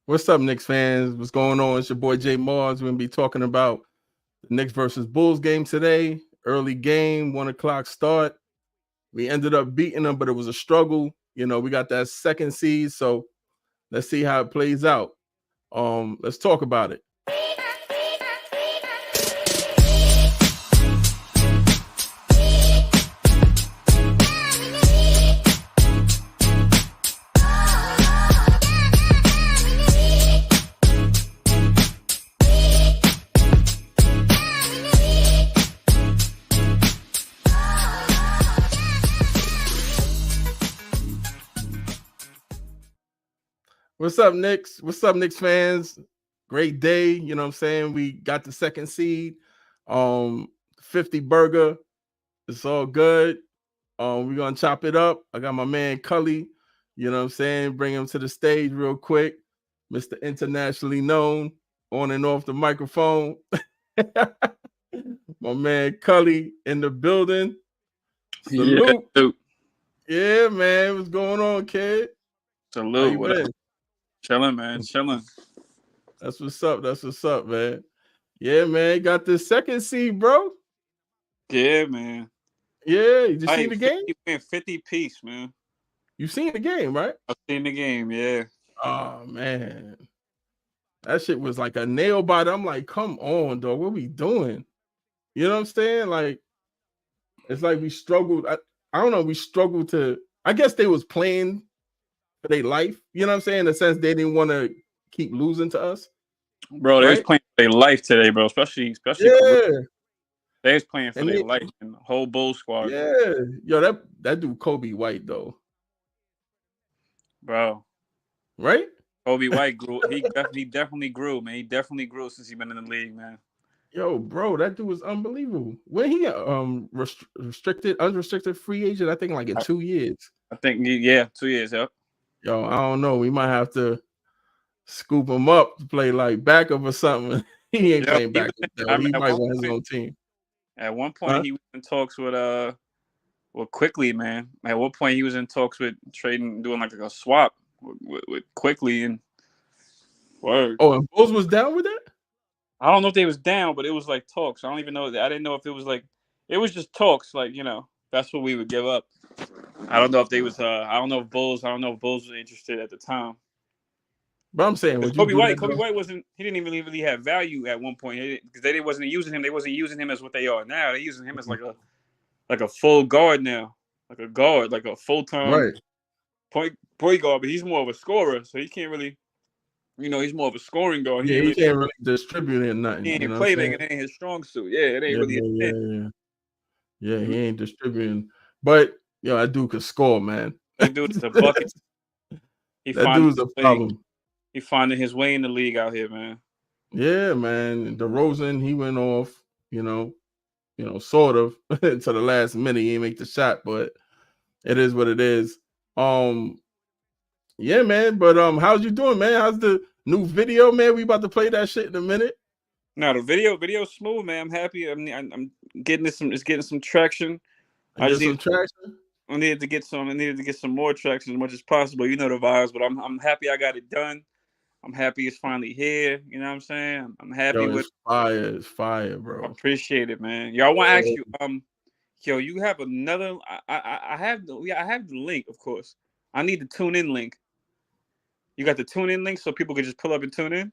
What's up, Knicks fans? What's going on? It's your boy Jay Mars. We're gonna be talking about the Knicks versus Bulls game today. Early game, 1:00 start. We ended up beating them, but it was a struggle. We got that second seed, so let's see how it plays out. Let's talk about it. What's up, Knicks? What's up, Knicks fans? Great day. You know what I'm saying? We got the second seed. 50 burger. It's all good. We're gonna chop it up. I got my man Cully, you know what I'm saying? Bring him to the stage real quick. Mr. Internationally known, on and off the microphone. My man Cully in the building. Salute. Yeah, man. What's going on, kid? Salute. How you been? Chilling, man. Chilling. That's what's up. That's what's up, man. Yeah, man. Got the second seed, bro. Yeah, man. Yeah, you seen the game? 50 piece, man. You seen the game, right? I've seen the game, yeah. Oh, man. That shit was like a nail biter. I'm like, come on, dog. What we doing? You know what I'm saying? Like, it's like we struggled. I don't know. We struggled to. I guess they was playing for their life. You know what I'm saying? In the sense they didn't want to keep losing to us. Bro, they was playing for their life today, bro. Especially. Yeah. They was playing for their life and the whole Bull squad. Yeah. Yo, that dude Kobe White though. Bro. Right? Kobe White grew. He definitely grew, man. He definitely grew since he's been in the league, man. Yo, bro, that dude was unbelievable. When he unrestricted free agent, I think like in 2 years. I think 2 years, yep. Yo, I don't know. We might have to scoop him up to play like backup or something. He ain't playing backup though. He might want his own team. At one point, he was in talks with Quickly, man. At one point, he was in talks with trading, doing like a swap with Quickly and word. Oh, and Bulls was down with that? I don't know if they was down, but it was like talks. I don't even know. I didn't know if it was like, it was just talks. Like, that's what we would give up. I don't know if they was. I don't know if Bulls were interested at the time. But I'm saying, would Kobe White wasn't. He didn't even really have value at one point because they wasn't using him. They wasn't using him as what they are now. They're using him as like a full guard now, like a guard, like a full time point guard. But he's more of a scorer, so he can't really. He's more of a scoring guard. He can't really distribute nothing. He ain't playmaking. It ain't his strong suit. Yeah, it ain't really his thing. Yeah, he ain't distributing. But, that dude could score, man. That dude is a bucket. That dude's a problem. He finding his way in the league out here, man. Yeah, man. DeRozan, he went off, sort of to the last minute. He didn't make the shot, but it is what it is. Yeah, man. But how's you doing, man? How's the new video, man? We about to play that shit in a minute. No, the video's smooth, man. I'm happy. I'm getting it's getting some traction. I needed to get some more traction as much as possible. You know the vibes, but I'm happy I got it done. I'm happy it's finally here. You know what I'm saying? I'm happy with fire. It's fire, bro. I appreciate it, man. Yo, I want to ask you, you have another. I have the link, of course. I need the tune in link. You got the tune in link so people can just pull up and tune in.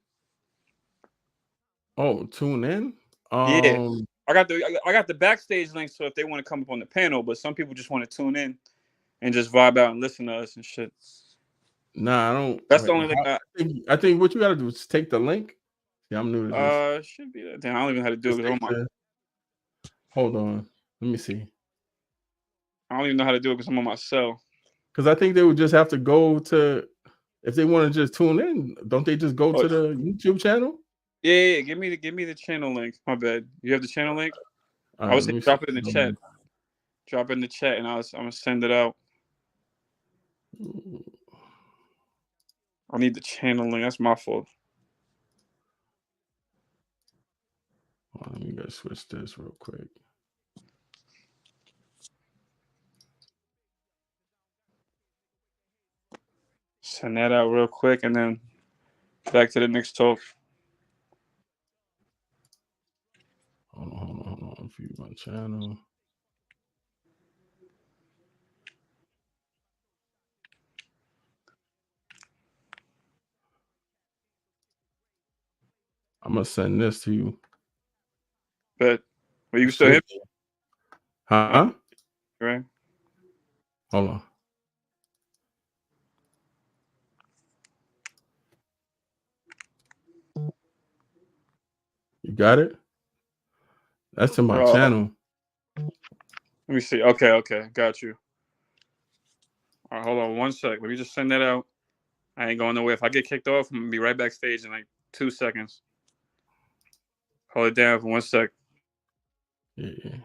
Oh, tune in. Yeah, I got the backstage link, so if they want to come up on the panel, but some people just want to tune in and just vibe out and listen to us and shit. Nah, I don't. That's the only thing. I think what you got to do is take the link. Yeah, I'm new to this. Should be that. Damn, I don't even know how to do it. Hold on. Let me see. I don't even know how to do it because I'm on my cell. Because I think they would just have to go to, if they want to just tune in, don't they just go to the YouTube channel? Yeah. Give me the channel link. My bad. You have the channel link? I was saying drop it in the chat. Drop it in the chat, and I'm gonna send it out. I need the channel link. That's my fault. Let me go switch this real quick. Send that out real quick, and then Back to the Knicks talk. Hold on. View my channel. I'm gonna send this to you. But you can still hear me? Huh? Right. Hold on. You got it? That's in my channel. Let me see. Okay, got you. All right, hold on 1 sec. Let me just send that out. I ain't going nowhere. If I get kicked off, I'm gonna be right backstage in like 2 seconds. Hold it down for 1 sec. Yeah.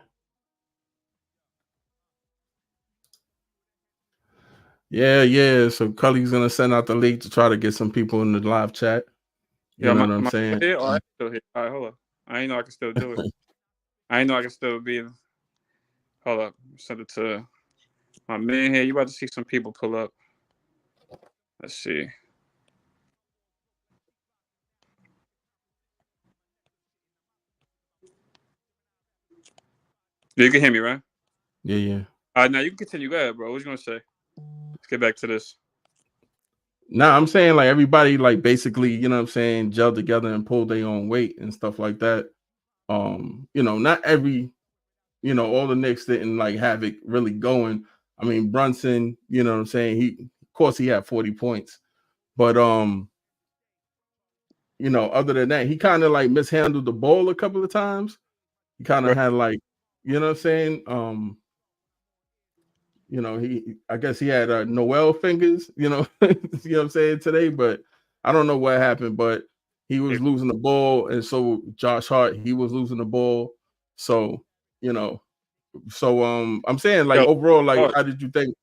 Yeah. So Cully's gonna send out the link to try to get some people in the live chat. You know what I'm saying? Here? Oh, I'm still here. All right, hold up. I ain't know I can still do it. I ain't know I can still be in. Hold up. Send it to my man here. You about to see some people pull up. Let's see. You can hear me, right? Yeah. All right, now you can continue. Go ahead, bro. What you gonna say? Let's get back to this. Nah, I'm saying like everybody like basically, you know what I'm saying, gelled together and pulled their own weight and stuff like that. Not every, all the Knicks didn't like have it really going. I mean, Brunson, you know what I'm saying? Of course he had 40 points. But other than that, he kind of like mishandled the ball a couple of times. He kind of had like, you know what I'm saying? I guess he had Noel fingers, you know what I'm saying today, but I don't know what happened, but he was losing the ball, and so Josh Hart, he was losing the ball. So, I'm saying like overall, like how did you think?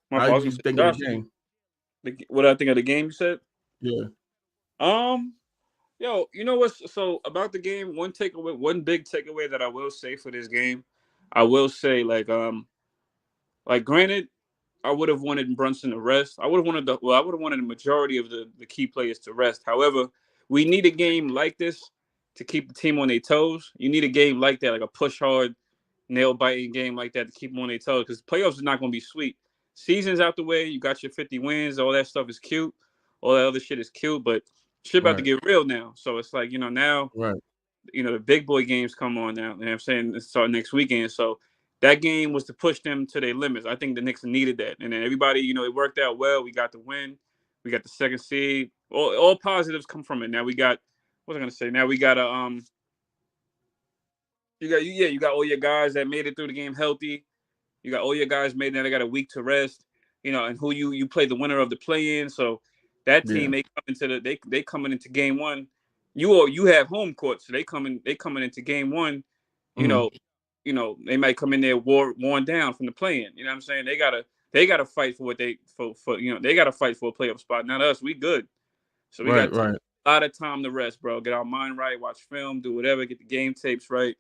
How did you think of the game? What I think of the game, you said? Yeah. Yo, you know what's so about the game? One big takeaway that I will say for this game, I will say like granted, I would have wanted Brunson to rest. I would have wanted the majority of the key players to rest. However, we need a game like this to keep the team on their toes. You need a game like that, like a push hard, nail biting game like that to keep them on their toes. Because playoffs is not going to be sweet. Season's out the way. You got your 50 wins. All that stuff is cute. All that other shit is cute, but shit about to get real now. So it's like now. Right. The big boy games come on now. You know what I'm saying? It start next weekend. So that game was to push them to their limits. I think the Knicks needed that. And then everybody, it worked out well. We got the win. We got the second seed. All positives come from it. Now we got what was I gonna say? Now we got you got all your guys that made it through the game healthy. You got all your guys made now they got a week to rest. And who you play the winner of the play in. So that team they coming into game one. You have home court, so they coming into game one. They might come in there worn down from the play-in. You know what I'm saying? They gotta fight for what they gotta fight for a playoff spot. Not us. We good. So we got a lot of time to rest, bro. Get our mind right, watch film, do whatever, get the game tapes right,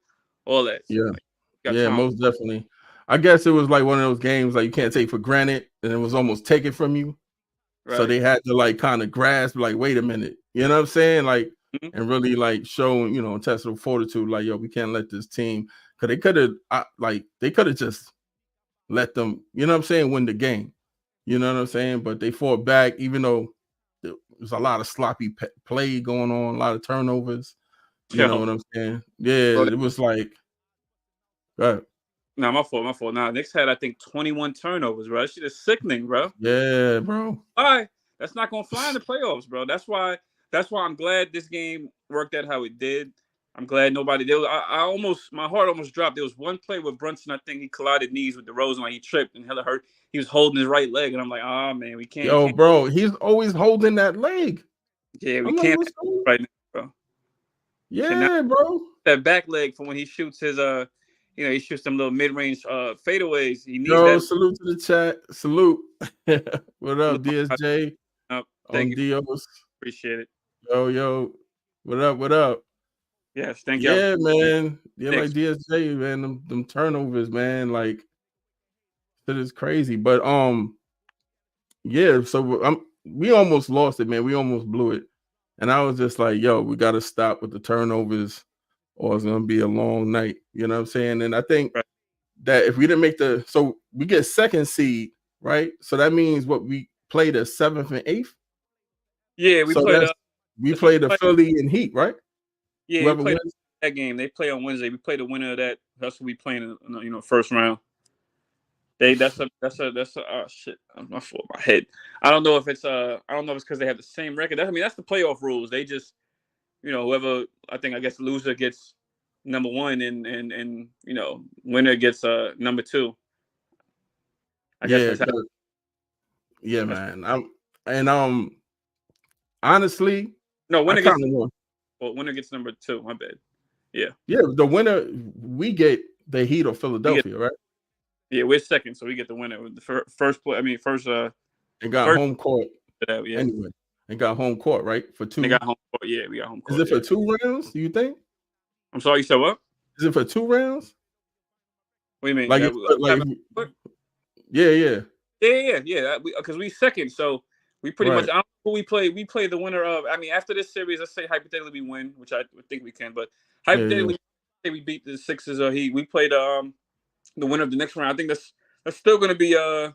all that. Yeah. Most definitely. I guess it was like one of those games like you can't take for granted, and it was almost taken from you. Right. So they had to like kind of grasp, like, wait a minute, you know what I'm saying? Like, and really like show, test of fortitude, like, yo, we can't let this team, because they could have just let them, you know what I'm saying, win the game. You know what I'm saying? But they fought back, even though there was a lot of sloppy play going on, a lot of turnovers. You know what I'm saying? Yeah, it was like, No, my fault. Nah, Knicks had, I think, 21 turnovers, bro. That shit is sickening, bro. Yeah, bro. All right. That's not gonna fly in the playoffs, bro. That's why I'm glad this game worked out how it did. I'm glad nobody did. My heart almost dropped. There was one play with Brunson, I think he collided knees with DeRozan, like he tripped and hella hurt. He was holding his right leg, and I'm like, oh man, we can't. Yo, bro, he's always holding that leg. Yeah, we can't right now, bro. Yeah, bro. That back leg for when he shoots his he shoots them little mid-range fadeaways. He needs that. Salute to the chat. Salute. What up, DSJ? Thank you. Dios. Appreciate it. Yo. What up? Yes, thank you. Yeah, man. Yeah, like DSJ, man. Them turnovers, man. Like, that is crazy. But yeah, so we almost lost it, man. We almost blew it. And I was just like, yo, we got to stop with the turnovers or it's going to be a long night. You know what I'm saying? And I think Right. that if we didn't make so we get second seed, right? So that means what we play the 7th and 8th. Yeah, So we that's what play the Philly and Heat, right? yeah, we Whoever played wins. that game. They play on Wednesday. We play the winner of that. That's what we playing in first round. That's a oh shit. I'm not full of my head. I don't know if it's because they have the same record. That's the playoff rules. They just whoever I guess loser gets number one and winner gets number two. I guess Yeah, that's how. yeah, That's, man. Honestly, no, I kind of want. winner gets number two. My bad. Yeah. Yeah, the winner we get the Heat or We get Philadelphia, right? Yeah, we're second, so we get the winner. The first play. I mean, And got first. home court Yeah, anyway. And got home court, right? For they two. got home court. Yeah, we got home Is court. it for Yeah. 2 rounds? Do you think? I'm sorry, you said what? Is it for 2 rounds? What do you mean? Like, yeah. Yeah. Because we second, so we pretty much. Right. I don't know who we play. We play the winner of. I mean, after this series, let's say hypothetically we win, which I think we can. But Yeah. hypothetically, say we beat the Sixers or Heat. We play the winner of the next round. I think that's still going to be I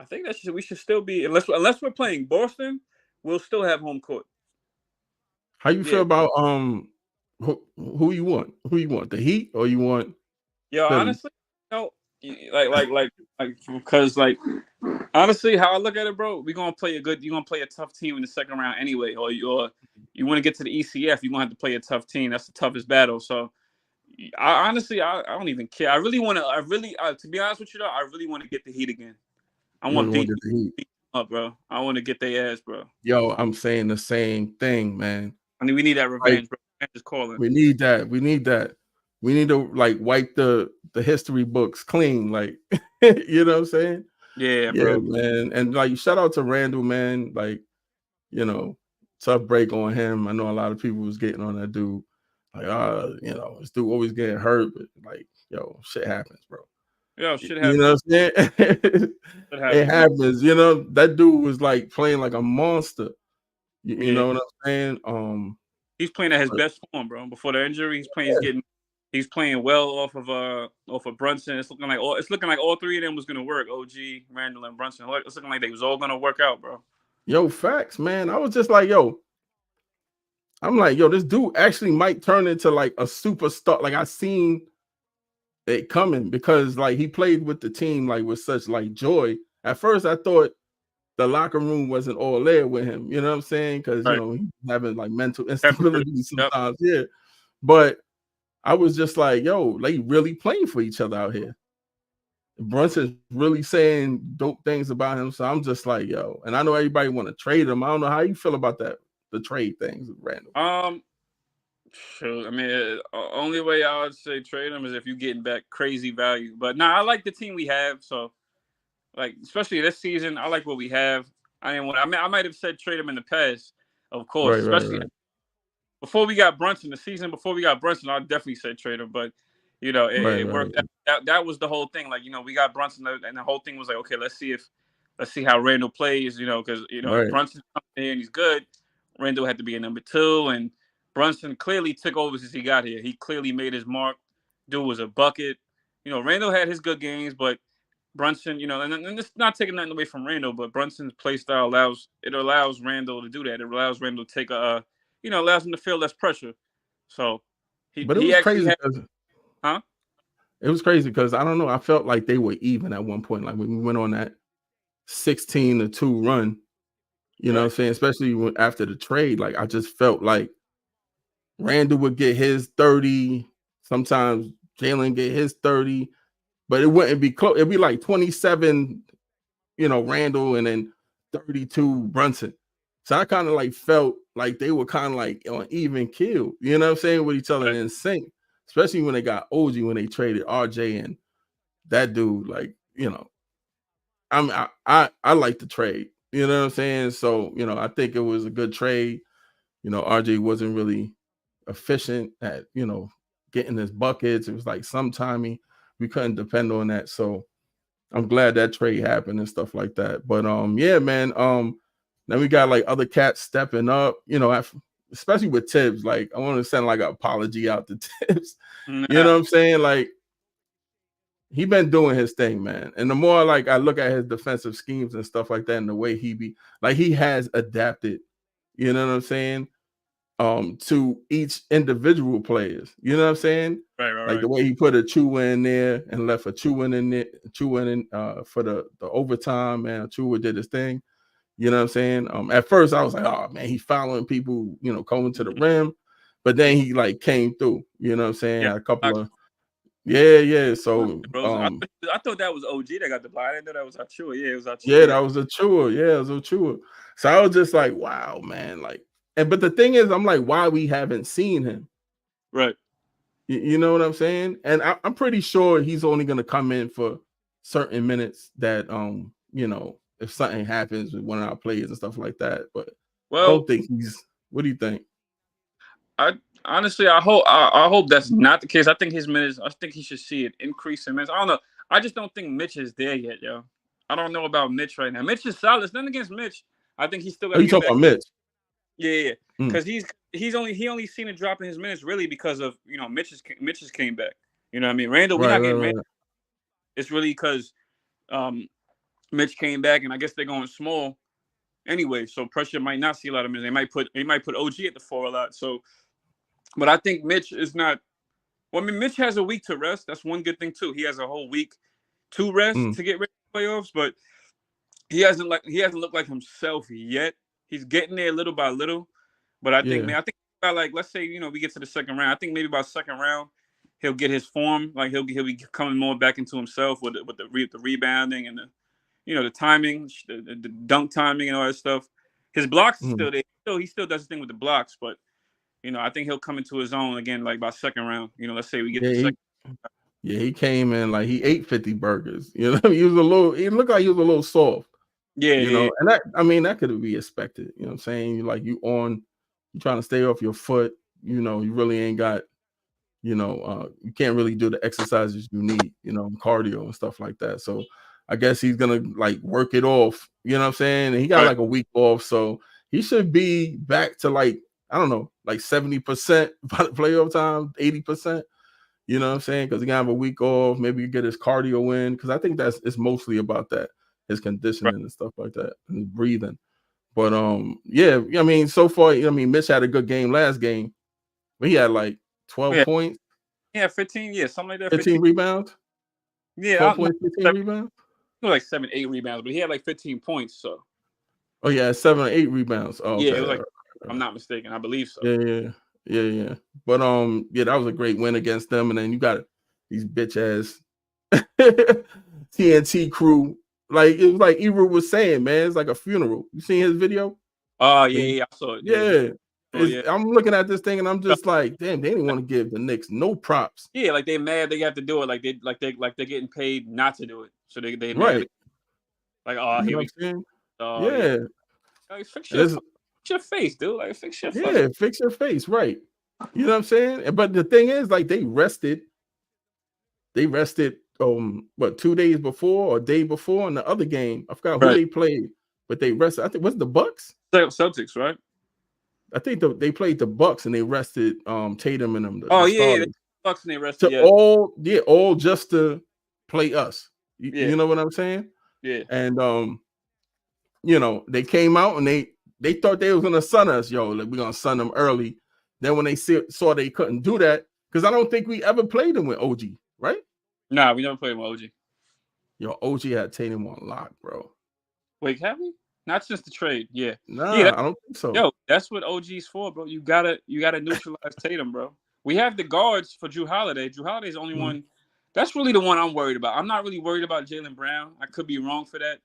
think we should still be unless we're playing Boston, we'll still have home court. How you feel Yeah. about who you want? Who you want? The Heat or you want Yo, Philly? honestly, because honestly, how I look at it, bro, you're gonna play a tough team in the second round anyway, or you want to get to the ECF, you're gonna have to play a tough team. That's the toughest battle. So, I honestly, I don't even care. I really want to. To be honest with you, though, I really want to get the Heat again. I You want want to beat get the Heat? up, bro. I want to get their ass, bro. Yo, I'm saying the same thing, man. I mean, we need that Like, revenge, bro. Revenge is calling. we need that. We need that. We need to like wipe the history books clean. Like, you know what I'm saying? Yeah, Yeah, bro. man. And like, shout out to Randall, man. Like, tough break on him. I know a lot of people was getting on that dude. Like, this dude always getting hurt, but like, yo, shit happens, bro. Yo, shit You happens. know what I'm saying? It happens. That dude was like playing like a monster. You Yeah. know what I'm saying? He's playing at his But best form, bro. Before the injury, he's playing well off of Brunson. It's looking like all three of them was gonna work. OG, Randall, and Brunson. It's looking like they was all gonna work out, bro. yo, facts, man. I was just like, yo, I'm like, yo, this dude actually might turn into like a superstar. Like I seen it coming because like he played with the team like with such like joy. At first, I thought the locker room wasn't all there with him. You know what I'm saying? Because Right. he's having like mental Temporary. instability sometimes. Yep. Yeah, but I was just like, yo, they really playing for each other out here. Brunson's really saying dope things about him. So I'm just like, yo, and I know everybody want to trade him. I don't know how you feel about that, the trade things, Randall. Sure. I mean, only way I would say trade him is if you're getting back crazy value. But I like the team we have. So, like, especially this season, I like what we have. I didn't want. I mean, I might have said trade him in the past, of course. Especially before we got Brunson, the season before we got Brunson, I definitely said trade him. But it worked out. That was the whole thing. Like, we got Brunson, and the whole thing was like, okay, let's see how Randall plays. Because if Brunson comes in and he's good, Randall had to be a number two, and Brunson clearly took over since he got here. He clearly made his mark. Dude was a bucket. Randall had his good games, but Brunson, and it's not taking nothing away from Randall, but Brunson's play style allows Randall to do that. It allows Randall to take allows him to feel less pressure. So But it was crazy because huh? It was crazy because I don't know. I felt like they were even at one point. Like when we went on that 16-2 run, you know what I'm saying? Especially after the trade, like I just felt like Randall would get his 30. Sometimes Jalen get his 30, but it wouldn't be close. It'd be like 27, Randall, and then 32 Brunson. So I kind of like felt like they were kind of like on even keel, you know what I'm saying, with each other in sync, especially when they got OG when they traded RJ and that dude, like, I like the trade, you know what I'm saying? So, I think it was a good trade. RJ wasn't really efficient at, getting his buckets. It was like sometime we couldn't depend on that. So I'm glad that trade happened and stuff like that. But yeah, man. Then we got like other cats stepping up, especially with Tibbs. Like, I want to send like an apology out to Tibbs. Nah. You know what I'm saying? Like, he been doing his thing, man. And the more like I look at his defensive schemes and stuff like that, and the way he has adapted, you know what I'm saying? To each individual players. You know what I'm saying? Right. The way he put a Chua in there and left a Chua in there, for the overtime, man. Chua did his thing. You know what I'm saying? At first I was like, oh man, he's following people, coming to the rim. But then he like came through, you know what I'm saying? Yeah. A couple of So I thought that was OG that got the block. I didn't know that was Achua. Yeah, it was Achua. yeah, that was a Chua. Yeah, it was a Chua. So I was just like, wow, man. Like, but the thing is, I'm like, why we haven't seen him? Right. You know what I'm saying? And I'm pretty sure he's only gonna come in for certain minutes that if something happens with one of our players and stuff like that. But I don't think he's. What do you think? I hope that's not the case. I think his minutes. I think he should see an increase in minutes. I don't know. I just don't think Mitch is there yet, yo. I don't know about Mitch right now. Mitch is solid. It's nothing against Mitch. I think he's still got to get back. Talking about Mitch? Yeah. Because he only seen a drop in his minutes really because of Mitch's came back. You know what I mean? Randall, we're not getting Randall. It's really because Mitch came back, and I guess they're going small anyway. So pressure might not see a lot of minutes. They might put OG at the 4 a lot. So, but I think Mitch is not. Well, I mean, Mitch has a week to rest. That's one good thing too. He has a whole week to rest to get ready for playoffs, but he hasn't looked like himself yet. He's getting there little by little. But I think about like, let's say we get to the second round. I think maybe by second round he'll get his form. Like he'll be coming more back into himself with the rebounding and the timing, the dunk timing and all that stuff. His blocks are still there. He still does his thing with the blocks, but I think he'll come into his own again like by second round. Let's say we get the second. Yeah, he came in like he ate 50 burgers. He looked like he was a little soft. Yeah, and that could be expected. You know what I'm saying? Like you trying to stay off your foot. You really ain't got. You can't really do the exercises you need. Cardio and stuff like that. So I guess he's gonna like work it off. You know what I'm saying? And he got like a week off, so he should be back to like I don't know, like 70% by the playoff time, 80%. You know what I'm saying? Because he gonna have a week off, maybe you get his cardio in. Because I think it's mostly about that, his conditioning and stuff like that, and his breathing. But yeah, I mean, so far, Mitch had a good game last game, but he had like 12 points. Yeah, 15, something like that. 15 rebounds. Yeah, 12 points, 15 rebounds. Like 7, 8 rebounds, but he had like 15 points. So. Oh yeah, 7 or 8 rebounds. Oh, yeah, it was like I'm not mistaken. I believe so. Yeah. But that was a great win against them, and then you got these bitch ass TNT crew. Like it was like Ebru was saying, man, it's like a funeral. You seen his video? Oh yeah, I saw it. Yeah. I'm looking at this thing and I'm just like, damn, they didn't want to give the Knicks no props. Yeah, like they mad they have to do it. Like they're getting paid not to do it. So they right. Mad. Like here we go. Yeah. Like, fix your face, dude. Like fix your face. Fix your face, right? You know what I'm saying? But the thing is, like they rested 2 days before or a day before in the other game. I forgot who they played, but they rested. I think was the Bucks? Celtics, right? I think they played the Bucks and they rested Tatum and them. The Bucks and they rested. All just to play us. You know what I'm saying? Yeah. And they came out and they thought they was gonna sun us, like we're gonna sun them early. Then when they saw they couldn't do that, because I don't think we ever played them with OG, right? Nah, we never played with OG. Yo, OG had Tatum on lock, bro. Wait, have we? Not since the trade, yeah. Nah, I don't think so. Yo, that's what OG's for, bro. You gotta neutralize Tatum, bro. We have the guards for Drew Holiday. Drew Holiday's the only one. That's really the one I'm worried about. I'm not really worried about Jaylen Brown. I could be wrong for that.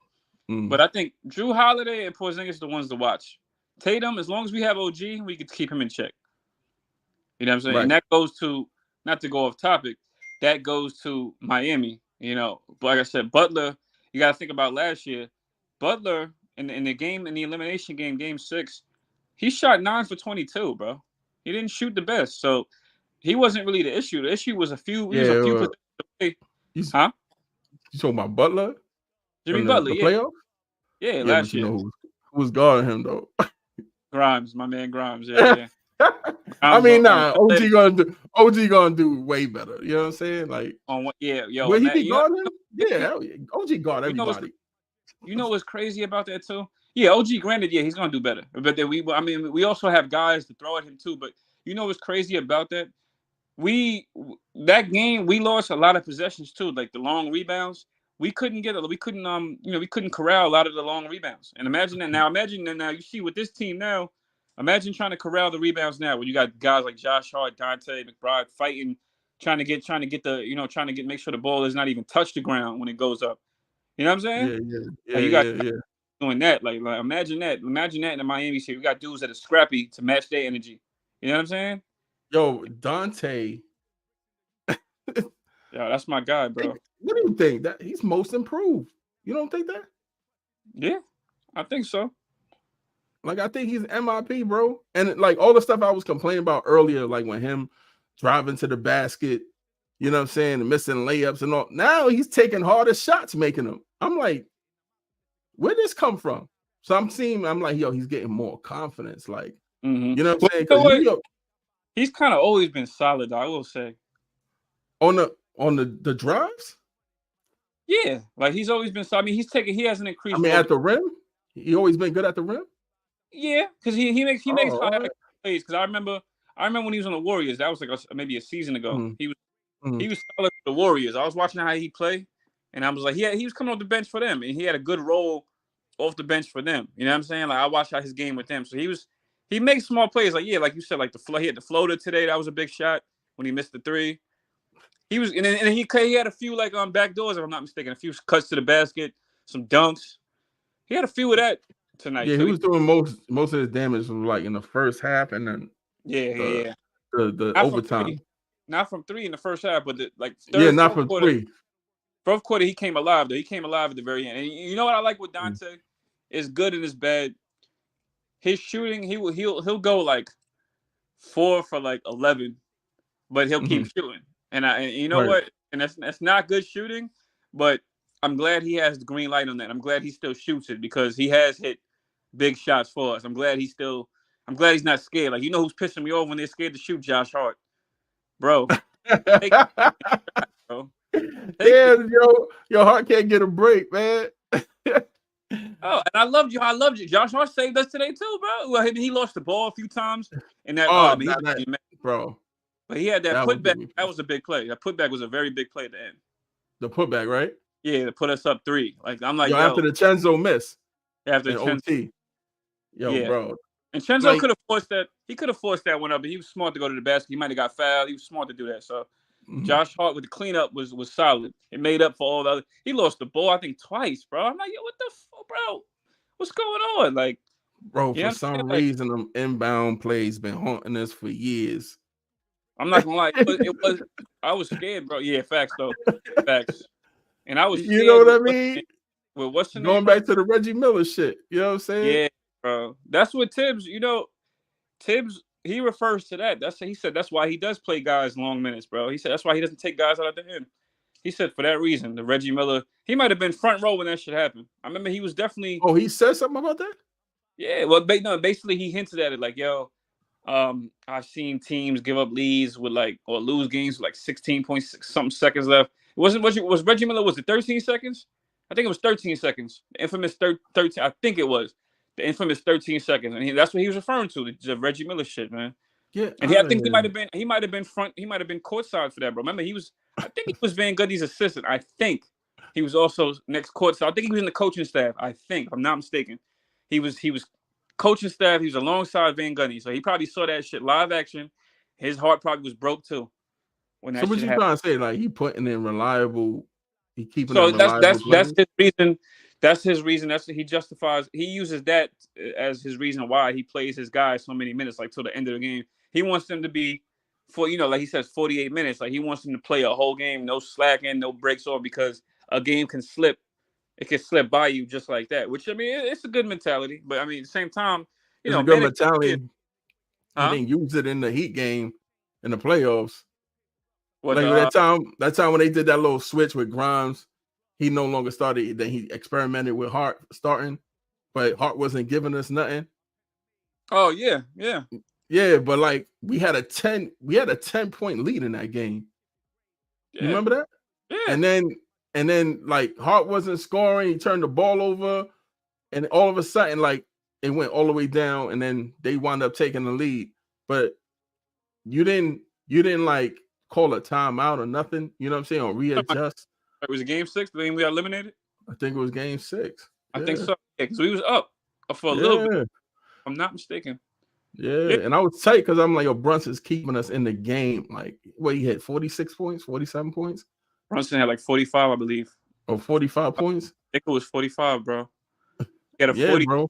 But I think Drew Holiday and Porzingis are the ones to watch. Tatum, as long as we have OG, we could keep him in check. You know what I'm saying? Right. And that goes to, not to go off topic, that goes to Miami. But like I said, Butler, you got to think about last year. Butler, in the elimination game, game 6, he shot 9 for 22, bro. He didn't shoot the best. So he wasn't really the issue. The issue was a few positions away. Huh? You talking about Butler? Jimmy Butler, the playoff? Yeah, last year. Who's guarding him though? Grimes, my man Grimes. Yeah. I Grimes mean, on nah, one leg. OG gonna do way better. You know what I'm saying? Like, On one, yeah, yo, will he be you know, guarding him? Yeah, OG guard you know what's everybody. you know what's crazy about that too? Yeah, OG, granted, yeah, he's gonna do better. But then we also have guys to throw at him too. But you know what's crazy about that? That game we lost a lot of possessions too, like the long rebounds. We couldn't we couldn't corral a lot of the long rebounds. And imagine that now you see with this team now, imagine trying to corral the rebounds now when you got guys like Josh Hart, Dante McBride fighting, trying to make sure the ball is not even touch the ground when it goes up. You know what I'm saying? Like you got Yeah. doing that. Like imagine that. Imagine that in the Miami shit. We got dudes that are scrappy to match their energy. You know what I'm saying? Yo, Dante. Yeah, that's my guy, bro. What do you think? That he's most improved. You don't think that? Yeah, I think so. Like, I think he's MIP, bro. And like all the stuff I was complaining about earlier, like when him driving to the basket, you know what I'm saying, and missing layups and all. Now he's taking harder shots, making them. I'm like, where did this come from? So I'm like, yo, he's getting more confidence. Like, Mm-hmm. you know what I'm Well, saying? you know Because what? He's kind of always been solid, though, I will say. on the drives. Yeah, like he's always been solid. I mean, he hasn't increased. I mean, at the rim, he always been good at the rim. Yeah, because he makes high right. plays. Because I remember when he was on the Warriors. That was like maybe a season ago. Mm-hmm. He was solid for the Warriors. I was watching how he played, and I was like, he was coming off the bench for them, and he had a good role off the bench for them. You know what I'm saying? Like I watched out his game with them, so he makes small plays. Like like you said, like he had the floater today. That was a big shot when he missed the three. He was, and then he had a few like back doors, if I'm not mistaken, a few cuts to the basket, some dunks. He had a few of that tonight. Yeah, So he was doing most of his damage was like in the first half, and then yeah. the Not overtime. Not from three in the first half, but Not from three. Fourth quarter, he came alive though. He came alive at the very end. And you know what I like with Dante? Is good in his bed. His shooting, he'll go like 4 for like 11, but he'll keep shooting. And you know what? And that's not good shooting, but I'm glad he has the green light on that. I'm glad he still shoots it because he has hit big shots for us. I'm glad he's not scared. Like, you know who's pissing me off when they're scared to shoot? Josh Hart. Bro. Bro. Yeah, your heart can't get a break, man. Oh, and I loved you. Josh Hart saved us today too, bro. Well, he lost the ball a few times, and bro. But he had that putback. That was a big play. That putback was a very big play at the end. The putback, right? Yeah, to put us up 3. Like I'm like, after the Chenzo miss. After OT. Bro. And Chenzo could have forced that. He could have forced that one up, but he was smart to go to the basket. He might have got fouled. He was smart to do that. So Josh Hart with the cleanup was solid. It made up for all the other. He lost the ball, I think, twice, bro. I'm like, yo, what the fuck, bro? What's going on? Like, bro, for some reason, them inbound plays been haunting us for years. I'm not gonna lie, I was scared, bro. Yeah, facts though, facts. And I was scared. You know what I mean? Well, what's the name? Going back to the Reggie Miller shit. You know what I'm saying? Yeah, bro. That's what Tibbs. Tibbs. He refers to that. He said that's why he does play guys long minutes, bro. He said that's why he doesn't take guys out at the end. He said for that reason, the Reggie Miller. He might have been front row when that shit happened. I remember he was definitely. Oh, he said something about that. Yeah, well, basically he hinted at it like, yo, I've seen teams give up leads with or lose games with 16.6 something seconds left. Was Reggie Miller, was it 13 seconds? I think it was 13 seconds. The infamous 13. I think it was the infamous 13 seconds, and that's what he was referring to, the Reggie Miller shit, man. Yeah, and I think he might have been courtside for that, bro. Remember, I think he was Van Gundy's assistant. I think he was also next courtside. I think he was in the coaching staff. I think, if I'm not mistaken, he was coaching staff. He was alongside Van Gundy, so he probably saw that shit live action. His heart probably was broke too. So what you trying to say? Like, he putting in reliable, he keeping. So that's his reason. That's his reason. That's what he justifies. He uses that as his reason why he plays his guys so many minutes, like till the end of the game. He wants them to be like he says, 48 minutes. Like he wants them to play a whole game, no slacking, no breaks off, because a game can slip. It can slip by you just like that. Which, I mean, it's a good mentality. But I mean, at the same time, it's a good mentality. He didn't use it in the Heat game in the playoffs. That time when they did that little switch with Grimes, he no longer started. Then he experimented with Hart starting. but Hart wasn't giving us nothing. Oh yeah. Yeah, but like we had a 10-point lead in that game. You Yeah. remember that? Yeah. And then like Hart wasn't scoring. He turned the ball over, and all of a sudden, like it went all the way down, and then they wound up taking the lead. But you didn't like call a timeout or nothing. You know what I'm saying? Or readjust. It was a game 6. The game we got eliminated. I think it was game 6. I Yeah. think so. Yeah, because we was up for a little bit. If I'm not mistaken. Yeah, and I was tight because I'm like, yo, Brunson's keeping us in the game. Like, what, he had 46 points, 47 points? Brunson had like 45, I believe. Or 45 points? I think it was 45, bro. He had a 40. Bro.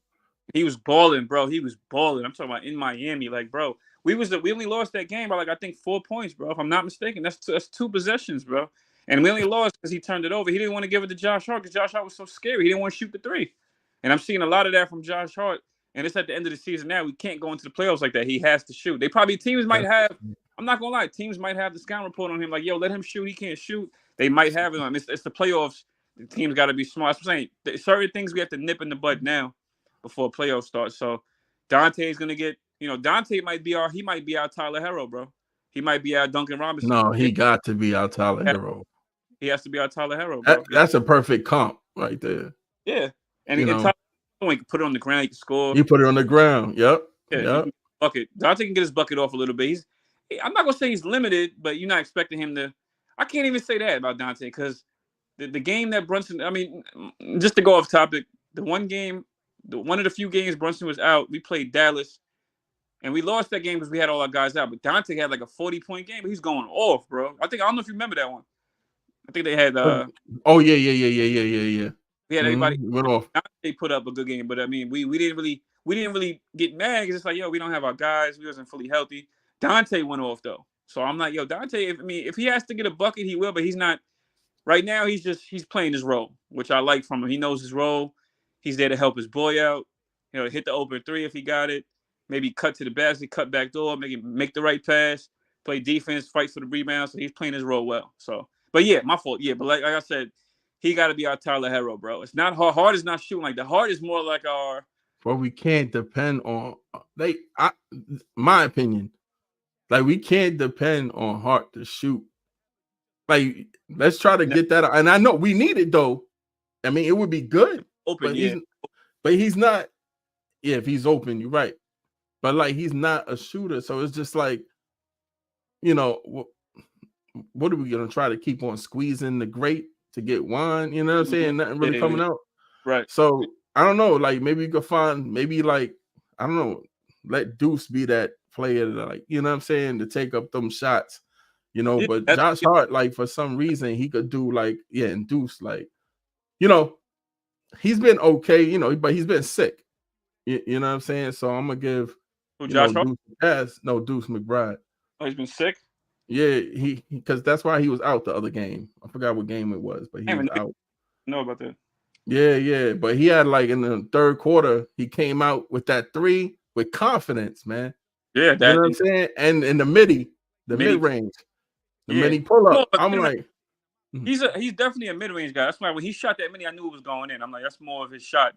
He was balling, bro. He was balling. I'm talking about in Miami. Like, bro, we only lost that game by like I think 4 points, bro. If I'm not mistaken, that's 2 possessions, bro. And we only lost because he turned it over. He didn't want to give it to Josh Hart because Josh Hart was so scary. He didn't want to shoot the 3. And I'm seeing a lot of that from Josh Hart. And it's at the end of the season now. We can't go into the playoffs like that. He has to shoot. Teams might have, I'm not going to lie, teams might have the scout report on him like, yo, let him shoot. He can't shoot. They might have it on him. It's the playoffs. The team's got to be smart. That's what I'm saying. Certain things we have to nip in the bud now before playoffs start. So Dante's going to get, Dante might be our Tyler Herro, bro. He might be our Duncan Robinson. No, he got to be our Tyler Herro. He has to be our Tyler Herro, bro. That's a perfect comp right there. Yeah. And Tyler, you can put it on the ground, you can score. You put it on the ground. Yep. Yeah. Bucket. Dante can get his bucket off a little bit. I'm not going to say he's limited, but you're not expecting him to. I can't even say that about Dante because the game that Brunson, I mean, just to go off topic, one of the few games Brunson was out, we played Dallas, and we lost that game because we had all our guys out. But Dante had like a 40-point game, but he's going off, bro. I don't know if you remember that one. I think they had. Yeah. We had everybody went off. Dante put up a good game, but I mean, we didn't really get mad because it's like, yo, we don't have our guys. We wasn't fully healthy. Dante went off though, so I'm like, yo, Dante. If he has to get a bucket, he will, but he's not. Right now, he's playing his role, which I like from him. He knows his role. He's there to help his boy out. Hit the open 3 if he got it. Maybe cut to the basket, cut back door, make the right pass, play defense, fight for the rebound. So he's playing his role well. So, but yeah, my fault. Yeah, but like I said, he got to be our Tyler Herro, bro. It's not hard. Hard is not shooting like that. Hard is more like our. Well, we can't depend on my opinion. Like we can't depend on Hart to shoot. Like, let's try to get that out. And I know we need it though. I mean, it would be good. Open, but he's not. Yeah, if he's open, you're right. But like, he's not a shooter, so it's just like, what are we gonna try to keep on squeezing the grate to get wine? You know what I'm saying? Nothing really coming out. Right. So I don't know. Like maybe you could find like I don't know. Let Deuce be that player, like you know what I'm saying, to take up them shots. But Josh Hart, like for some reason, he could do like and Deuce, like he's been okay, but he's been sick. You know what I'm saying? So I'm gonna give Josh Hart? Deuce McBride. Oh, he's been sick. Yeah, he because that's why he was out the other game. I forgot what game it was, but he was out. Know about that? Yeah, but he had like in the third quarter, he came out with that 3 with confidence, man. Yeah, you know what I'm saying? And in the mid range. The mini pull up. I'm like, he's definitely a mid range guy. That's why when he shot that mini, I knew it was going in. I'm like, that's more of his shot.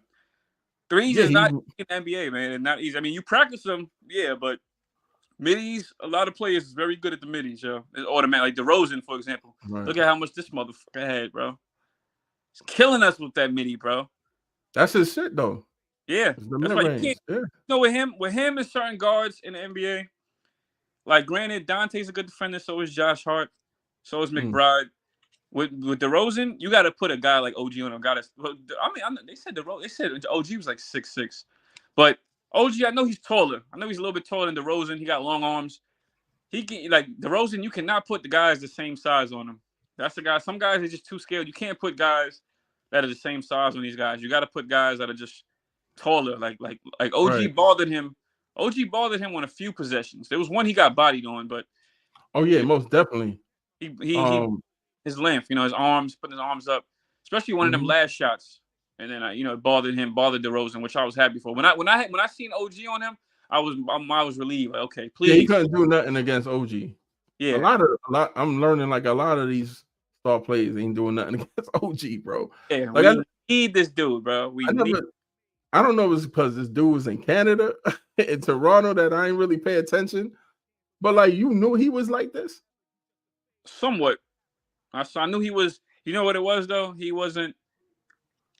Threes is not in the NBA, man, and not easy. I mean, you practice them, but middies, a lot of players is very good at the middies, yo. It's automatic. Like DeRozan, for example. Right. Look at how much this motherfucker had, bro. He's killing us with that midi, bro. That's his shit, though. Yeah, that's why you can't. With him and certain guards in the NBA. Like, granted, Dante's a good defender, so is Josh Hart, so is McBride. With DeRozan, you got to put a guy like OG on him. They said OG was like 6'6", but OG, I know he's taller. I know he's a little bit taller than DeRozan. He got long arms. He can, like DeRozan, you cannot put the guys the same size on him. That's the guy. Some guys are just too scaled. You can't put guys that are the same size on these guys. You got to put guys that are just taller. Like OG bothered him. OG bothered him on a few possessions. There was one he got bodied on, but most definitely. He his length, his arms, putting his arms up, especially one of them last shots, and then it bothered DeRozan, which I was happy for. When I seen OG on him, I was relieved. Like, okay, please. Yeah, he couldn't do nothing against OG. Yeah, a lot. I'm learning like a lot of these star players ain't doing nothing against OG, bro. Yeah, like, we need this dude, bro. I don't know if it's because this dude was in Canada, in Toronto, that I ain't really pay attention. But like, you knew he was like this. Somewhat. I knew he was. You know what it was though? He wasn't.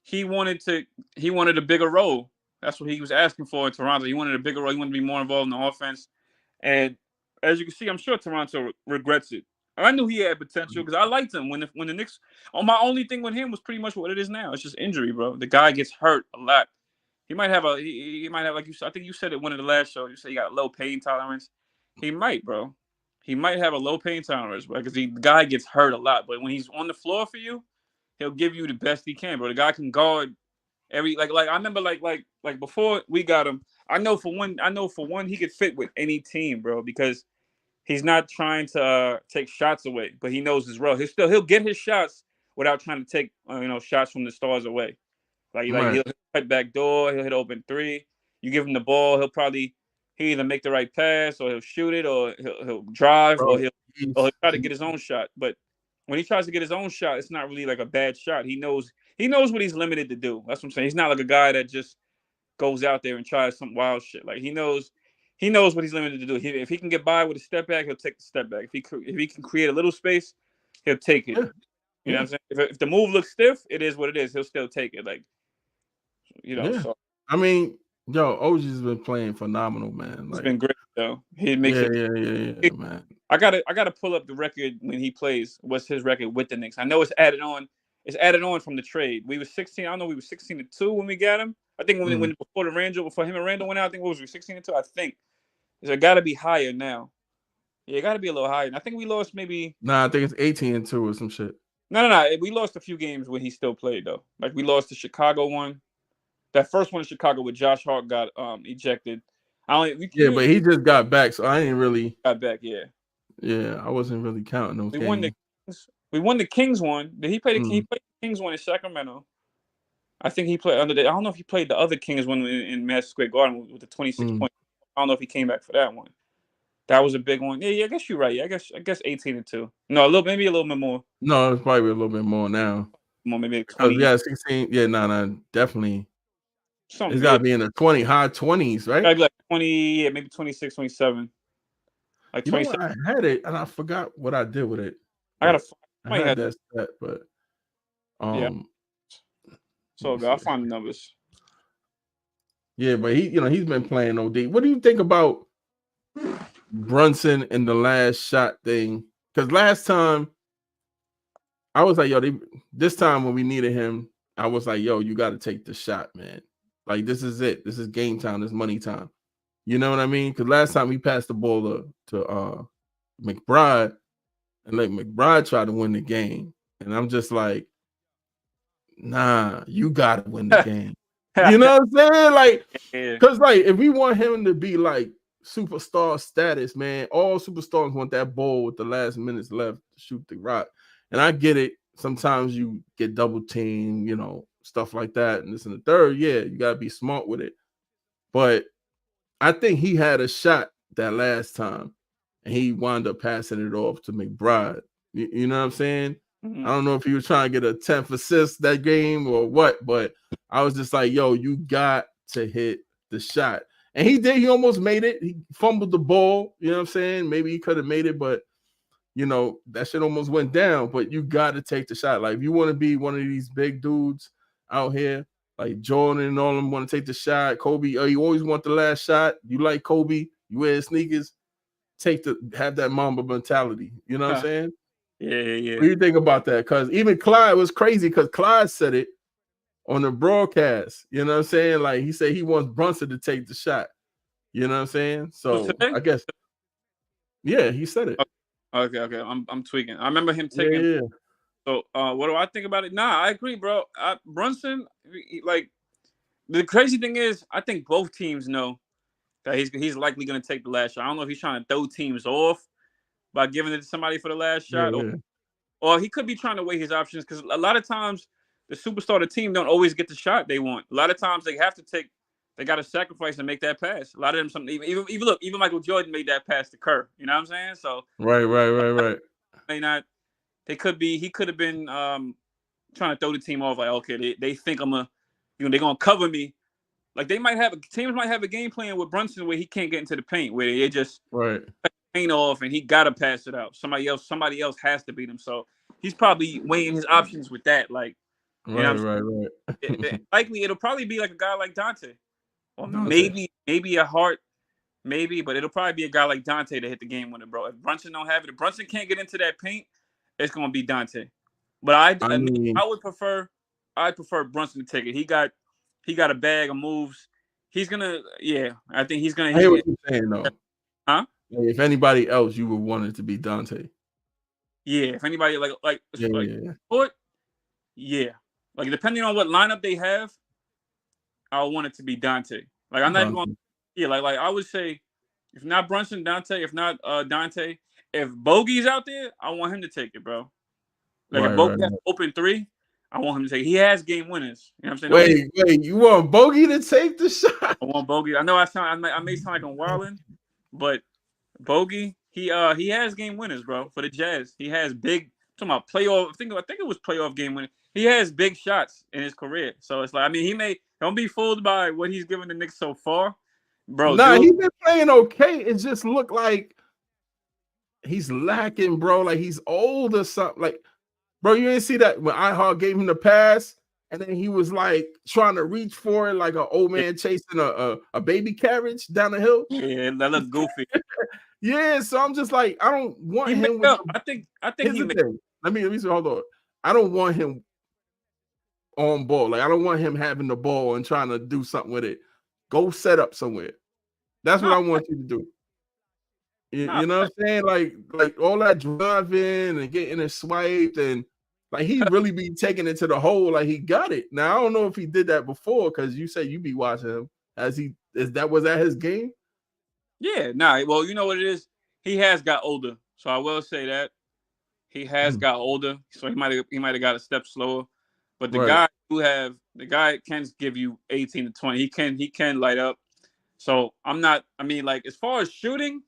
He wanted to. He wanted a bigger role. That's what he was asking for in Toronto. He wanted a bigger role. He wanted to be more involved in the offense. And as you can see, I'm sure Toronto regrets it. I knew he had potential because I liked him when the Knicks. Oh, my only thing with him was pretty much what it is now. It's just injury, bro. The guy gets hurt a lot. He might have he might have, like you said. I think you said it one of the last shows. You said he got a low pain tolerance. He might, bro. He might have a low pain tolerance, bro, because the guy gets hurt a lot. But when he's on the floor for you, he'll give you the best he can, bro. The guy can guard every like I remember like before we got him. I know for one he could fit with any team, bro, because he's not trying to take shots away, but he knows his role. He'll get his shots without trying to take shots from the stars away. Like Right. he'll cut back door, he'll hit open three. You give him the ball, he'll either make the right pass or he'll shoot it or he'll drive Bro, or he'll try to he get his own shot. But when he tries to get his own shot, it's not really like a bad shot. He knows what he's limited to do. That's what I'm saying. He's not like a guy that just goes out there and tries some wild shit. Like he knows what he's limited to do. If he can get by with a step back, he'll take the step back. If he can create a little space, he'll take it. yeah, You know yeah, what I'm saying? If the move looks stiff, it is what it is. He'll still take it. Like yeah. so I mean, yo, OG's been playing phenomenal, man. it's Like, been great though. He makes yeah, it. yeah, yeah, yeah, man. I gotta pull up the record when he plays. What's his record with the Knicks? I know it's added on. It's added on from the trade. We were 16. I don't know. We were 16-2 when we got him. I think when Mm. before him and Randall went out, I think what was we 16-2? I think. So it got to be higher now. Yeah, it got to be a little higher. And I think we lost maybe. Nah, I think it's 18-2 or some shit. No. We lost a few games when he still played though. Like we lost the Chicago one. That first one in Chicago with Josh Hart got ejected. I only Yeah, but he just got back, so I ain't really. got back. Yeah, Yeah, I wasn't really counting those we won the games. Kings. We won the Kings one. Did he play the he Mm, played the Kings one in Sacramento? I think he played under the. I don't know if he played the other Kings one in Madison Square Garden with the 26 mm. points. I don't know if he came back for that one. That was a big one. Yeah. I guess you're right. Yeah, I guess 18-2. No, maybe a little bit more. No, it's probably a little bit more now. More maybe Because 20. yeah, 16. Yeah, nah, definitely. It's Something. got Yeah, to be in the high 20s, right? maybe like 20. Yeah, maybe 26, 27. Like You know 27. what? I had it and I forgot what I did with it, I but gotta. I Might had have. that set. But Yeah. um, let So me good. I'll see. find the numbers. Yeah, but he's been playing OD. What do you think about Brunson in the last shot thing? Because last time I was like, yo, this time when we needed him, I was like, yo, you got to take the shot, man. Like, this is it. This is game time. This is money time. You know what I mean? Because last time he passed the ball to McBride, and like McBride tried to win the game. And I'm just like, nah, you got to win the game. You know what I'm saying? Like, Yeah. because like if we want him to be like superstar status, man, all superstars want that ball with the last minutes left to shoot the rock. And I get it. Sometimes you get double team, stuff like that. And this and the third, yeah, you gotta be smart with it. But I think he had a shot that last time, and he wound up passing it off to McBride. You know what I'm saying? Mm-hmm. I don't know if he was trying to get a 10th assist that game or what, but I was just like, yo, you got to hit the shot. And he did. He almost made it. He fumbled the ball. You know what I'm saying? Maybe he could have made it, but that shit almost went down. But you got to take the shot. Like, if you want to be one of these big dudes out here, like Jordan and all of them want to take the shot. Kobe, you always want the last shot. You like Kobe, you wear sneakers, have that Mamba mentality. You know what I'm saying? Yeah. What do you think about that? Because even Clyde was crazy because Clyde said it on the broadcast. You know what I'm saying? Like, he said he wants Brunson to take the shot. You know what I'm saying? So So today? I guess, yeah, he said it. Okay. I'm tweaking. I remember him taking. Yeah. So what do I think about it? Nah, I agree, bro. Brunson, like the crazy thing is, I think both teams know that he's likely going to take the last shot. I don't know if he's trying to throw teams off by giving it to somebody for the last shot, Yeah. or he could be trying to weigh his options because a lot of times the superstar of the team don't always get the shot they want. A lot of times they got to sacrifice and make that pass. A lot of them, even Michael Jordan made that pass to Kerr. You know what I'm saying? So Right. may not. He could have been trying to throw the team off like, okay, they think they're gonna cover me, like teams might have a game plan with Brunson where he can't get into the paint, where they just right. paint off and he gotta pass it out. Somebody else has to beat him. So he's probably weighing his options with that. Like, you know, Right. likely it'll probably be like a guy like Dante, or Dante. maybe a Hart, maybe, but it'll probably be a guy like Dante to hit the game winner, bro. If Brunson don't have it, if Brunson can't get into that paint, it's gonna be Dante. But I'd prefer Brunson to take it. He got a bag of moves. He's gonna, I think he's gonna. I hear what you're saying though. Huh? If anybody else, you would want it to be Dante. Yeah, if anybody like yeah. Yeah, like depending on what lineup they have, I want it to be Dante. Like I'm not even going. Yeah, like I would say, if not Brunson, Dante. If not Dante, if Bogey's out there, I want him to take it, bro. Like if Bogey has open three, I want him to take it. He has game winners. You know what I'm saying? Wait, you want Bogey to take the shot? I want Bogey. I know I may sound like I'm wilding, but Bogey, he has game winners, bro, for the Jazz. He has big. I'm talking about playoff. I think it was playoff game winner. He has big shots in his career, so it's like, I mean, don't be fooled by what he's given the Knicks so far, bro. Nah, he's been playing okay. It just looked like he's lacking, bro. Like he's old or something. Like, bro, you didn't see that when iHeart gave him the pass, and then he was like trying to reach for it like an old man chasing a baby carriage down the hill. Yeah, that looked goofy. Yeah, so I'm just like, I don't want him. I think he made. Let me hold on. I don't want him on ball. Like I don't want him having the ball and trying to do something with it. Go set up somewhere. That's what I want you to do. You know what I'm saying? Like all that driving and getting it swiped, and like he really be taking it to the hole. Like he got it. Now I don't know if he did that before, because you say you be watching him. Was that his game? Yeah, well, you know what it is? He has got older. So I will say that. He has got older. So he might have got a step slower. But the guy can give you 18 to 20. He can light up. So like as far as shooting,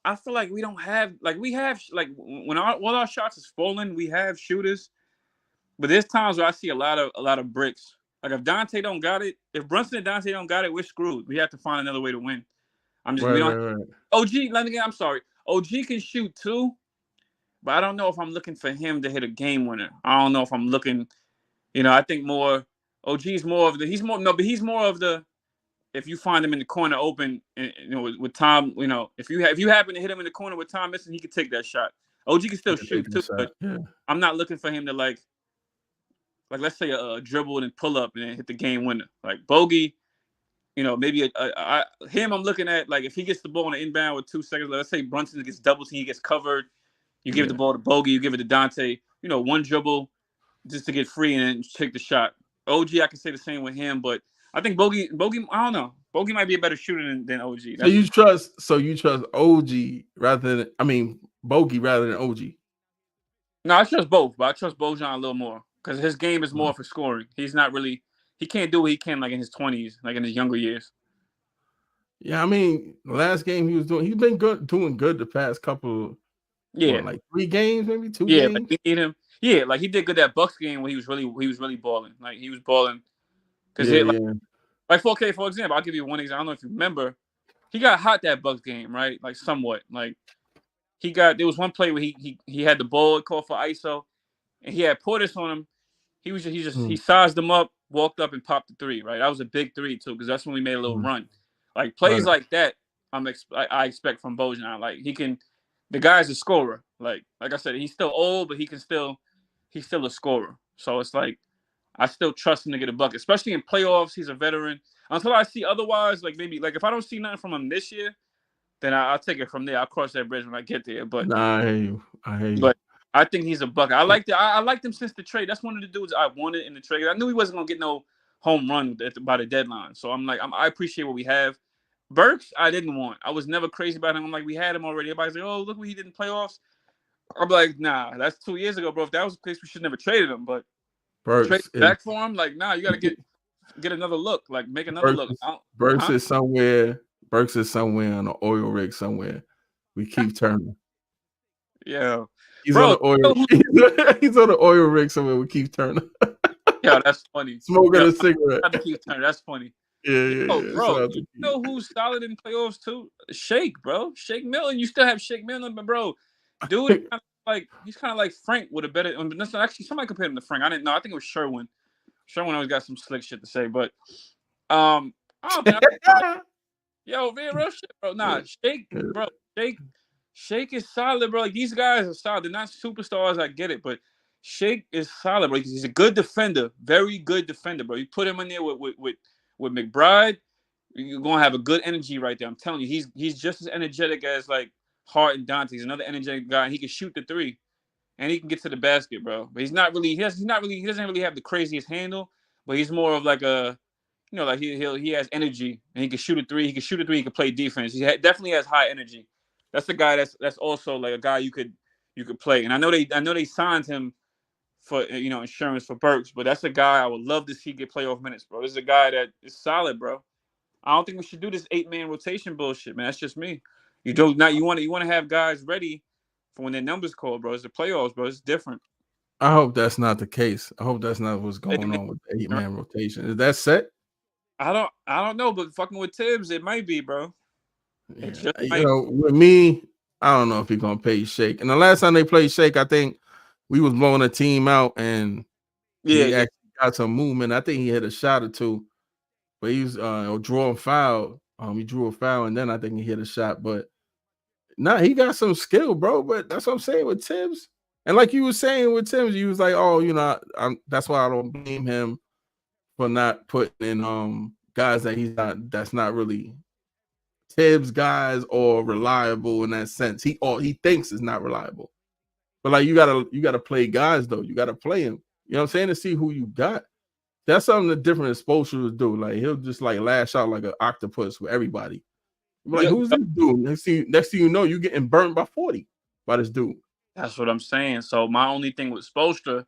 I feel like we don't have, like, we have, like, when all our shots is falling, we have shooters. But there's times where I see a lot of bricks. Like if Dante don't got it, if Brunson and Dante don't got it, we're screwed. We have to find another way to win. I'm just OG. I'm sorry. OG can shoot too, but I don't know if I'm looking for him to hit a game winner. I don't know if I'm looking. I think more. OG's more of the. He's more of the. If you find him in the corner open, with Tom, if you happen to hit him in the corner with Tom missing, he could take that shot. OG can still shoot too, but I'm not looking for him to like let's say a dribble and pull up and then hit the game winner. Like Bogey. Maybe him. I'm looking at, like, if he gets the ball on the inbound with 2 seconds. Let's say Brunson gets double team, he gets covered. You give the ball to Bogey, you give it to Dante. One dribble just to get free and then take the shot. OG, I can say the same with him, but I think Bogey. I don't know. Bogey might be a better shooter than OG. So you trust OG Bogey rather than OG? No, I trust both, but I trust Bojan a little more because his game is more for scoring. He's not really. He can't do what he can like in his 20s, like in his younger years. Yeah, the last game he's been doing good the past couple. Like 3 games, maybe 2 games. Like we need him. Yeah, like he did good that Bucks game when he was really balling. Like he was balling because like 4K, for example. I'll give you one example. I don't know if you remember. He got hot that Bucks game, right? Like somewhat. Like there was one play where he had the ball called for ISO, and he had Portis on him. He sized him up, walked up and popped the 3, right? That was a big 3 too, because that's when we made a little run. Like plays like that, I expect from Bojan. Like the guy's a scorer. Like I said, he's still old, but he's still a scorer. So it's like I still trust him to get a bucket, especially in playoffs. He's a veteran. Until I see otherwise, like maybe like if I don't see nothing from him this year, then I'll take it from there. I'll cross that bridge when I get there. But I hear you. But I think he's a bucket. I liked him since the trade. That's one of the dudes I wanted in the trade. I knew he wasn't gonna get no home run by the deadline. So I'm like, I appreciate what we have. Burks, I didn't want. I was never crazy about him. I'm like, we had him already. Everybody's like, oh, look what he did in playoffs. I'm like, nah, that's 2 years ago, bro. If that was the case, we should never traded him. But trade back for him, like, nah, you gotta get another look, like make another look. Burks is somewhere. Burks is somewhere on an oil rig somewhere. We keep turning. Yeah. He's on the oil rig somewhere with Keith Turner. Yeah, that's funny. Smoking a cigarette. Keith Turner, that's funny. Bro, you know who's solid in playoffs too? Shake, bro. Shake Milton. You still have Shake Milton, but bro, dude, he's kind of like Frank with a better. Actually, somebody compared him to Frank. I didn't know. I think it was Sherwin. Sherwin always got some slick shit to say, but I don't think. Yo, man, real shit, bro. Nah, Shake, bro. Shake is solid, bro. Like, these guys are solid. They're not superstars. I get it, but Shake is solid, bro. He's a good defender, very good defender, bro. You put him in there with McBride, you're gonna have a good energy right there. I'm telling you, he's just as energetic as like Hart and Dante. He's another energetic guy. He can shoot the three, and he can get to the basket, bro. But he doesn't really have the craziest handle, but he's more of like a, like he has energy and he can shoot a three. He can shoot a three. He can play defense. Definitely has high energy. That's the guy that's also like a guy you could play. And I know they signed him for insurance for Burks, but that's a guy I would love to see get playoff minutes, bro. This is a guy that is solid, bro. I don't think we should do this 8-man rotation bullshit, man. That's just me. You want to have guys ready for when their numbers called, bro. It's the playoffs, bro. It's different. I hope that's not the case. I hope that's not what's going on with the 8-man rotation. Is that set? I don't know, but fucking with Tibbs, it might be, bro. Yeah. With me, I don't know if he's gonna pay Shake. And the last time they played Shake, I think we was blowing a team out, and he actually got some movement. I think he hit a shot or two, but he was drawing foul. He drew a foul, and then I think he hit a shot. But he got some skill, bro. But that's what I'm saying with Tibbs. And like you were saying with Tibbs, you was like, oh, that's why I don't blame him for not putting in guys that that's not really Tibbs guys or reliable in that sense. He thinks is not reliable. But like you gotta play guys though. You gotta play him. You know what I'm saying? To see who you got. That's something that different is supposed to do. Like he'll just like lash out like an octopus with everybody. Like, who's this dude? Next thing you know, you're getting burnt by 40 by this dude. That's what I'm saying. So my only thing with Spoelstra,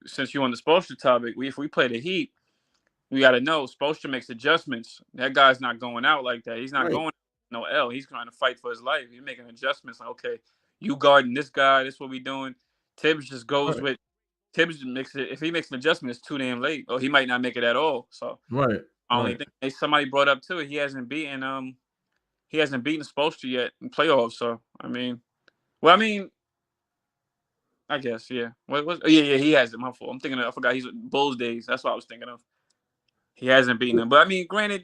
since you're on the Spoelstra topic, if we play the Heat, we got to know Spoelstra makes adjustments. That guy's not going out like that. He's not going no L. He's trying to fight for his life. He's making adjustments. Like, okay, you guarding this guy. That's what we doing. Tibbs just goes with Tibbs. If he makes an adjustment, it's too damn late, or he might not make it at all. So I only thing somebody brought up too, he hasn't beaten Spoelstra yet in playoffs. So I guess, yeah. He hasn't. My fault. I forgot he's Bulls days. That's what I was thinking of. He hasn't beaten them. But I mean, granted,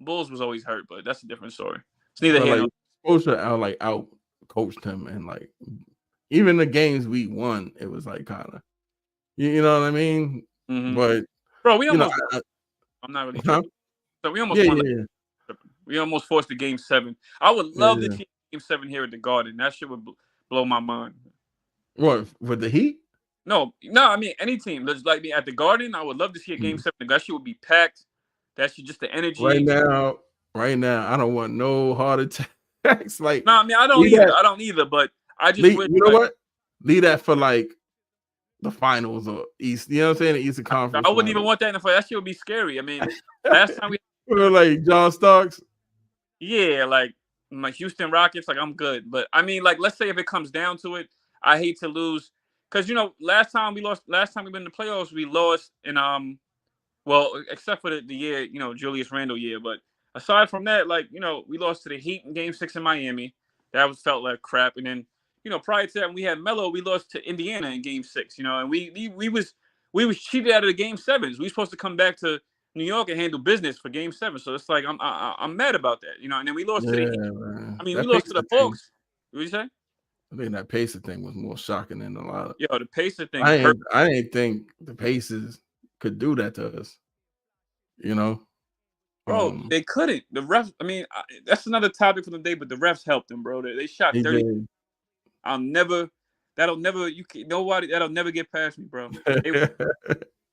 Bulls was always hurt, but that's a different story. It's neither here nor Spoelstra out coached him, and like even the games we won, it was like kind of, you know what I mean? Mm-hmm. But bro, we almost. I'm not really sure. So we almost won. We almost forced the game 7. I would love to see game 7 here at the Garden. That shit would blow my mind. What, with the Heat? No, I mean any team. Like me at the Garden, I would love to see a game 7. That shit would be packed. That shit, just the energy. Right now, I don't want no heart attacks. Like, no, I mean I don't either. But I just wish, what? Leave that for like the finals or East. You know what I'm saying? The Eastern Conference. I wouldn't even want that in the fight. That shit would be scary. I mean, last time we were like John Starks. Yeah, like my Houston Rockets. Like I'm good, but I mean, like let's say if it comes down to it, I hate to lose because last time we've been in the playoffs, we lost in well, except for the year Julius Randle year, but aside from that, like we lost to the Heat in Game 6 in Miami. That felt like crap, and then prior to that, when we had Melo, we lost to Indiana in Game 6. And we was cheated out of the Game 7s. We were supposed to come back to New York and handle business for Game 7. So it's like I'm mad about that, And then we lost to the Heat. Man. I mean, we lost to the Hawks. What did you say? I think that Pacer thing was more shocking than a lot of. The Pacer thing. I didn't think the Pacers could do that to us. Bro, they couldn't. The refs. I mean, that's another topic for the day. But the refs helped them, bro. They shot 30. That'll never get past me, bro. They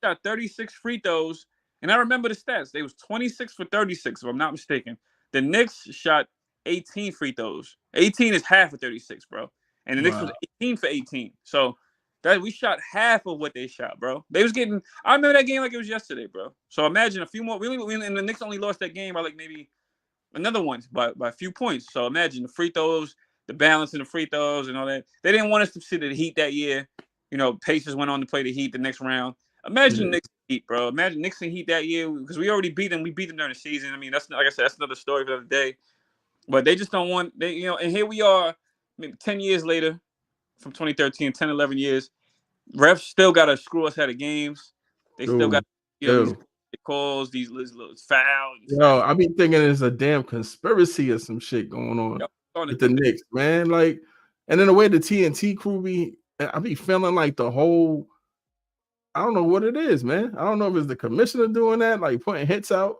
shot 36 free throws, and I remember the stats. They was 26 for 36, if I'm not mistaken. The Knicks shot 18 free throws. 18 is half of 36, bro. And the Knicks was 18 for 18. So that we shot half of what they shot, bro. They was getting. I remember that game like it was yesterday, bro. So imagine a few more. And the Knicks only lost that game by like maybe another one by a few points. So imagine the free throws, the balance in the free throws, and all that. They didn't want us to see the Heat that year. Pacers went on to play the Heat the next round. Imagine the Knicks Heat, bro. Imagine Knicks and Heat that year because we already beat them. We beat them during the season. I mean, that's like I said, that's another story for the other day. But they just don't want they, and here we are, maybe 10 years later from 2013, 10, 11 years. Refs still got to screw us out of games. They still got, Dude, these ew. calls, these little fouls. Yo, I be thinking there's a damn conspiracy or some shit going on Y'all starting with to the do that. Knicks, man. Like, and then the way the TNT crew be, I be feeling like the whole. I don't know what it is, man. I don't know if it's the commissioner doing that, like putting hits out.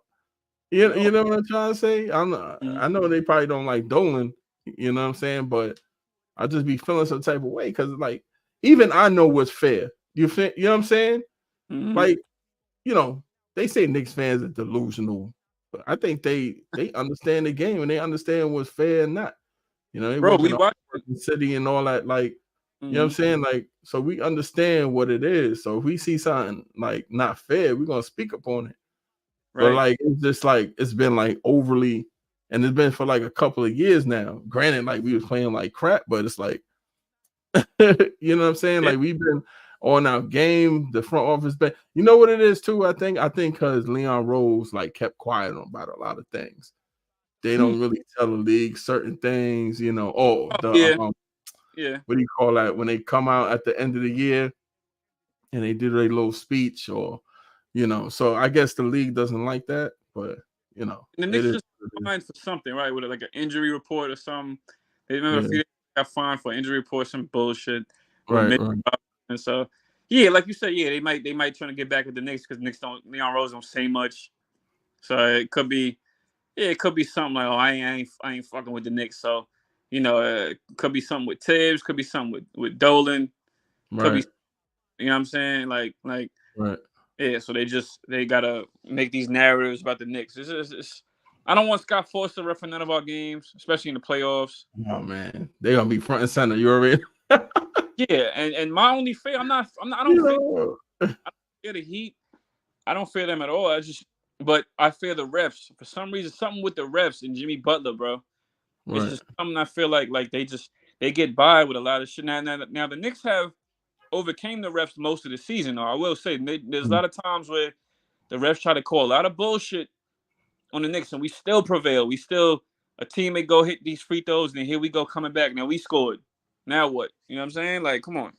You No. know what I'm trying to say? I know they probably don't like Dolan, you know what I'm saying? But I just be feeling some type of way because like even I know what's fair. You know what I'm saying? Mm-hmm. Like, you know, they say Knicks fans are delusional, but I think they understand the game and they understand what's fair and not. You know, they Bro, work in we a watch. working city and all that. Like, you know what I'm Mm-hmm. saying? Like, so we understand what it is. So if we see something like not fair, we're gonna speak upon it. But Right. like it's just like it's been like overly, and it's been for like a couple of years now. Granted, like we was playing like crap, but it's like you know what I'm saying? Yeah. Like we've been on our game, the front office, but you know what it is too. I think because Leon Rose like kept quiet about a lot of things. They don't really tell the league certain things, you know. Oh, Oh, the yeah. Yeah. what do you call that when they come out at the end of the year and they do their little speech or you know. So I guess the league doesn't like that, but you know, And the it Knicks is. just fined for something, right? With like an injury report or something. They remember a Yeah, few days got fined for injury report, some bullshit. Or right, right, and so yeah, like you said, yeah, they might try to get back at the Knicks because Knicks don't Leon Rose don't say much. So it could be something like, oh, I ain't fucking with the Knicks. So, could be something with Tibbs, could be something with Dolan, could be, right, you know what I'm saying? Like, right. yeah. So they gotta make these narratives about the Knicks. I don't want Scott Foster refereeing none of our games, especially in the playoffs. Oh man, they're gonna be front and center. You already, Yeah, and my only fear, I don't you fear know, the Heat. I don't fear them at all. But I fear the refs for some reason. Something with the refs and Jimmy Butler, bro. It's right. just something I feel like they get by with a lot of shit. Now the Knicks have overcame the refs most of the season. Though I will say there's a Mm. lot of times where the refs try to call a lot of bullshit on the Knicks, and we still prevail. We still a teammate go hit these free throws, and then here we go coming back. Now we scored. Now what? You know what I'm saying? Like, come on.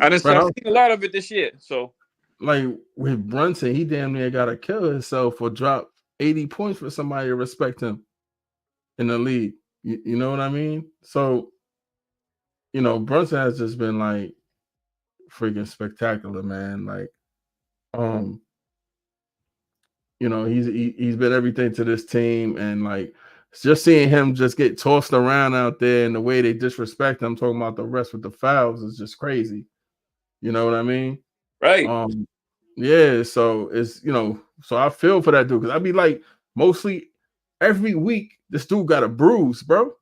Right. I've seen a lot of it this year. So Like with Brunson, he damn near got to kill himself or drop 80 points for somebody to respect him in the league. You know what I mean? So you know, Brunson has just been like freaking spectacular, man. Like, um, you know, he's been everything to this team, and like just seeing him just get tossed around out there and the way they disrespect him, talking about the rest with the fouls is just crazy. You know what I mean? right, Um, yeah, so it's so I feel for that dude because I'd be like mostly every week this dude got a bruise, bro.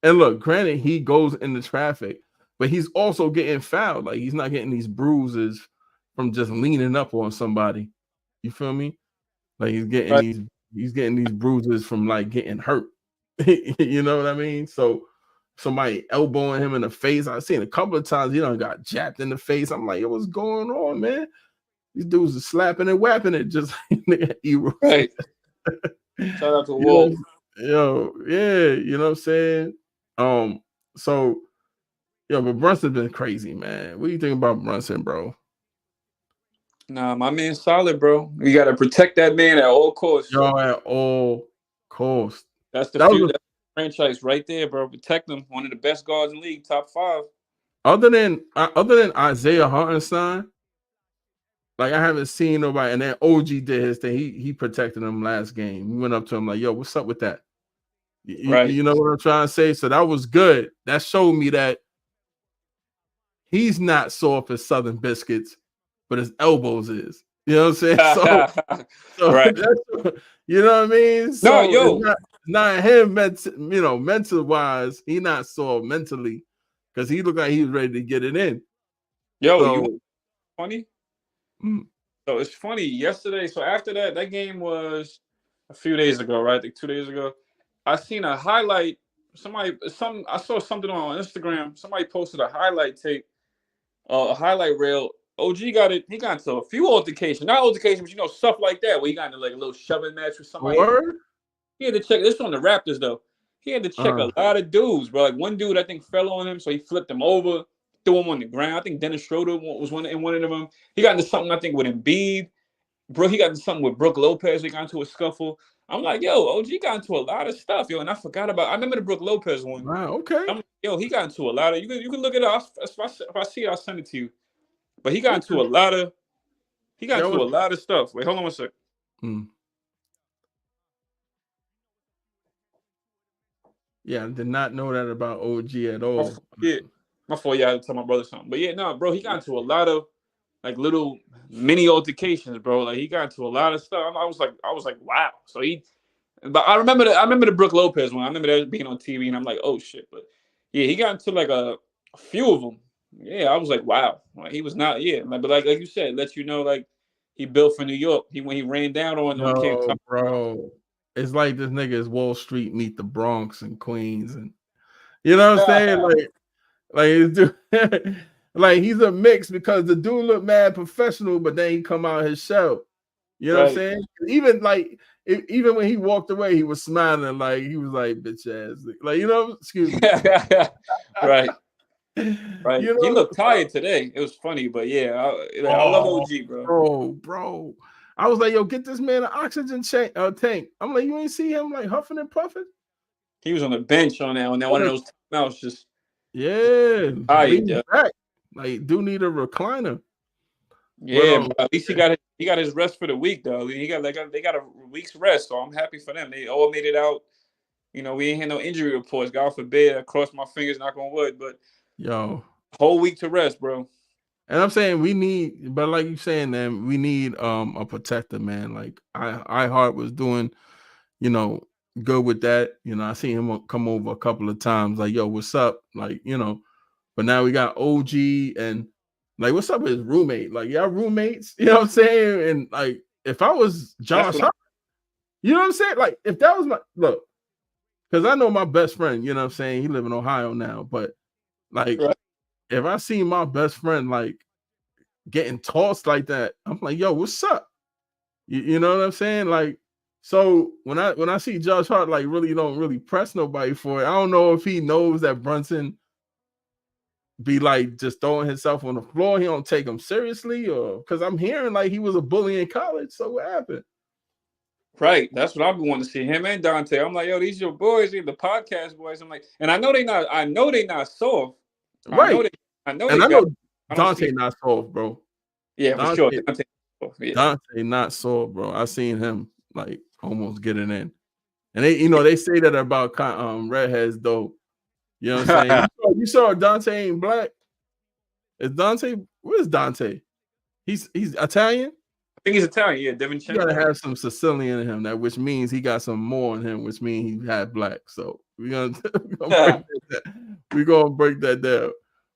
And look, granted, he goes into traffic, but he's also getting fouled. Like he's not getting these bruises from just leaning up on somebody. You feel me? Like right, he's getting these bruises from like getting hurt. You know what I mean? So somebody elbowing him in the face. I've seen a couple of times he done got jabbed in the face. I'm like, yo, what's going on, man? These dudes are slapping and whapping it just like Eero said. right. Shout out to You know, Walt. yeah, you know what I'm saying? Um, so yeah, but Brunson's been crazy, man. What do you think about Brunson, bro? Nah, my man's solid, bro. We gotta protect that man at all costs. Yo, at all costs. That's That was that's the franchise right there, bro. Protect them. One of the best guards in the league, top five. other than Isaiah Hartenstein, like I haven't seen nobody. And then OG did his thing. He protected him last game. We went up to him like, "Yo, what's up with that?" Right. You know what I'm trying to say? So that was good. That showed me that he's not soft as Southern biscuits, but his elbows is. You know what I'm saying? So Right. you know what I mean? No, So it's yo, not him mental wise, he not sore mentally because he looked like he was ready to get it in. you So funny? mm, So it's funny. Yesterday, so after that game was a few days ago, right? Like 2 days ago. I seen a highlight. I saw something on Instagram. Somebody posted a highlight tape, a highlight reel OG got it. He got into a few altercations, not altercations, but stuff like that, where he got into like a little shoving match with somebody. Word? He had to check this on the Raptors though. He had to check a lot of dudes, bro. Like one dude, I think, fell on him, so he flipped him over, threw him on the ground. I think Dennis Schroeder was one of them. He got into something, I think, with Embiid. Bro, he got into something with Brook Lopez. He got into a scuffle. I'm like, yo, OG got into a lot of stuff, yo, and I forgot about. I remember the Brook Lopez one. Wow, okay. I'm like, yo, he got into a lot of. You can look it up. If I see it, I'll send it to you. But he got into a lot of. He got into a lot of stuff. Wait, hold on one sec. Yeah, I did not know that about OG at all. My fault. Yeah, I had to tell my brother something. But yeah, no, bro, he got into a lot of like little mini altercations, bro. Like he got into a lot of stuff. I was like, wow. So but I remember the Brook Lopez one. I remember that being on TV, and I'm like, oh shit. But yeah, he got into like a few of them. Yeah, I was like, wow. Like, he was not. Yeah, but like you said, let you know, like he built for New York. When he ran down on no, bro. It's like this nigga is Wall Street meet the Bronx and Queens, and you know what I'm saying? Like he's a mix because the dude look mad professional, but then he come out his shell. You know what I'm saying? Even even when he walked away, he was smiling, like he was like bitch ass, like excuse me. Right. Right. He looked tired today. It was funny, but yeah, I love OG, bro. Bro. I was like, yo, get this man an oxygen tank. I'm like, you ain't see him like huffing and puffing? He was on the bench on one of those timeouts, just tired, back. Like, do need a recliner. Yeah, but at least he got his rest for the week though. They got a week's rest, so I'm happy for them. They all made it out. We ain't had no injury reports. God forbid. I cross my fingers, knock on wood. But whole week to rest, bro. And I'm saying we need, but like you saying, man, we need a protector, man. Like iHeart was doing, good with that. I seen him come over a couple of times. Like, yo, what's up? Like, but now we got OG and like, what's up with his roommate? Like, y'all roommates, you know what I'm saying? And like, if I was Josh Hart, you know what I'm saying? Like, if that was look, because I know my best friend, you know what I'm saying? He live in Ohio now, but like, if I see my best friend like getting tossed like that, I'm like, yo, what's up? You know what I'm saying? Like, so when I see Josh Hart like really don't really press nobody for it, I don't know if he knows that Brunson be like just throwing himself on the floor. He don't take him seriously, or because I'm hearing like he was a bully in college. So what happened? Right, that's what I've been wanting to see, him and Dante. I'm like, yo, these your boys, the podcast boys. I'm like, and I know they not soft. Right. I know Dante not soft, bro. Yeah, Dante, for sure. Dante not soft, bro. I seen him like almost getting in, and they say that about redheads though. You know what I'm saying? You saw Dante ain't black. Is Dante? Where's Dante? He's Italian. I think he's Italian. Yeah, Devin. He gotta have some Sicilian in him, which means he got some more in him, which means he had black. So we're gonna break that down.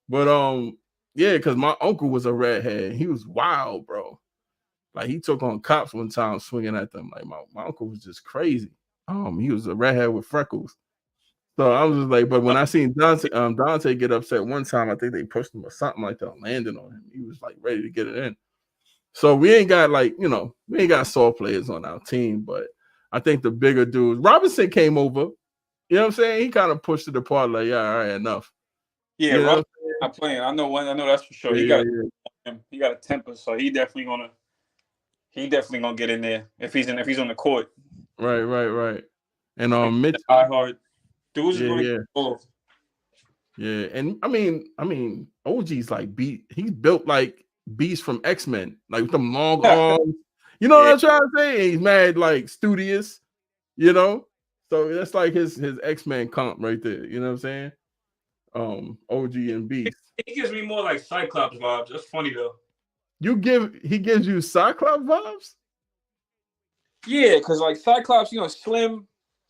But yeah, because my uncle was a redhead. He was wild, bro. Like he took on cops one time swinging at them. Like my uncle was just crazy. He was a redhead with freckles. So I was just like, but when I seen Dante get upset one time, I think they pushed him or something like that, landing on him. He was like ready to get it in. So we ain't got we ain't got soft players on our team, but I think the bigger dudes, Robinson came over. You know what I'm saying? He kind of pushed it apart, like, yeah, all right, enough. Yeah, Robinson not playing. I know that's for sure. He got a temper, so he definitely gonna get in there if he's on the court. Right. And Mitch iHeart. Dudes is really cool. Yeah, and I mean, OG's like he's built like Beast from X-Men, like with them long arms. You know what I'm trying to say? He's mad, like studious, So that's like his X-Men comp right there. You know what I'm saying? OG and Beast. He gives me more like Cyclops vibes. That's funny though. He gives you Cyclops vibes? Yeah, because like Cyclops,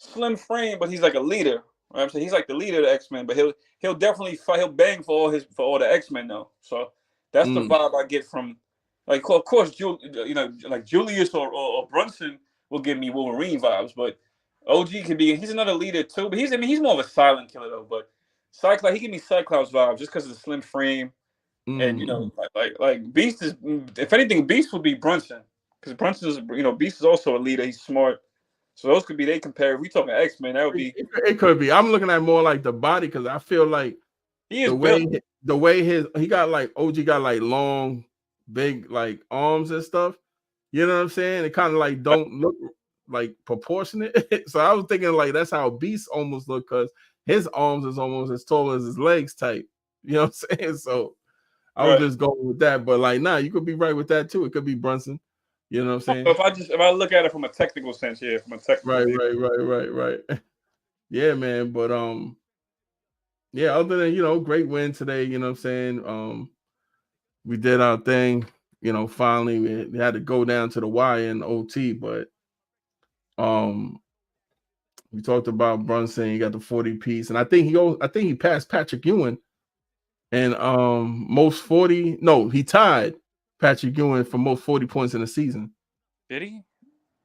slim frame, but he's like a leader. Right? I'm saying he's like the leader of the X-Men, but he'll definitely fight. He'll bang for all the X-Men though. So that's the vibe I get from, like, of course, like Julius or Brunson will give me Wolverine vibes, but OG he's another leader too. But he's more of a silent killer though. But Cyclops, he give me Cyclops vibes just because of the slim frame. And like Beast is, if anything, Beast would be Brunson, because Brunson is, Beast is also a leader. He's smart, so those could be they compare. If we talking X-Men, that would be. It could be. I'm looking at more like the body, because I feel like He is the way he got like OG got like long, big like arms and stuff. You know what I'm saying? It kind of like don't look like proportionate. So I was thinking like that's how Beast almost look, because his arms is almost as tall as his legs type. You know what I'm saying? So I was just going with that. But like, nah, you could be right with that too. It could be Brunson. You know what I'm saying? If I look at it from a technical sense, yeah, from a technical Right. Yeah, man. But yeah, other than great win today, you know what I'm saying? We did our thing, finally we had to go down to the wire in OT, but we talked about Brunson. He got the 40 piece, and I think he passed Patrick Ewing and most 40. No, he tied Patrick Ewing for most 40 points in the season. Did he?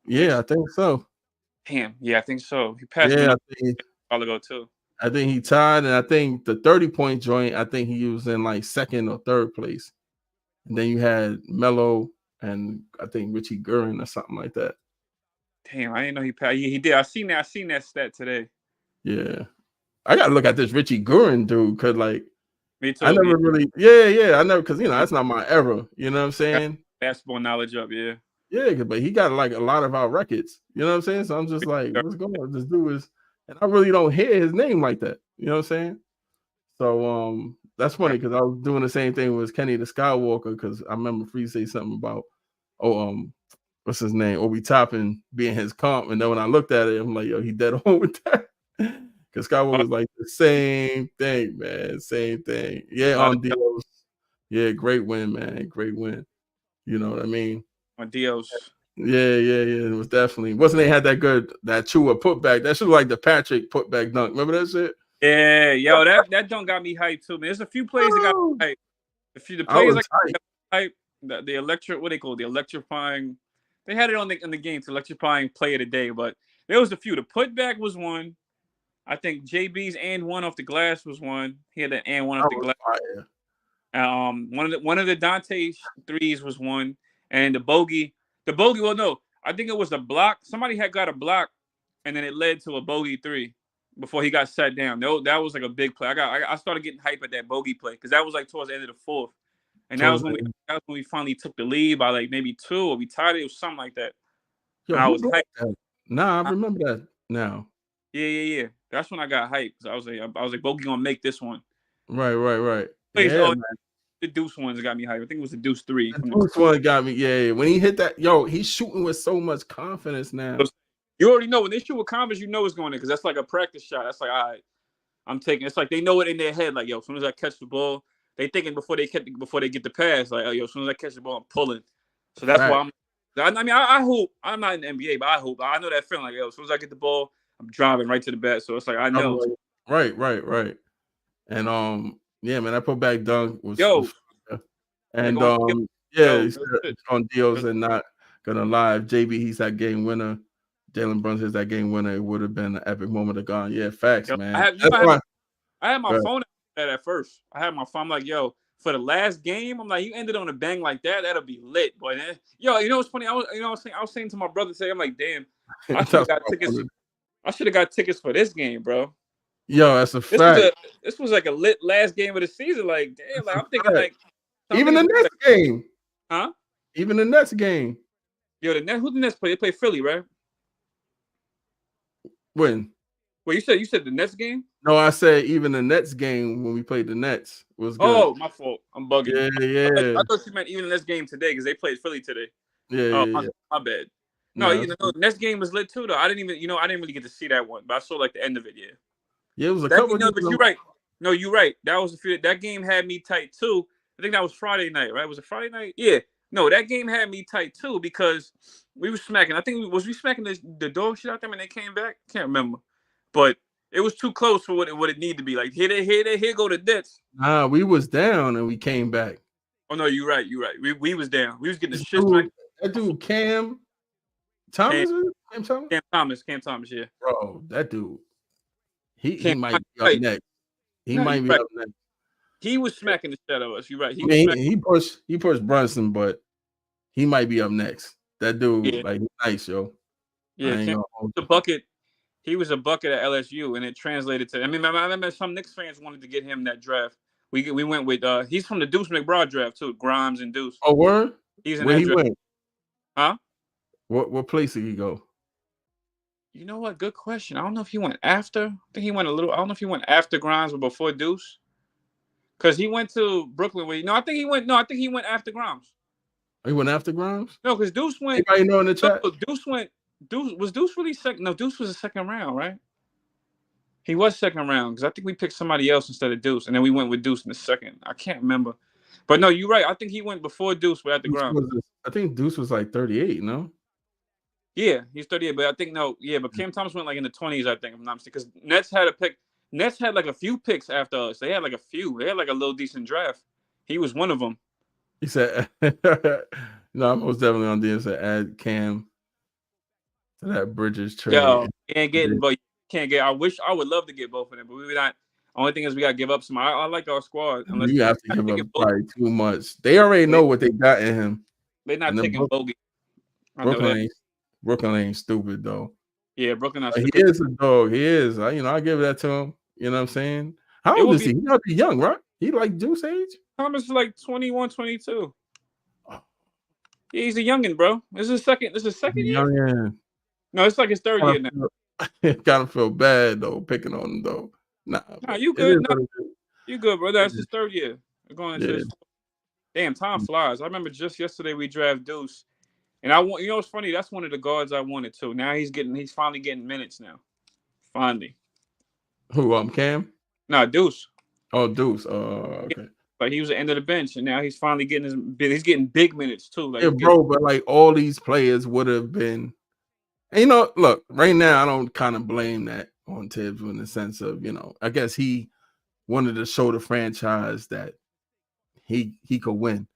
Yeah, I think so. Damn, yeah, I think so. He passed Yeah, a while ago too. I think he tied, and I think the 30-point joint, I think he was in like second or third place. And then you had Melo and I think Richie Guerin or something like that. Damn, I didn't know he passed. Yeah, he did. I seen that stat today. Yeah. I gotta look at this Richie Guerin dude, because like Me too. I never really I never, because that's not my era. You know what I'm saying? Basketball knowledge up, yeah. Yeah, but he got like a lot of our records. You know what I'm saying? So I'm just like, what's going on? This dude is, and I really don't hear his name like that. You know what I'm saying? So that's funny, because I was doing the same thing with Kenny the Skywalker, because I remember Free say something about what's his name? Obi Toppin being his comp. And then when I looked at it, I'm like, yo, he dead on with that. Because Skywalker was like the same thing, man. Same thing. Yeah, on Dios. Yeah, great win, man. Great win. You know what I mean? On Dios. Yeah. It was definitely. Wasn't they had that good, that Chua putback? That should like the Patrick putback dunk. Remember that shit? Yeah, yo, that dunk got me hyped too, man. There's a few plays that got me hyped. The plays like hype, the electric, what they call the electrifying. They had it on the game to electrifying play of the day, but there was a few. The putback was one. I think JB's and one off the glass was one. He had that and one off the glass. One of the Dante threes was one, and the bogey. Well, no, I think it was a block. Somebody had got a block, and then it led to a bogey three before he got sat down. No, that was like a big play. I started getting hype at that bogey play, because that was like towards the end of the fourth, and that was when we finally took the lead by like maybe 2, or we tied it. It was something like that. Yo, and I was hyped. Nah, I remember that now. Yeah. That's when I got hyped. I was like, Bogey gonna make this one. Right. Yeah, the Deuce ones got me hyped. I think it was the Deuce 3. The Deuce one got me. Yeah. When he hit that, yo, he's shooting with so much confidence now. You already know when they shoot with confidence, you know it's going in, because that's like a practice shot. That's like, all right, I'm taking. It's like they know it in their head. Like, yo, as soon as I catch the ball, they thinking before they get the pass. Like, oh, yo, as soon as I catch the ball, I'm pulling. So that's why I hope. I'm not in the NBA, but I hope. I know that feeling. Like, yo, as soon as I get the ball, I'm driving right to the bat. So it's like I know. Right. And yeah, man, that putback dunk was and he's on Dios and not gonna lie. If JB he's that game winner, Jalen Brunson is that game winner, it would have been an epic moment of gone. Yeah, facts, man. I had my phone at first. I had my phone. I'm like, yo, for the last game, I'm like, you ended on a bang like that, that'll be lit, boy. Yo, you know what's funny? I was saying to my brother today, I'm like, damn, I should have got tickets. I should have got tickets for this game, bro. Yo, that's a fact. This was like a lit last game of the season. Like, damn, like I'm thinking like even the next game. Huh? Even the next game. Yo, who the Nets play? They play Philly, right? When? Well, you said the Nets game? No, I said even the Nets game when we played the Nets was good. Oh, my fault. I'm bugging. Yeah. I thought you meant even the Nets game today, because they played Philly today. Yeah. My bad. No, the Nets game was lit too, though. I didn't really get to see that one, but I saw like the end of it. Yeah. Yeah, it was a couple. But you're right. No, you're right. That game had me tight too. I think that was Friday night, right? Was it Friday night? Yeah. No, that game had me tight too, because we were smacking. I think we smacking the dog shit out there when they came back. Can't remember, but it was too close for what it needed to be. Like here go the Nets. Nah, we was down and we came back. Oh no, you're right. We was down. We was getting the shit. That dude Cam Thomas. Cam Thomas. Yeah. Bro, that dude. He might be up next. He might be up next. He was smacking the shit out of us. You're right. He I was mean, smacking. he pushed Brunson, but he might be up next. That dude, Yeah, like, nice, yo. yeah. I ain't Cam gonna hold the bucket. He was a bucket at LSU, and it translated to. I mean, I remember some Knicks fans wanted to get him that draft. We went with. He's from the Deuce McBride draft too. Grimes and Deuce. Oh, word? He's in Where that he draft, went? huh? What place did he go? You know what? Good question. I don't know if he went after. I think he went a little. I don't know if he went after Grimes or before Deuce. Because he went to Brooklyn. No, I think he went. No, I think he went after Grimes. He went after Grimes? No, because Deuce went. Anybody know in the chat? No, Deuce went. Deuce was Deuce really second? No, Deuce was a second round, right? He was second round because I think we picked somebody else instead of Deuce, and then we went with Deuce in the second. I can't remember, but no, you're right. I think he went before Deuce, but at the ground. I think Deuce was like 38, no? Yeah, he's 38, but I think no, yeah, but Cam Thomas went like in the 20s, I think, if I'm not mistaken. Because Nets had a pick. Nets had like a few picks after us. They had like a few. They had like a little decent draft. He was one of them. He said, "No, I'm most definitely on the said add Cam to that Bridges trade." Yo, can't get, but can't get. I would love to get both of them, but we're not. Only thing is we gotta give up some. I like our squad. Unless you have to give up probably too much. They already know what they got in him. They're not taking Bogey. Brooklyn ain't stupid though. Yeah, Brooklyn not stupid. He is a dog. He is. I give that to him. You know what I'm saying? How old is he? He gotta be young, right? He like Deuce age? Thomas is like 21, 22. Yeah, he's a youngin, bro. This is second year? Youngin. No, it's like his third year now. Gotta feel bad though, picking on him though. Nah, you good. You good, bro. That's his third year. We're going into this. Damn, time flies. I remember just yesterday we drafted Deuce. And I want, it's funny. That's one of the guards I wanted too. Now he's finally getting minutes now. Finally. Who? Cam? No, Deuce. Oh, Deuce. Okay. Like he was the end of the bench, and now he's finally getting he's getting big minutes too. Like, yeah, bro. But like all these players would have been. And, look, right now I don't kind of blame that on Tibbs in the sense of, I guess he wanted to show the franchise that he could win.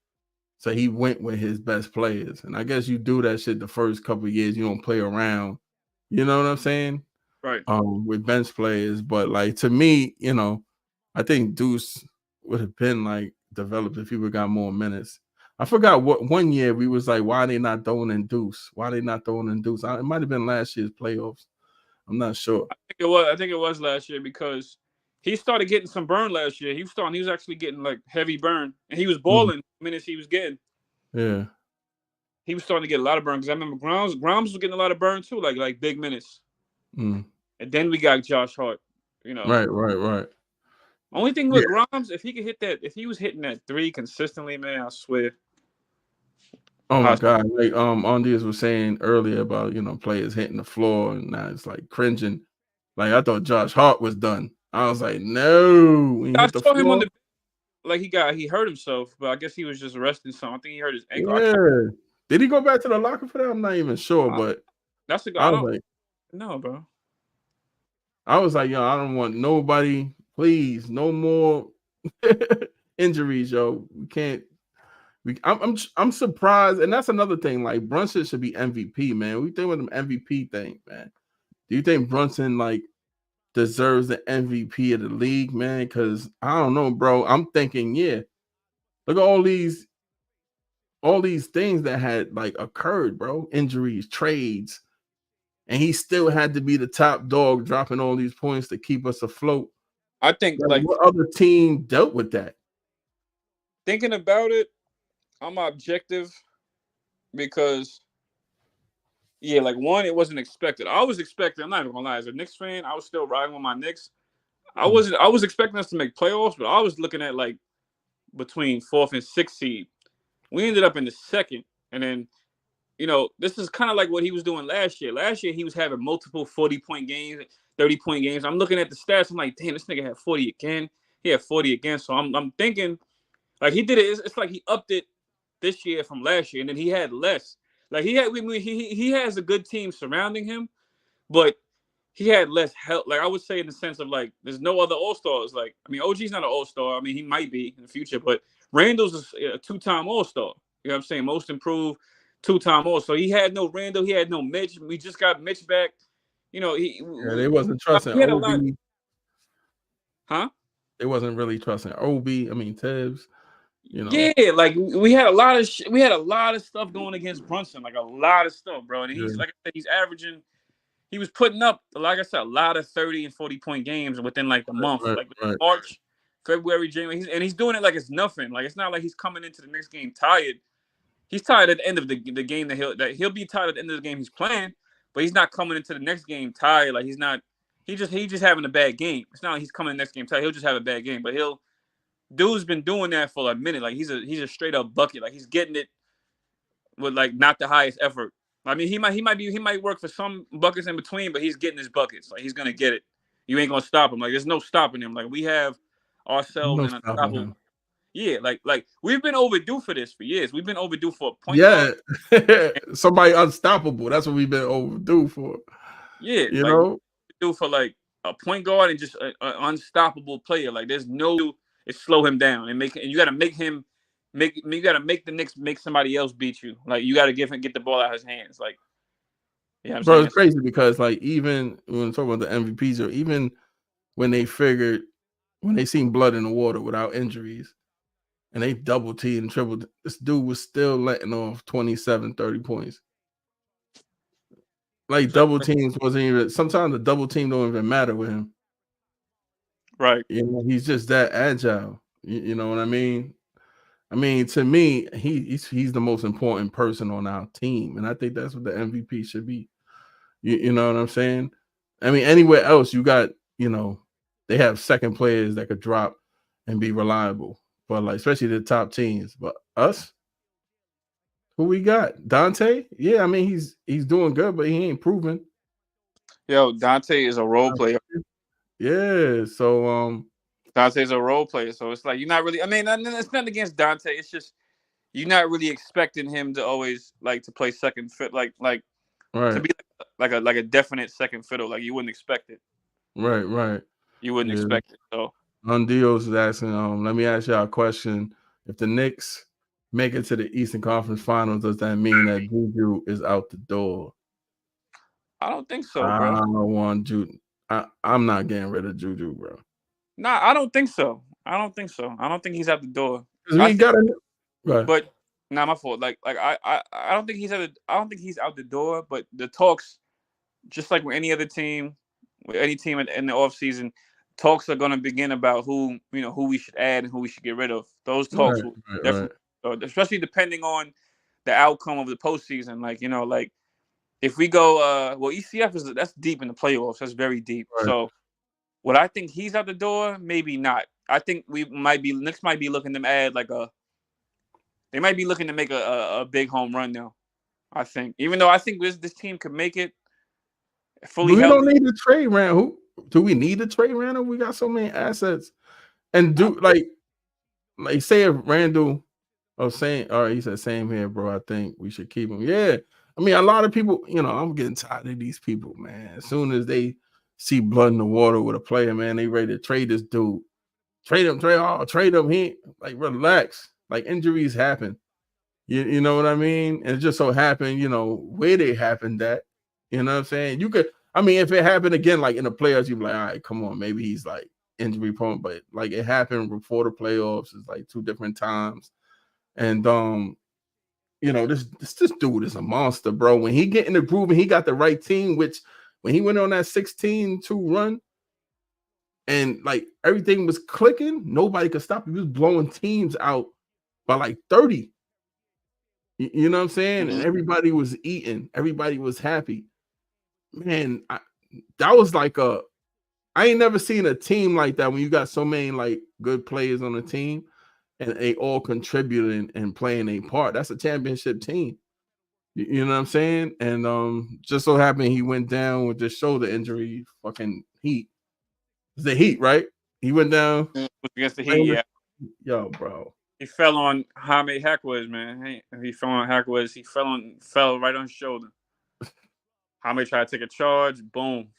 So he went with his best players. And I guess you do that shit the first couple of years. You don't play around. You know what I'm saying? Right. With bench players. But like to me, I think Deuce would have been like developed if he would have got more minutes. I forgot what one year we was like, why are they not throwing in Deuce? Why are they not throwing in Deuce? It might have been last year's playoffs. I'm not sure. I think it was last year because he started getting some burn last year. He was actually getting like heavy burn, and he was balling minutes he was getting. Yeah. He was starting to get a lot of burn because I remember Grimes was getting a lot of burn too, like big minutes. And then we got Josh Hart. Right. Only thing with Grimes, if he was hitting that three consistently, man, I swear. Oh my God! Like Ondias was saying earlier about players hitting the floor, and now it's like cringing. Like I thought Josh Hart was done. I was like, no. When he hit the floor, him on the like he hurt himself, but I guess he was just resting something. I think he hurt his ankle. Yeah. Did he go back to the locker for that? I'm not even sure, but that's a good. I was like, no, bro. I was like, yo, I don't want nobody. Please, no more injuries, yo. We can't. I'm surprised, and that's another thing. Like Brunson should be MVP, man. We think with them MVP thing, man. Do you think Brunson like deserves the MVP of the league, man? Because I don't know, bro. I'm thinking, yeah. Look at all these things that had like occurred, bro. Injuries, trades, and he still had to be the top dog, dropping all these points to keep us afloat. I think like what other team dealt with that? Thinking about it, I'm objective because, yeah, like one, it wasn't expected. I was expecting. I'm not even gonna lie. As a Knicks fan, I was still riding with my Knicks. I was expecting us to make playoffs, but I was looking at like between 4th and 6th seed. We ended up in the 2nd, and then this is kind of like what he was doing last year. Last year he was having multiple 40-point games, 30-point games. I'm looking at the stats. I'm like, damn, this nigga had 40 again. He had 40 again. So I'm thinking. Like he did it. It's like he upped it this year from last year, and then he had less. Like he has a good team surrounding him, but he had less help. Like I would say in the sense of like, there's no other All-Stars. Like I mean, OG's not an All-Star. I mean, he might be in the future, but Randall's a 2-time All-Star. You know what I'm saying? Most improved 2-time All-Star. So he had no Randall. He had no Mitch. We just got Mitch back. They wasn't trusting OB. Huh? They wasn't really trusting Obi. I mean Tibbs. You know. Yeah, like we had a lot of we had a lot of stuff going against Brunson, like a lot of stuff, bro. And he's Yeah. like I said, he's averaging. He was putting up, like I said, a lot of 30 and 40-point games within like the month, Right. like Right. March, February, January. He's doing it like it's nothing. Like it's not like he's coming into the next game tired. He's tired at the end of the game that he'll be tired at the end of the game he's playing, but he's not coming into the next game tired. Like he's not. He just having a bad game. It's not like he's coming in the next game tired. He'll just have a bad game, but he'll. Dude's been doing that for a minute. Like he's a straight up bucket. Like he's getting it with like not the highest effort. I mean, he might work for some buckets in between, but he's getting his buckets. Like he's gonna get it. You ain't gonna stop him. Like there's no stopping him. Like we have ourselves No in stopping unstoppable. him. Yeah, like we've been overdue for this for years. We've been overdue for a point Yeah. guard. Somebody unstoppable. That's what we've been overdue for. Yeah, You like know? do for like a point guard and just an unstoppable player. Like there's no it slow him down and make and you got to make him you got to make the Knicks make somebody else beat you. Like you got to get the ball out of his hands. Like yeah, I'm Bro, saying it's crazy because like even when talking about the MVPs or even when they seen blood in the water without injuries and they double teamed and tripled, this dude was still letting off 27, 30 points. Like double teams wasn't even sometimes the double team don't even matter with him. right. You know, he's just that agile. You know what I mean? I mean, to me, he's the most important person on our team, and I think that's what the MVP should be. You know what I'm saying? I mean, anywhere else you got, they have second players that could drop and be reliable, but like especially the top teams. But us, who we got? Dante? Yeah, I mean he's doing good, but he ain't proven. Yo, Dante is a role player. Yeah, so Dante's a role player, so it's like you're not really. I mean, it's nothing against Dante. It's just you're not really expecting him to always like to play second fit, like to right, be like a definite second fiddle. Like you wouldn't expect it. right. You wouldn't Yeah. expect it. So Undios is asking, let me ask y'all a question. If the Knicks make it to the Eastern Conference Finals, does that mean that Juju is out the door? I don't think so, I bro. don't want Juju. I'm not getting rid of Juju, bro. Nah, I don't think so. I don't think so. I don't think he's out the door. Because I we think, got to. Right. but not my fault. Like I don't think he's I don't think he's out the door. But the talks, just like with any other team, with any team in the off season, talks are going to begin about who we should add and who we should get rid of. Those talks Right, will right. definitely, especially depending on the outcome of the postseason. Like if we go, well, ECF that's deep in the playoffs. That's very deep. Right. So, what I think he's out the door, maybe not. I think Knicks might be looking to add they might be looking to make a big home run now. I think, even though I think this team could make it fully But we don't healthy. need a trade Randall. Who do we need a trade Randall? We got so many assets. And do like say if Randall saying, all right, he said, same here, bro. I think we should keep him. Yeah. I mean, a lot of people, I'm getting tired of these people, man. As soon as they see blood in the water with a player, man, they ready to trade this dude. Trade him. He like relax. Like injuries happen. You know what I mean? And it just so happened, where they happened that. You know what I'm saying? You could, I mean, if it happened again, like in the playoffs, you'd be like, all right, come on, maybe he's like injury prone, but like it happened before the playoffs. It's like two different times. And this dude is a monster, bro. When he get in the groove and he got the right team, which when he went on that 16-2 run and like everything was clicking, nobody could stop him. He was blowing teams out by like 30. You know what I'm saying? And everybody was eating, everybody was happy. Man, that was like I ain't never seen a team like that when you got so many like good players on the team and they all contributing and playing a part. That's a championship team. You know what I'm saying? And just so happened he went down with this shoulder injury, fucking Heat. It's the Heat, right? He went down against the Heat, yeah. Yo, bro. He fell on Jaime Hackwas, man. He fell on Hackwas. He fell right on his shoulder. Jaime tried to take a charge. Boom.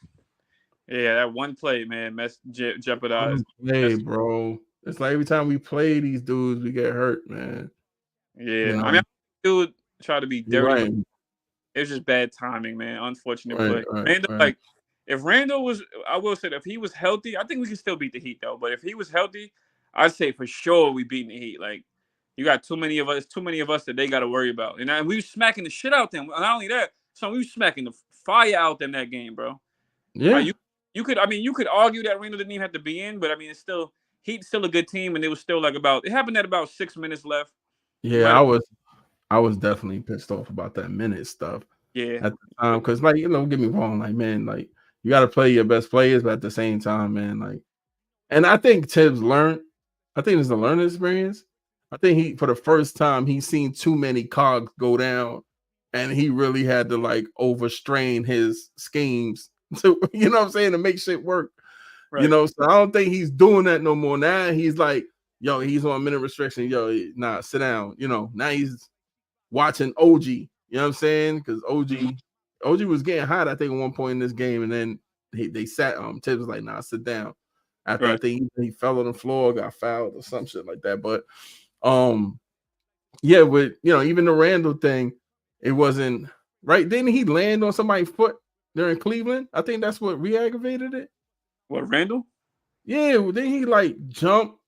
Yeah, that one play, man, jeopardized. Hey, bro. It's like every time we play these dudes, we get hurt, man. Yeah, I mean, dude tried to be dirty, right. but it was just bad timing, man. Unfortunate play. Right. Like If Randall was, I will say that if he was healthy, I think we could still beat the Heat though. But if he was healthy, I'd say for sure we beating the Heat. Like you got too many of us that they got to worry about. And we were smacking the shit out them. Not only that, so we were smacking the fire out them that game, bro. Yeah. You could, I mean, you could argue that Randall didn't even have to be in, but I mean, it's still Heat's still a good team, and it was still like it happened at about 6 minutes left. Yeah, I was definitely pissed off about that minute stuff Yeah, at the time because, like, don't get me wrong, like, man, like, you got to play your best players, but at the same time, man, like, and I think Tibbs learned. I think it's a learning experience. I think he, for the first time, he's seen too many cogs go down, and he really had to like overstrain his schemes to, you know what I'm saying, to make shit work. right. So I don't think he's doing that no more. Now he's like, yo, he's on minute restriction. Yo, nah, sit down. Now he's watching OG. You know what I'm saying? Because OG was getting hot, I think, at one point in this game, and then they sat. Tibbs was like, nah, sit down. After I Right. think he fell on the floor, got fouled or some shit like that. But yeah, with even the Randall thing, it wasn't right. Didn't he land on somebody's foot there in Cleveland? I think that's what re-aggravated it. What, Randall? Yeah, then he like jumped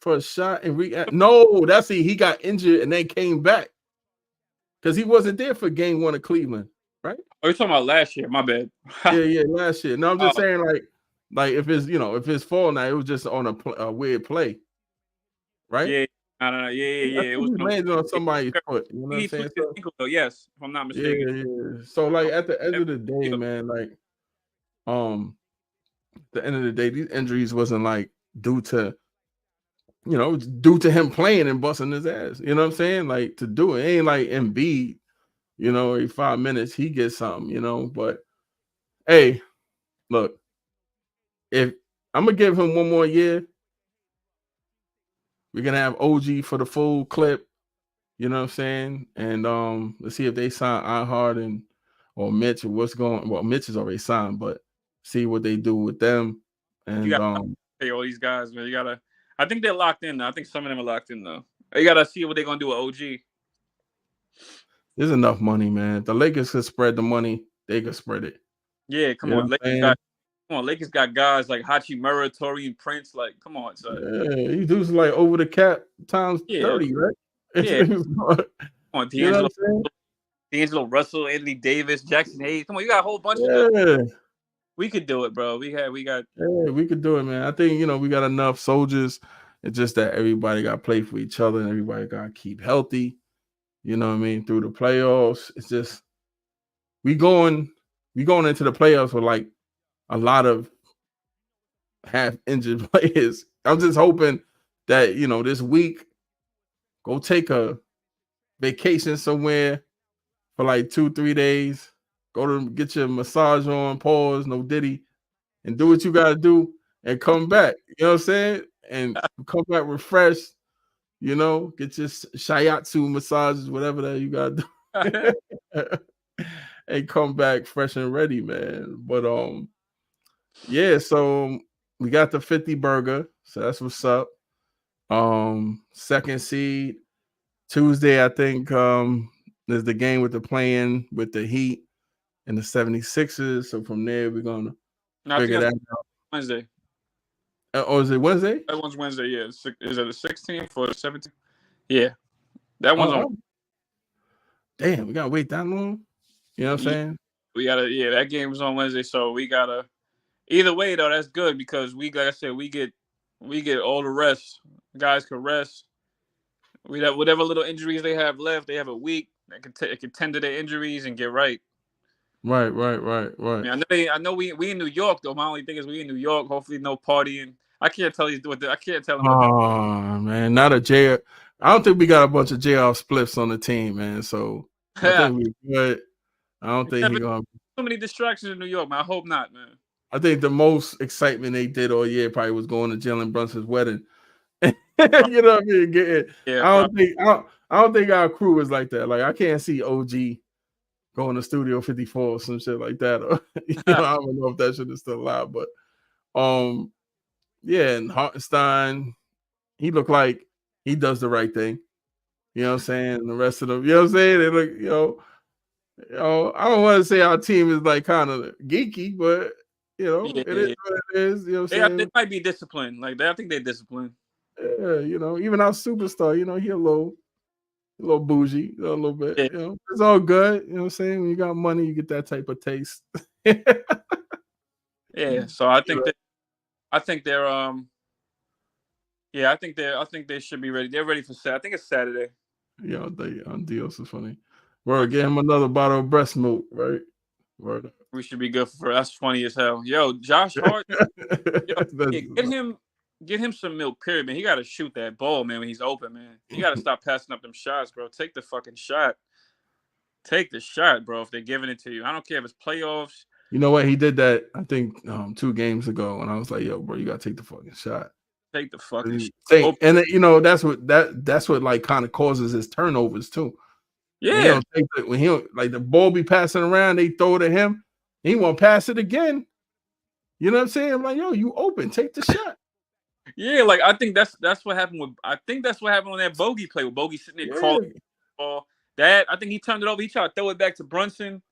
for a shot and no, that's he got injured and then came back because he wasn't there for game 1 of Cleveland, right? Oh, you're talking about last year. My bad. yeah, last year. No, I'm just Oh, saying like if it's fall now, it was just on a weird play, right? yeah. I don't know. Yeah. I It think was he landed on somebody's foot. You know what I'm he saying? tweaked his ankle though. Yes, if I'm not mistaken. Yeah. So like at the end of the day, man, like the end of the day, these injuries wasn't like due to him playing and busting his ass. You know what I'm saying? Like to do it. It ain't like Embiid, every 5 minutes he gets something, but hey, look, if I'm gonna give him one more year, we're gonna have OG for the full clip. You know what I'm saying? And let's see if they sign Iheart or Mitch or what's going. Well, Mitch is already signed, but see what they do with them. You And got to pay all these guys, man. You gotta. I think they're locked in. Now. I think some of them are locked in though. You gotta see what they're gonna do with OG. there's enough money, man. If the Lakers could spread the money, they could spread it. Yeah, come on. Lakers got guys like Hachimura, Torian Prince. Like, come on, son. Yeah, he does like over the cap times 30, right? Yeah. Come on, You know what I'm saying? D'Angelo Russell, Anthony Davis, Jackson Hayes. Come on, you got a whole bunch of them. We could do it, bro. We got. Yeah, we could do it, man. I think we got enough soldiers. It's just that everybody got to play for each other and everybody got to keep healthy. You know what I mean? Through the playoffs, it's just we going into the playoffs with like a lot of half injured players. I'm just hoping that this week go take a vacation somewhere for like 2-3 days. Go to get your massage on, pause, no Diddy, and do what you gotta do and come back. You know what I'm saying? And come back refreshed. Get your shiatsu massages, whatever that you gotta do. And come back fresh and ready, man. But yeah, so we got the 50 burger. So that's what's up. Second seed Tuesday, I think there's the game with the play-in with the Heat and the 76ers. So from there, we're gonna figure that out. Wednesday. Or is it Wednesday? That one's Wednesday, yeah. Is it the 16th or the 17th? Yeah. That one's on. Damn, we gotta wait that long. You know what I'm saying? We gotta, that game was on Wednesday, so we gotta. Either way, though, that's good because like I said, we get all the rest. Guys can rest. We have whatever little injuries they have left. They have a week. They can tend to their injuries and get right. Right. I mean, I know we in New York though. My only thing is we in New York. Hopefully, no partying. I can't tell you what. I can't tell them. Oh man, not a J. I don't think we got a bunch of J off spliffs on the team, man. So I think we good. I don't think he gonna. So many distractions in New York, man. I hope not, man. I think the most excitement they did all year probably was going to Jalen Brunson's wedding. You know what I mean? I don't think our crew is like that. Like I can't see OG going to Studio 54 or some shit like that. Or, I don't know if that shit is still alive, but yeah, and Hartenstein, he looked like he does the right thing. You know what I'm saying? And the rest of them, you know what I'm saying? They look, I don't want to say our team is like kind of geeky, but You know, it is what it is. You know what I'm They saying? might be disciplined. Like I think they're disciplined. Yeah, you know, even our superstar, you know, he a little bougie, a little bit. Yeah, You know, it's all good. You know what I'm saying? When you got money, you get that type of taste. yeah. So I You think know? that I think they're yeah, I think they should be ready. They're ready for Saturday. I think it's Saturday. Yeah, they on deals is funny. Word, get him another bottle of breast milk, right? Word. We should be good for. That's funny as hell. Yo, Josh Hart. Yo, yeah, get him some milk. Period, man. He got to shoot that ball, man, when he's open, man. You got to stop passing up them shots, bro. Take the fucking shot. Take the shot, bro. If they're giving it to you, I don't care if it's playoffs. You know what? He did that, I think, 2 games ago, and I was like, "Yo, bro, you gotta take the fucking shot." Take the fucking shot. And you know that's what like kind of causes his turnovers too. When he Yeah, don't take when he don't, like the ball be passing around, they throw it at him, he won't pass it again. You know what I'm saying? I'm like, yo, you open, take the shot. yeah. Like I think that's what happened with. I think that's what happened on that bogey play with Bogey sitting there Yeah. crawling ball. That I think he turned it over. He tried to throw it back to Brunson.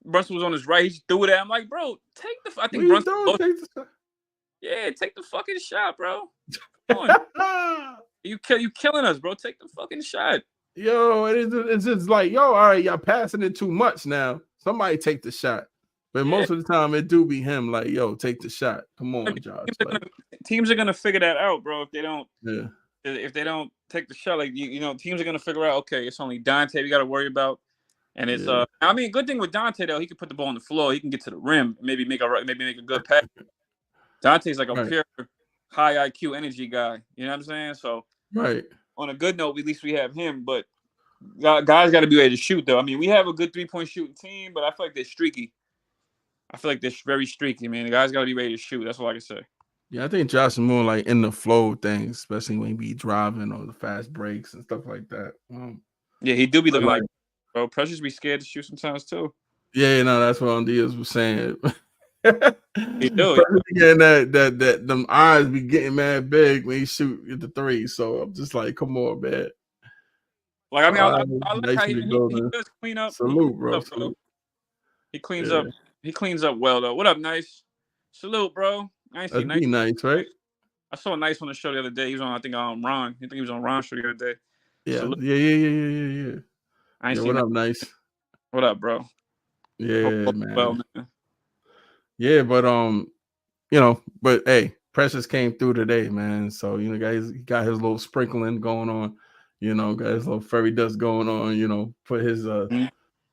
Brunson was on his right. He just threw it at him. Like, bro, take the. I What think you Brunson. doing? Take the shot. Yeah, take the fucking shot, bro. Come on. You killing us, bro. Take the fucking shot. Yo, it's just like, yo, all right, y'all passing it too much now. Somebody take the shot. But Yeah. most of the time it do be him, like, yo, take the shot. Come on, Josh. Teams are gonna figure that out, bro. If they don't, yeah. If they don't take the shot, like you know, teams are gonna figure out. Okay, it's only Dante we got to worry about, and it's I mean, good thing with Dante though, he can put the ball on the floor. He can get to the rim, maybe make a good pass. Dante's like a pure high IQ energy guy. You know what I'm saying? So right. On a good note, at least we have him. But guys got to be ready to shoot, though. I mean, we have a good 3-point shooting team, but I feel like they're streaky. I feel like they're very streaky, man. The guys got to be ready to shoot. That's all I can say. Yeah, I think Josh is more like in the flow things, especially when he be driving or the fast breaks and stuff like that. Yeah, he do be looking like bro. Precious be scared to shoot sometimes too. Yeah, you know, that's what Diaz was saying. He do. Getting that them eyes be getting mad big when he shoot at the three. So I'm just like, come on, man. Like I mean, I like how he does clean up. Salute, bro. Salute. He cleans up. He cleans up well though. What up, Nice? Salute, bro. I ain't seen Nice, right? I saw a Nice on the show the other day. He was on, I think, Ron. I think he was on Ron's show the other day. Yeah, Salute. yeah. I ain't seen what up, Nice? What up, bro? Yeah, man. Well, man. Yeah, but you know, but hey, Precious came through today, man. So you know, guys, he got his little sprinkling going on. You know, got his little fairy dust going on. You know, put his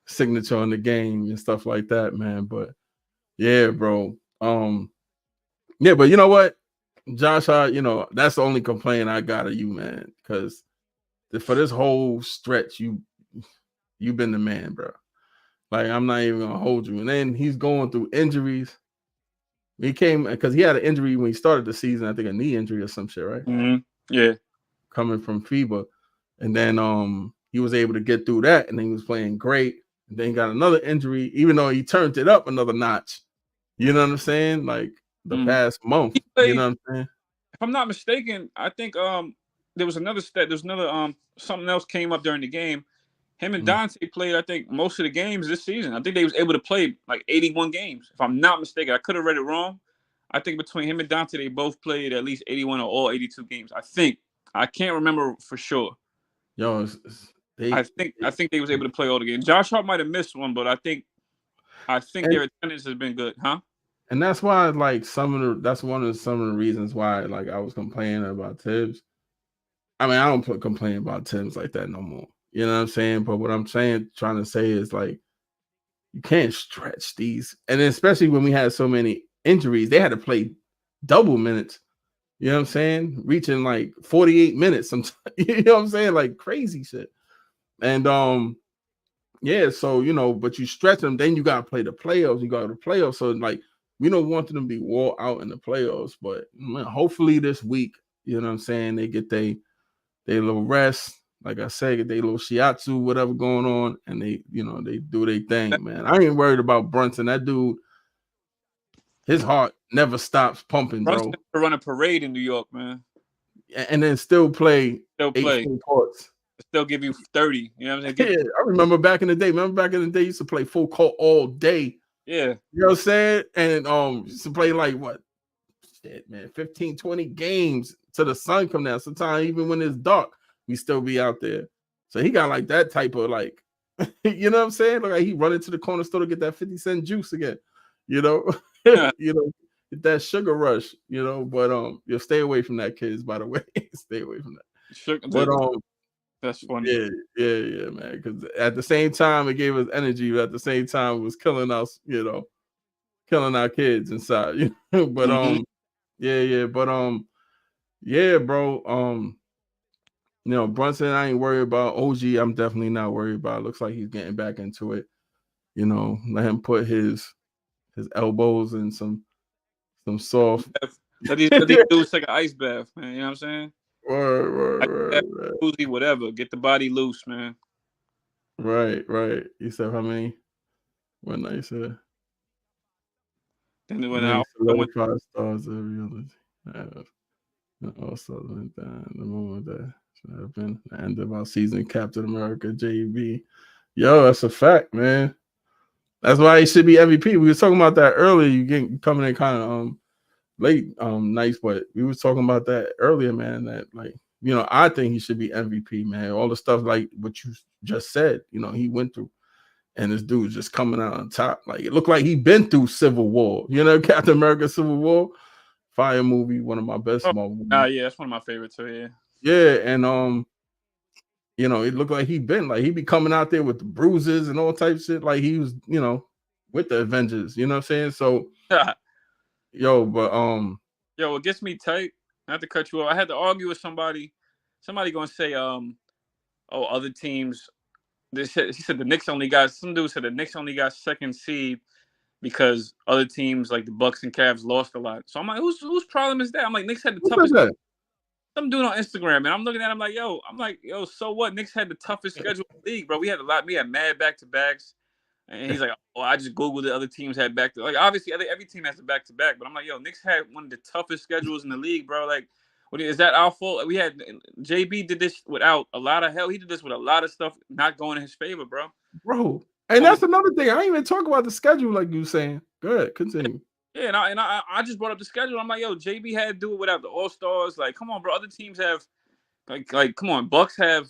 signature on the game and stuff like that, man. But yeah, bro. Yeah, but you know what, Josh, you know, that's the only complaint I got of you, man. Because for this whole stretch, you've been the man, bro. Like, I'm not even gonna hold you. And then he's going through injuries. He came because he had an injury when he started the season. I think a knee injury or some shit, right? Mm-hmm. Yeah, coming from FIBA, and then he was able to get through that, and then he was playing great. And then he got another injury, even though he turned it up another notch. You know what I'm saying? Like the past month. You know what I'm saying? If I'm not mistaken, I think there was another stat. There's another something else came up during the game. Him and Dante played, I think, most of the games this season. I think they was able to play like 81 games. If I'm not mistaken, I could have read it wrong. I think between him and Dante, they both played at least 81 or all 82 games. I think. I can't remember for sure. Yo, I think they was able to play all the games. Josh Hart might have missed one, but I think their attendance has been good, huh? And that's why, like, some of the reasons why, like, I was complaining about Tibbs. I mean, I don't complain about Tibbs like that no more. You know what I'm saying? But what I'm trying to say is, like, you can't stretch these. And then especially when we had so many injuries, they had to play double minutes. You know what I'm saying? Reaching like 48 minutes sometimes. You know what I'm saying? Like crazy shit. And yeah, so you know, but you stretch them, then you gotta play the playoffs. You got the playoffs. So like we don't want them to be wore out in the playoffs, but man, hopefully this week, you know what I'm saying, they get their little rest. Like I said, get their little shiatsu, whatever going on, and they, you know, they do their thing, man. I ain't worried about Brunson. That dude, his heart never stops pumping, Brunson bro. to run a parade in New York, man. And then still play 18 courts. Still give you 30. You know what I'm saying? Yeah, I remember back in the day. He used to play full court all day. Yeah. You know what I'm saying? And used to play like what? Shit, man, 15, 20 games till the sun come down. Sometimes even when it's dark, we still be out there. So he got like that type of like, you know what I'm saying? Like he run into the corner store to get that 50-cent juice again, you know, you know, get that sugar rush, you know. But you'll stay away from that, kids, by the way. Stay away from that. But that's funny. yeah, man. Because at the same time, it gave us energy, but at the same time, it was killing us, you know, killing our kids inside. You know? But yeah, bro. You know, Brunson, I ain't worried about. OG, I'm definitely not worried about. Looks like he's getting back into it. You know, let him put his elbows in some soft. Let these dudes take an ice bath, man. You know what I'm saying? Word. Uzi, whatever. Get the body loose, man. Right. You said how many? When I said. Then when Many I went, solidified stars every other. Also, the moment that should have been the end of our season, Captain America, JB. Yo, that's a fact, man. That's why he should be MVP. We were talking about that earlier. You get coming in kind of late nights, but we was talking about that earlier, man. That like, you know, I think he should be MVP, man. All the stuff like what you just said, you know, he went through. And this dude's just coming out on top. Like it looked like he been through Civil War. You know, Captain America Civil War. Fire movie, one of my best Marvel movies. yeah, that's one of my favorites too. Yeah. Yeah, and you know, it looked like he be coming out there with the bruises and all types of shit. Like he was, you know, with the Avengers. You know what I'm saying? So, yo, it gets me tight. Not to cut you off. I had to argue with somebody. Somebody gonna say, other teams. He said the Knicks only got. Some dude said the Knicks only got second seed because other teams like the Bucks and Cavs lost a lot. So I'm like, whose problem is that? I'm like, Knicks had the toughest. Some dude on Instagram, and I'm looking at him like, yo, so what? Knicks had the toughest schedule in the league, bro. We had mad back-to-backs. And he's like, oh, I just Googled the other teams had back-to-back. Like, obviously, every team has a back-to-back. But I'm like, yo, Knicks had one of the toughest schedules in the league, bro. Like, is that our fault? We had JB did this without a lot of help. He did this with a lot of stuff not going in his favor, bro. And that's another thing. I ain't even talk about the schedule like you saying. Go ahead, continue. Yeah, and I just brought up the schedule. I'm like, yo, JB had to do it without the All-Stars. Like, come on, bro. Other teams have, like, come on. Bucks have,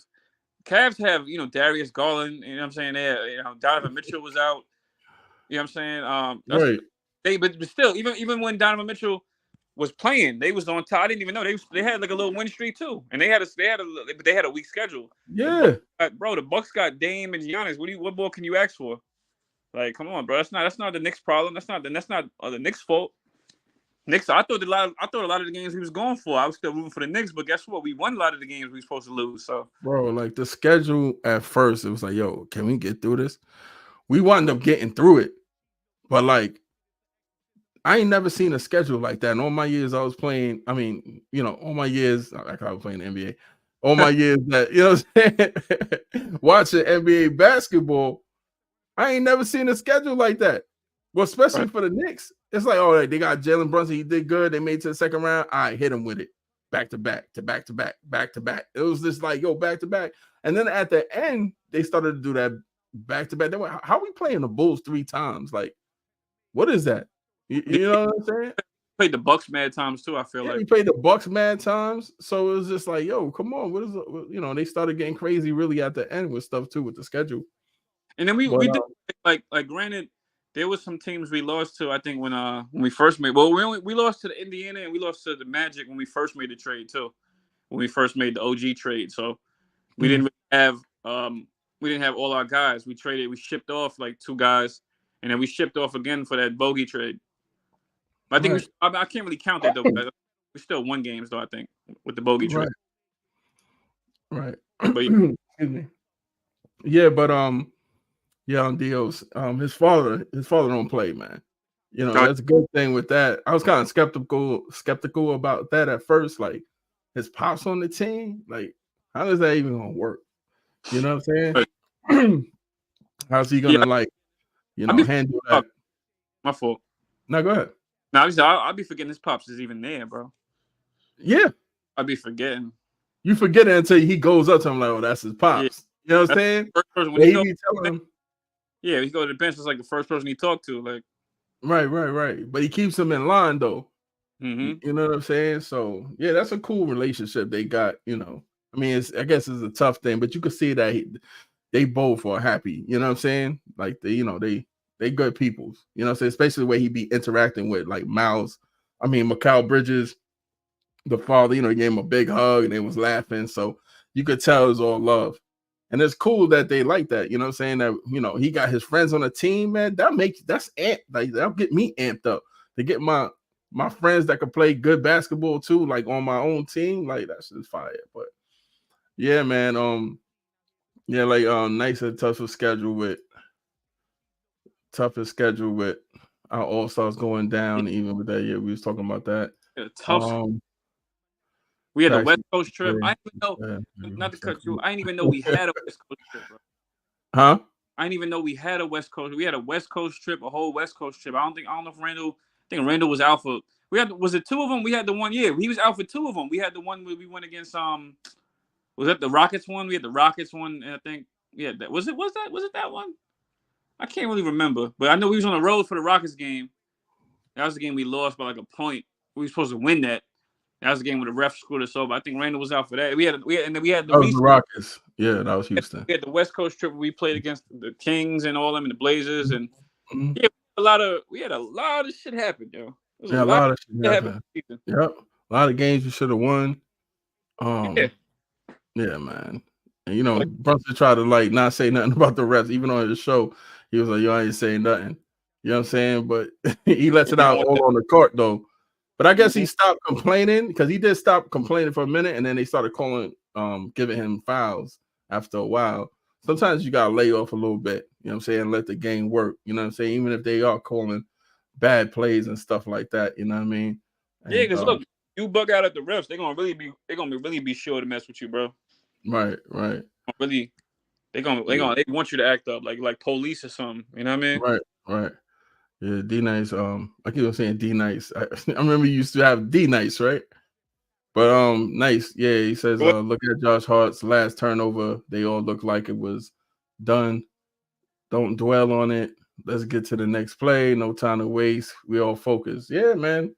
Cavs have, you know, Darius Garland. You know what I'm saying? You know, Donovan Mitchell was out. You know what I'm saying? Right. But still, even when Donovan Mitchell was playing, they was on top. I didn't even know they had like a little win streak too, and they had a weak schedule. Yeah, the Bucks got Dame and Giannis. What more can you ask for? Like, come on, bro. That's not the Knicks' problem. That's not the Knicks' fault. Knicks. I thought a lot of the games he was going for. I was still rooting for the Knicks, but guess what? We won a lot of the games we were supposed to lose. So, bro, like the schedule at first, it was like, yo, can we get through this? We wound up getting through it, but like, I ain't never seen a schedule like that. In all my years I was playing, I mean, you know, all my years, like I was playing the NBA, all my years that, you know what I'm saying, watching NBA basketball, I ain't never seen a schedule like that. Well, especially for the Knicks. It's like, oh, they got Jalen Brunson. He did good. They made it to the second round. I hit him with it. Back to back, to back to back, back to back. It was just like, yo, back to back. And then at the end, they started to do that back to back. They went, how are we playing the Bulls 3 times? Like, what is that? You know what I'm saying? Played the Bucks mad times too. I feel like we played the Bucks mad times. So it was just like, yo, come on. What is it? You know, they started getting crazy really at the end with stuff too with the schedule. And then we did like granted, there was some teams we lost to. I think when we first made we lost to the Indiana and we lost to the Magic when we first made the trade too. When we first made the OG trade, so we didn't have all our guys. We shipped off like 2 guys, and then we shipped off again for that bogey trade. I think I can't really count that though. We still won games though. I think with the bogey trade. Right. But excuse me. Yeah, but yeah, on Dios, his father don't play, man. You know, that's a good thing with that. I was kind of skeptical about that at first. Like his pops on the team, like how does that even gonna work? You know what I'm saying? How's he gonna handle that? My fault. No, go ahead. No, I'll be forgetting his pops is even there, bro. Yeah, I'll be forgetting. You forget it until he goes up to him like, "Oh, that's his pops." Yeah. You know what I'm saying? When he be telling him. Yeah, he go to the bench. It's like the first person he talked to. Like, right. But he keeps them in line though. mm-hmm. You know what I'm saying? So yeah, that's a cool relationship they got. I mean, I guess it's a tough thing, but you can see that they both are happy. You know what I'm saying? Like they good people. You know what I'm saying? Especially the way he be interacting with like Mikal Bridges, the father. He gave him a big hug and they was laughing. So you could tell it's all love. And it's cool that they like that. You know what I'm saying? That he got his friends on the team, man. That's like that'll get me amped up to get my friends that could play good basketball too, like on my own team. Like that's just fire. But yeah, man. Yeah, like nice and toughest schedule with our all-stars going down, even with that year. We was talking about that. Tough. We had the West Coast trip. I didn't even know, not to cut you, I didn't even know we had a West Coast trip, bro. Huh? I didn't even know we had a West Coast. We had a West Coast trip, a whole West Coast trip. I don't know if Randall. I think Randall was out for. Was it two of them? We had the one. Yeah, he was out for two of them. We had the one where we went against Was that the Rockets one? We had the Rockets one, and I think that was it. Was it that one? I can't really remember, but I know we was on the road for the Rockets game. That was the game we lost by like a point. We were supposed to win that. That was the game where the ref screwed us over. I think Randall was out for that. And then we had the Rockets. Yeah, that was Houston. We had the West Coast trip where we played against the Kings and all them and the Blazers and yeah, we had a lot of shit happen, yo. Yeah, a lot of shit happened. Yep, a lot of games we should have won. Yeah, man. And Brunson tried to like not say nothing about the refs, even on his show. He was like, "Yo, I ain't saying nothing." You know what I'm saying? But he lets it out all on the court though. But I guess he stopped complaining because he did stop complaining for a minute, and then they started giving him fouls after a while. Sometimes you gotta lay off a little bit, you know what I'm saying, let the game work. You know what I'm saying? Even if they are calling bad plays and stuff like that, you know what I mean? And, yeah, because look, you bug out at the refs, they're gonna really be sure to mess with you, bro. Right. Really, they want you to act up like police or something. You know what I mean? Right. Yeah, D Nice. I keep on saying D Nice. I remember you used to have D Nice, right? But Nice. Yeah, he says, look at Josh Hart's last turnover. They all look like it was done. Don't dwell on it. Let's get to the next play. No time to waste. We all focus. Yeah, man.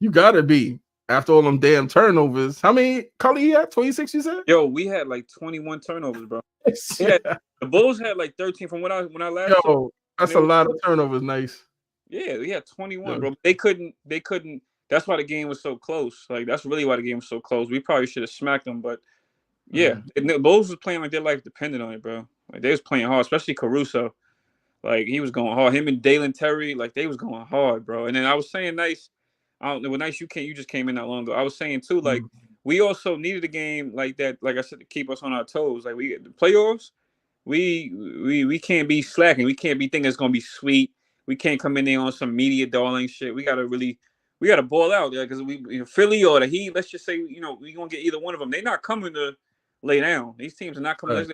You gotta be after all them damn turnovers. How many Cully he had? 26, you said? Yo, we had like 21 turnovers, bro. The Bulls had like 13 from when I last. Yo, that's a lot of turnovers. Nice. Yeah, we had 21, bro. They couldn't. That's why the game was so close. Like that's really why the game was so close. We probably should have smacked them, but yeah, the Bulls was playing like their life depended on it, bro. Like they was playing hard, especially Caruso. Like he was going hard. Him and Dalen Terry, like they was going hard, bro. And then I was saying, Nice. I don't know. Well, Nice, you just came in not long ago. I was saying too, like we also needed a game like that, like I said, to keep us on our toes. Like the playoffs, we can't be slacking. We can't be thinking it's gonna be sweet. We can't come in there on some media darling shit. We gotta ball out there because Philly or the Heat. Let's just say we gonna get either one of them. They're not coming to lay down. These teams are not coming. Right.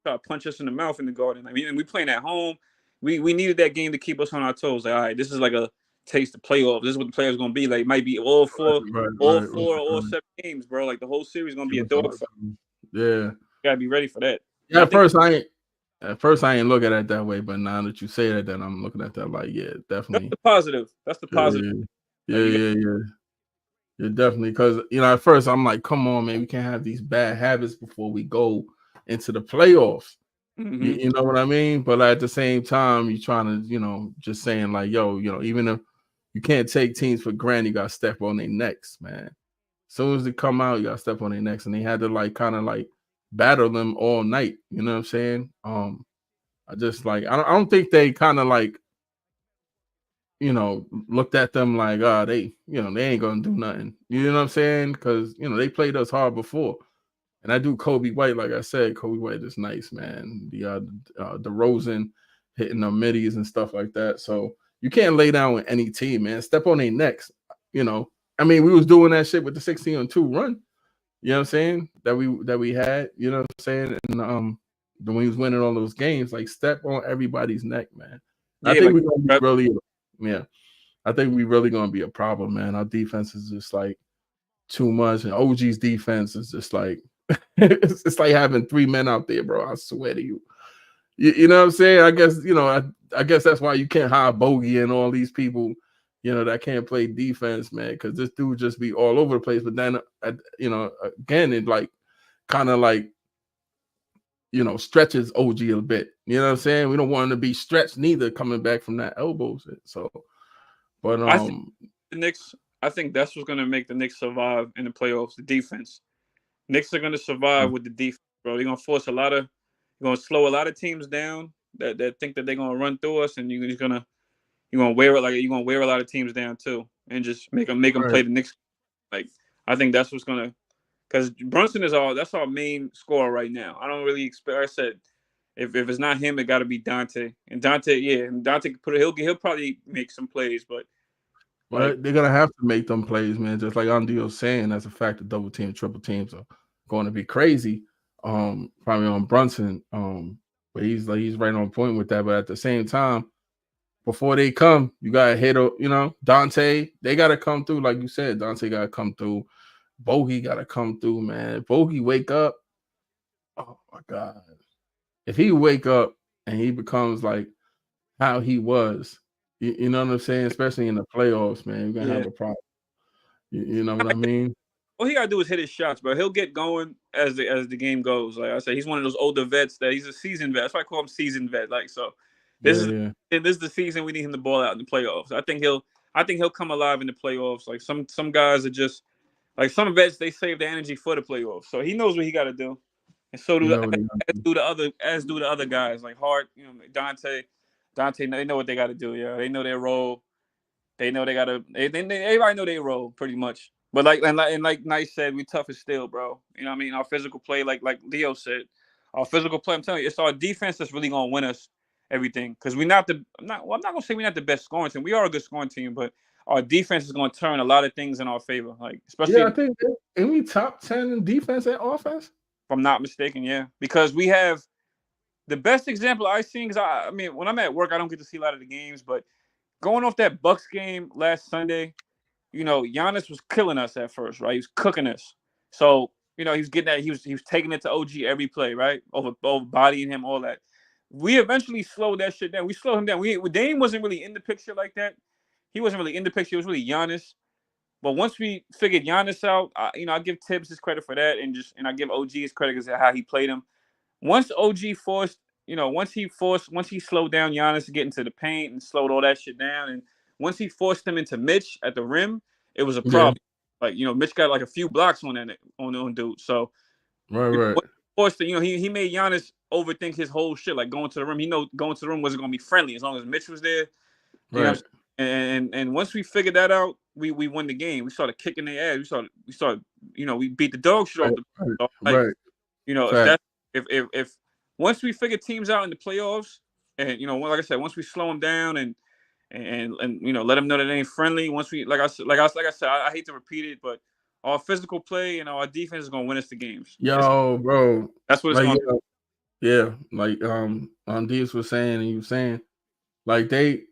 Try to punch us in the mouth in the Garden. I mean, we playing at home. We needed that game to keep us on our toes. Like, all right, this is like a taste of playoffs. This is what the players gonna be like. It might be all 7 games, bro. Like the whole series gonna be a dogfight. Yeah, you gotta be ready for that. Yeah, at first I ain't looking at it that way, but now that you say that, then I'm looking at that like, yeah, definitely. That's the positive. Yeah, definitely. Because at first I'm like, come on, man, we can't have these bad habits before we go into the playoffs. You know what I mean? But at the same time, you're trying to, just saying like, yo, even if you can't take teams for granted, you got to step on their necks, man. As soon as they come out, you got to step on their necks. And they had to like kind of like battle them all night. You know what I'm saying? I just like, I don't think they kind of like, looked at them like, they ain't going to do nothing. You know what I'm saying? Because, they played us hard before. And I do Kobe White, like I said, Kobe White is nice, man. The DeRozan hitting the middies and stuff like that. So you can't lay down with any team, man. Step on their necks. I mean, we was doing that shit with the 16-2 run. You know what I'm saying? That we had. You know what I'm saying? And when we was winning all those games, like step on everybody's neck, man. Yeah, I think we're gonna be really, I think we really gonna be a problem, man. Our defense is just like too much, and OG's defense is just like. It's like having 3 men out there, bro. I swear to you. You know what I'm saying? I guess I guess that's why you can't hire Bogey and all these people, that can't play defense, man. Because this dude just be all over the place. But then, again, it like kind of like stretches OG a bit. You know what I'm saying? We don't want him to be stretched neither coming back from that elbow. So, but I think the Knicks. I think that's what's going to make the Knicks survive in the playoffs. The defense. Knicks are going to survive with the defense, bro. They're going to force you're going to slow a lot of teams down that think that they're going to run through us, and you're going to wear it you're going to wear a lot of teams down too, and just make them play the Knicks. Like I think that's what's going to, because Brunson that's our main scorer right now. I don't really expect. I said if it's not him, it got to be Dante. And Dante he'll probably make some plays, but. They're gonna have to make them plays, man. Just like Andy was saying, that's a fact. The double team, triple teams are going to be crazy. Probably on Brunson. But he's right on point with that. But at the same time, before they come, you gotta hit. Dante. They gotta come through, like you said. Dante gotta come through. Bogey gotta come through, man. Bogey wake up. Oh my God! If he wake up and he becomes like how he was. You know what I'm saying? Especially in the playoffs, man. You're gonna have a problem. You know what I mean? All he gotta do is hit his shots, bro. He'll get going as the game goes. Like I said, he's one of those older vets that he's a seasoned vet. That's why I call him seasoned vet. Like so, this is the season we need him to ball out in the playoffs. I think he'll come alive in the playoffs. Like some guys are just like some vets. They save the energy for the playoffs. So he knows what he got to do, and so do as do the other guys like Hart. Dante. They know what they got to do. Yeah, they know their role. They know they got to. Everybody know their role pretty much. But like Nice said, we tough as steel, bro. You know what I mean? Our physical play, like Leo said, our physical play. I'm telling you, it's our defense that's really gonna win us everything. Because I'm not gonna say we're not the best scoring team. We are a good scoring team, but our defense is gonna turn a lot of things in our favor. Like especially, I think ain't we top 10 in defense and offense? If I'm not mistaken, yeah. Because we have the best example I've seen. Because I mean, when I'm at work, I don't get to see a lot of the games, but going off that Bucks game last Sunday. Giannis was killing us at first, right? He was cooking us. So, he was getting that. He was taking it to OG every play, right? Over bodying him, all that. We eventually slowed that shit down. We slowed him down. Dame wasn't really in the picture like that. He wasn't really in the picture. It was really Giannis. But once we figured Giannis out, I give Tibbs his credit for that, and I give OG his credit because of how he played him. Once OG forced, once he slowed down Giannis to get into the paint and slowed all that shit down, and once he forced him into Mitch at the rim, it was a problem. Like, Mitch got like a few blocks on dude. So right. Forced he made Giannis overthink his whole shit, like going to the rim. He know going to the rim wasn't gonna be friendly as long as Mitch was there. You know what I'm saying? And once we figured that out, we won the game. We started kicking their ass. We started, we beat the dog shit off the right. If once we figure teams out in the playoffs, and like I said, once we slow them down and let them know that they ain't friendly. Once we like I said, I hate to repeat it, but our physical play and our defense is gonna win us the games. Bro, that's what it's gonna. Yeah, like Diaz was saying, and you were saying, like they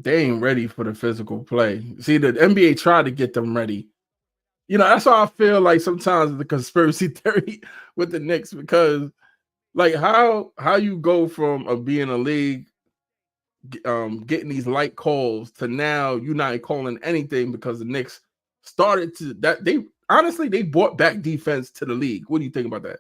ain't ready for the physical play. See, the NBA tried to get them ready. That's how I feel like sometimes the conspiracy theory with the Knicks, because like how you go from being a league getting these light calls to now you're not calling anything because the Knicks started to they brought back defense to the league. What do you think about that?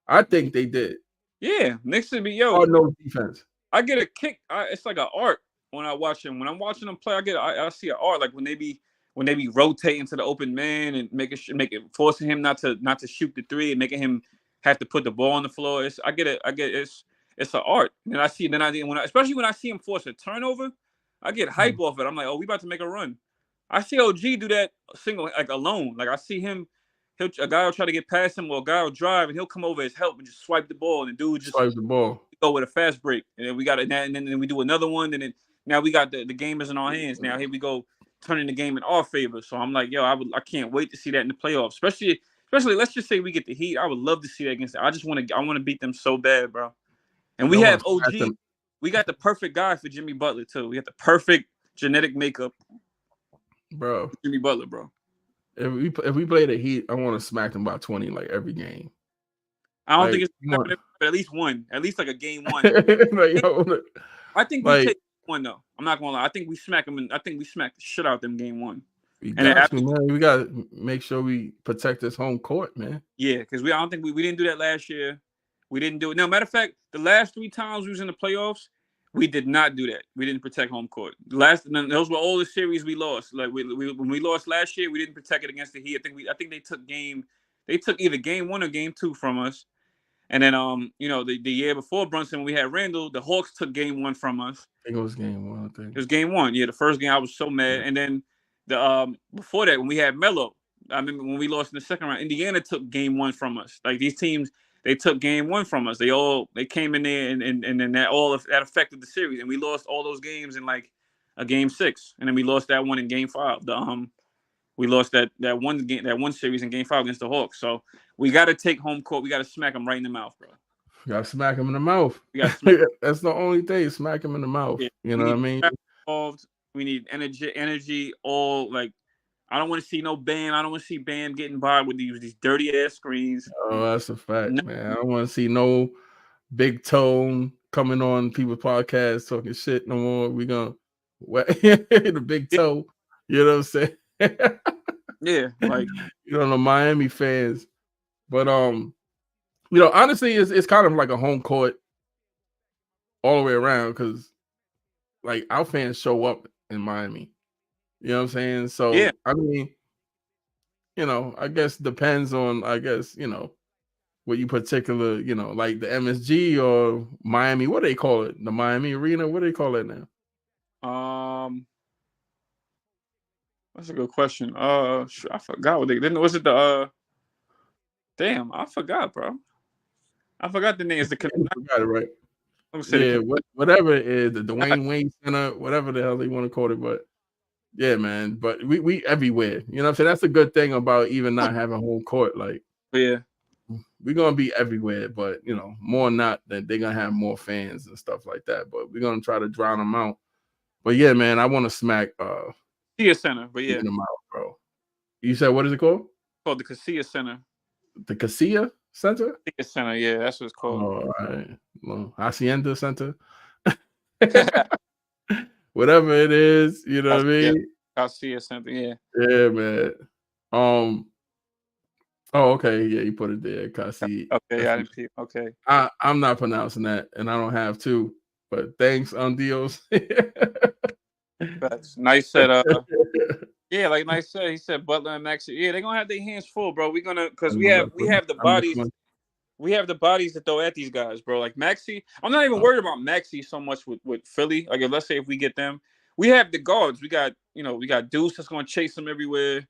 I think they did. Yeah, Knicks should be no defense. I get a kick. It's like an art when I watch them. When I'm watching them play, I see an art like when they be rotating to the open man and forcing him not to shoot the three and making him have to put the ball on the floor. It's an art. And especially when I see him force a turnover, I get hype off it. I'm like, oh, we about to make a run. I see OG do that alone. Like I see him. A guy will try to get past him, or a guy will drive, and he'll come over his help and just swipe the ball, and the dude just swipe the ball. Go with a fast break, and then we got it, and then we do another one, and then now we got the game is in our hands. Now here we go, turning the game in our favor. So I'm like, yo, I can't wait to see that in the playoffs, especially let's just say we get the Heat. I would love to see that against them. I want to beat them so bad, bro. And we have OG. We got the perfect guy for Jimmy Butler too. We got the perfect genetic makeup, bro. Jimmy Butler, bro. If we play the Heat, I want to smack them by 20 like every game. I don't Like, think it's you want, happening, but at least one, at least like a game one. like, yo, I think we like, take one though. I'm not gonna lie. I think we smack them. I think we smack the shit out them game one. we And then got after, you, man. We got to make sure we protect this home court, man. yeah, because I don't think we didn't do that last year. We didn't do it. No, matter of fact, the last 3 times we was in the playoffs, we did not do that. We didn't protect home court. Those were all the series we lost. Like when we lost last year, we didn't protect it against the Heat. I think they took either game one or game two from us. And then the year before Brunson, when we had Randall, the Hawks took game one from us. I think it was game one. I think It was game one. Yeah, the first game I was so mad. And then the before that, when we had Melo, I remember when we lost in the second round, Indiana took game one from us. Like these teams, they took game one from us. They came in there and then that affected the series. And we lost all those games in like a game six. And then we lost that one in game five. We lost that one series in game five against the Hawks. So we gotta take home court. We gotta smack them right in the mouth, bro. you got to smack him in the mouth. We gotta smack. That's the only thing. Smack him in the mouth. Yeah, You we know what I need mean? involved. We need energy. All like, I don't want to see no Bam. I don't want to see Bam getting by with these dirty ass screens. Oh, that's a fact, No, man. I don't want to see no big tone coming on people's podcasts talking shit no more. We gonna the big yeah, toe. You know what I'm saying? yeah, like You know, the Miami fans. But honestly, it's kind of like a home court all the way around because like our fans show up in Miami. You know what I'm saying? yeah. So I mean, I guess depends on what you particular, like the MSG or Miami. What do they call it? The Miami Arena. What do they call it now? That's a good question. I forgot what they didn't. Was it the Damn, I forgot, bro. I forgot the name. Is the You forgot it, right? I'm gonna say Yeah, the whatever it is, the Dwayne Wade Center, whatever the hell they want to call it, but yeah, man. But we everywhere. You know what I'm saying? That's a good thing about even not having home court. Like yeah. we're gonna be everywhere, but more than not that they're gonna have more fans and stuff like that. But we're gonna try to drown them out. But yeah, man, I want to smack Casilla Center, but yeah, in the mouth, bro. You said what is it called? called the Casilla Center. The Casilla Center? Casilla Center, yeah, that's what it's called. All right. Well, Hacienda Center. Whatever it is, you know what I mean? Casilla Center, yeah. Yeah, man. Oh, okay. Yeah, you put it there. Kasi. Okay, I didn't. Okay. I'm not pronouncing that, and I don't have to. But thanks, Dios. That's nice said. Yeah, like Nice said, he said Butler and Maxey. Yeah, they're gonna have their hands full, bro. We're gonna because we have the bodies. We have the bodies to throw at these guys, bro. Like Maxey, I'm not even worried about Maxey so much with Philly. Like, let's say if we get them, we have the guards. We got Deuce that's gonna chase them everywhere.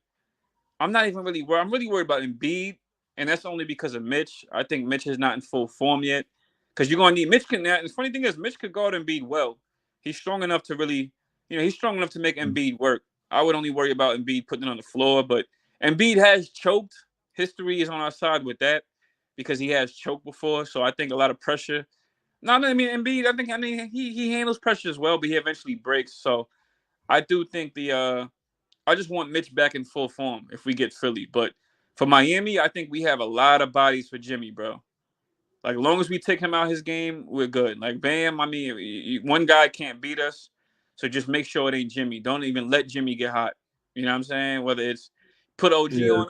I'm not even really worried. I'm really worried about Embiid, and that's only because of Mitch. I think Mitch is not in full form yet. Because you're gonna need Mitch can. And the funny thing is, Mitch could guard Embiid well. He's strong enough to really, he's strong enough to make Embiid work. I would only worry about Embiid putting it on the floor, but Embiid has choked. History is on our side with that because he has choked before. So I think a lot of pressure. No, I mean Embiid. I mean he handles pressure as well, but he eventually breaks. So I do think I just want Mitch back in full form if we get Philly. But for Miami, I think we have a lot of bodies for Jimmy, bro. Like, as long as we take him out his game, we're good. Like, Bam, I mean, one guy can't beat us. So just make sure it ain't Jimmy. Don't even let Jimmy get hot. You know what I'm saying? Whether it's put OG on him,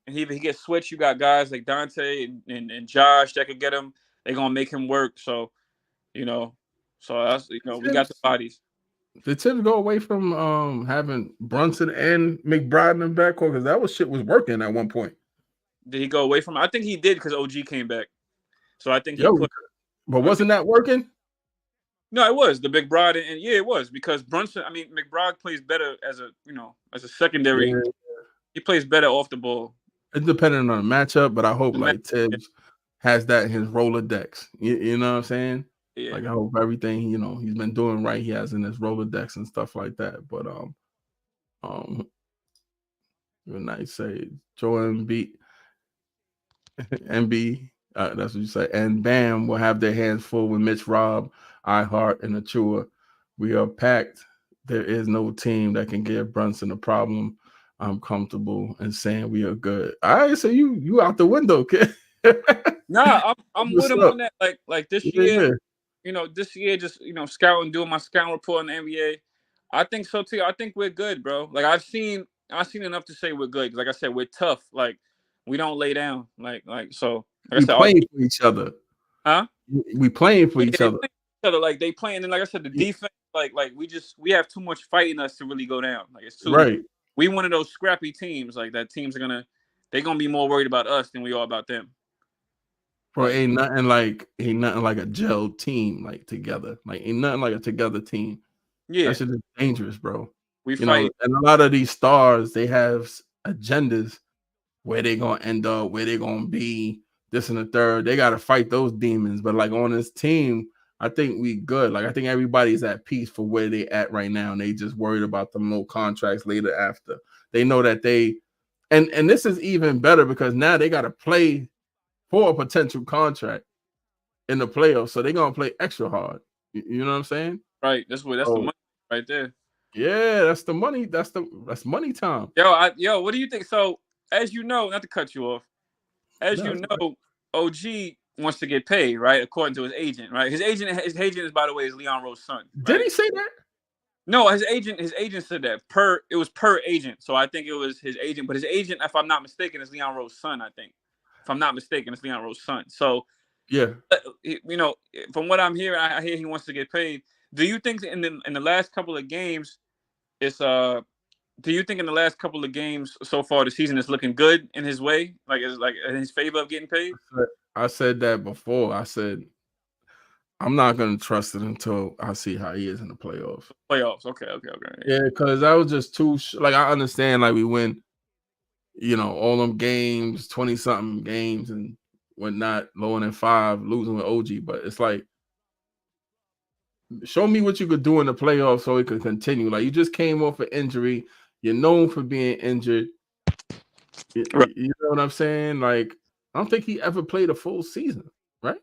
and if he gets switched, you got guys like Dante and Josh that could get him. They're going to make him work. So, that's, we got the bodies. Did Tibbs go away from having Brunson and McBride in the backcourt? Because that shit was working at one point. Did he go away from it? I think he did because OG came back. So I think but wasn't that working? No, it was the McBride, and yeah, it was because Brunson. I mean, McBride plays better as a secondary. Yeah. He plays better off the ball. It's dependent on the matchup, but I hope Tibbs has that in his Rolodex. You know what I'm saying? Yeah. Like I hope everything he's been doing right, he has in his Rolodex and stuff like that. But nice say Joel Embiid. That's what you say. And Bam will have their hands full with Mitch, Rob, iHeart, and Achua. We are packed. There is no team that can give Brunson a problem. I'm comfortable in saying we are good. All right, so you out the window, kid. Nah, I'm with What's him up? on that. Like this year, Yeah, this year just scouting, doing my scouting report on the NBA. I think so too. I think we're good, bro. Like I've seen enough to say we're good. Like I said, we're tough. Like we don't lay down. Like so. Like I we said, our playing for each other. huh? We playing for Yeah, each they other. play each other. Like they playing, and like I said, the defense. Like we have too much fight in us to really go down. Like it's too. Right. We one of those scrappy teams. Like that teams they're gonna be more worried about us than we are about them. Bro, Like ain't nothing like a gel team like together. Like ain't nothing like a together team. That yeah, shit is dangerous, bro. we You know, fight. and a lot of these stars, they have agendas where they gonna end up, where they gonna be, this and the third. They gotta fight those demons. But like on this team, I think we good. Like I think everybody's at peace for where they at right now, and they just worried about them low contracts later after. They know that they and this is even better because now they gotta play for a potential contract in the playoffs, so they're gonna play extra hard. You know what I'm saying? Right. That's the So money right there. yeah, that's the money. That's money time. Yo, what do you think? So, as you know, not to cut you off, as No, you that's right. know, OG wants to get paid, right? According to his agent, right? His agent is, by the way, is Leon Rose's son, Did right? he say that? No, his agent said that it was per agent. So I think it was his agent, but his agent, if I'm not mistaken, is Leon Rose's son. I think, if I'm not mistaken, it's Leon Rose's son. So, Yeah. from what I'm hearing, I hear he wants to get paid. Do you think in the last couple of games, it's do you think in the last couple of games so far the season is looking good in his way? Like is like in his favor of getting paid? I said that before. I said I'm not gonna trust it until I see how he is in the playoffs. Playoffs. Okay. Yeah, because I was just too like I understand like we win, all them games, 20 something games, and whatnot, lower than 5, losing with OG. But it's like, show me what you could do in the playoffs so it could continue. Like you just came off an injury, you're known for being injured. Right. You know what I'm saying? Like, I don't think he ever played a full season, right?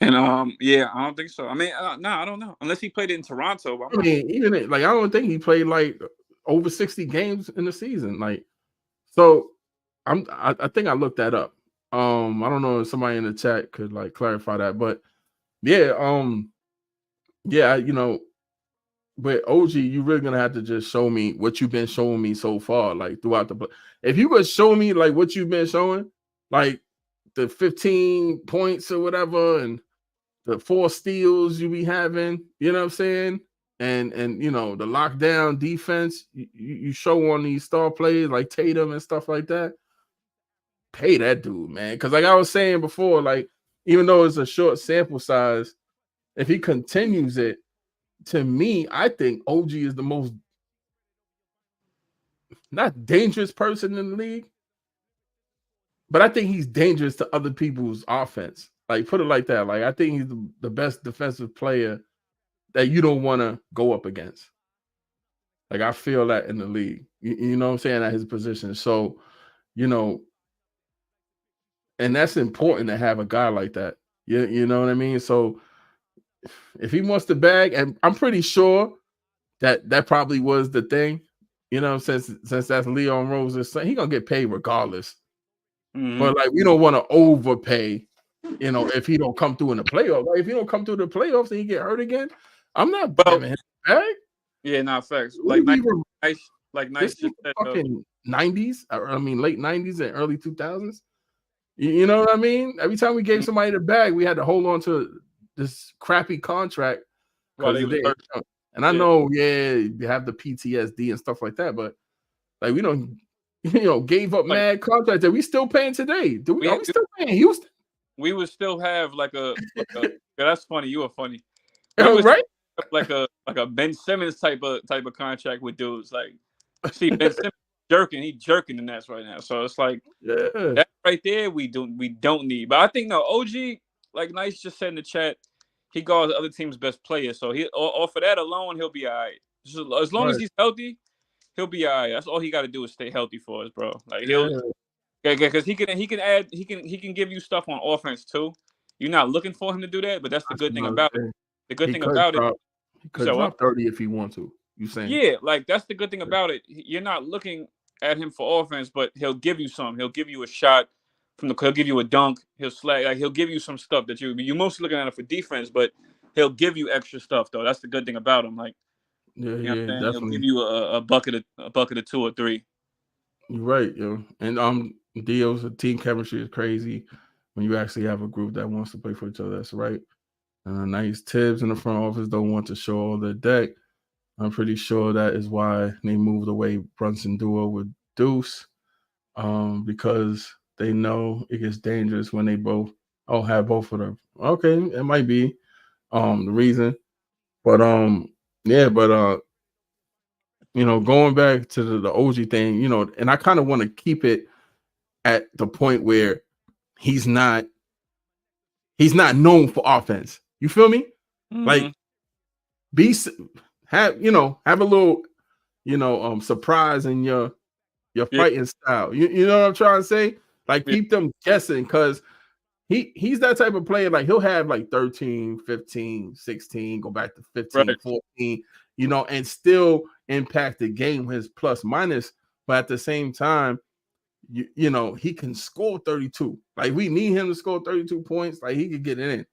And yeah, I don't think so. I mean, no, I don't know unless he played it in Toronto. But I'm I not. mean, like I don't think he played like over 60 games in the season. Like, so I think I looked that up. I don't know if somebody in the chat could like clarify that, but yeah, yeah, but OG, you really gonna have to just show me what you've been showing me so far, like throughout the play. If you could show me like what you've been showing, like the 15 points or whatever, and the 4 steals you be having, you know what I'm saying? And the lockdown defense you show on these star players like Tatum and stuff like that. Pay that dude, man. Because like I was saying before, like even though it's a short sample size, if he continues it, to me, I think OG is the most not dangerous person in the league, but I think he's dangerous to other people's offense. Like put it like that. Like I think he's the best defensive player that you don't want to go up against. Like I feel that in the league. You know what I'm saying, at his position. So, you know, and that's important to have a guy like that. You know what I mean? So if he wants to bag, and I'm pretty sure that probably was the thing, since that's Leon Rose's son, he gonna get paid regardless. Mm-hmm. But like we don't want to overpay, if he don't come through in the playoffs. Like if he don't come through the playoffs and he get hurt again, I'm not Well, giving him bag. yeah, not facts. We were Nice this is just the said fucking 90s. I mean late 90s and early 2000s. You know what I mean? Every time we gave somebody the bag, we had to hold on to this crappy contract while because they of was it. hurt. And I Yeah. know, yeah, you have the PTSD and stuff like that, but like we don't, gave up Like mad contracts that we still paying today. Are we we still paying Houston? we would still have like a yeah, that's funny. You were funny. We Oh, would right? have like a Ben Simmons type of contract with dudes. Like see Ben Simmons he jerking the Nets right now. So it's like Yeah, that right there we don't need. But I think no OG, like Nice just said in the chat, he guards the other team's best player. So he off of that alone, he'll be all right. As long as right. he's healthy, he'll be all right. That's all he got to do is stay healthy for us, bro. Like he'll Yeah, because he can give you stuff on offense too. You're not looking for him to do that, but that's the that's good thing another about it. thing. The good He thing could about it, drop. He you could said what? drop 30 if he want to. You saying? Yeah, like that's the good thing about it. You're not looking at him for offense, but he'll give you some. He'll give you a shot. he'll give you a dunk. He'll give you some stuff that you mostly looking at it for defense, but he'll give you extra stuff though. That's the good thing about him. Like Yeah, you know yeah, what I'm saying? He'll give definitely. you a bucket of 2 or 3. You're right, yo. And Dio's team chemistry is crazy when you actually have a group that wants to play for each other. That's right. Nice Tibbs in the front office don't want to show all their deck. I'm pretty sure that is why they moved away Brunson duo with Deuce, because they know it gets dangerous when they both have both of them. Okay, it might be the reason, but yeah, but going back to the OG thing, and I kind of want to keep it at the point where he's not known for offense. You feel me? Mm-hmm. Like have a little surprise in your Yeah, fighting style. You know what I'm trying to say? Like yeah, keep them guessing, because he's that type of player. Like he'll have like 13, 15, 16, go back to 15, right, 14, and still impact the game with his plus minus. But at the same time, he can score 32. Like we need him to score 32 points. Like he could get it in.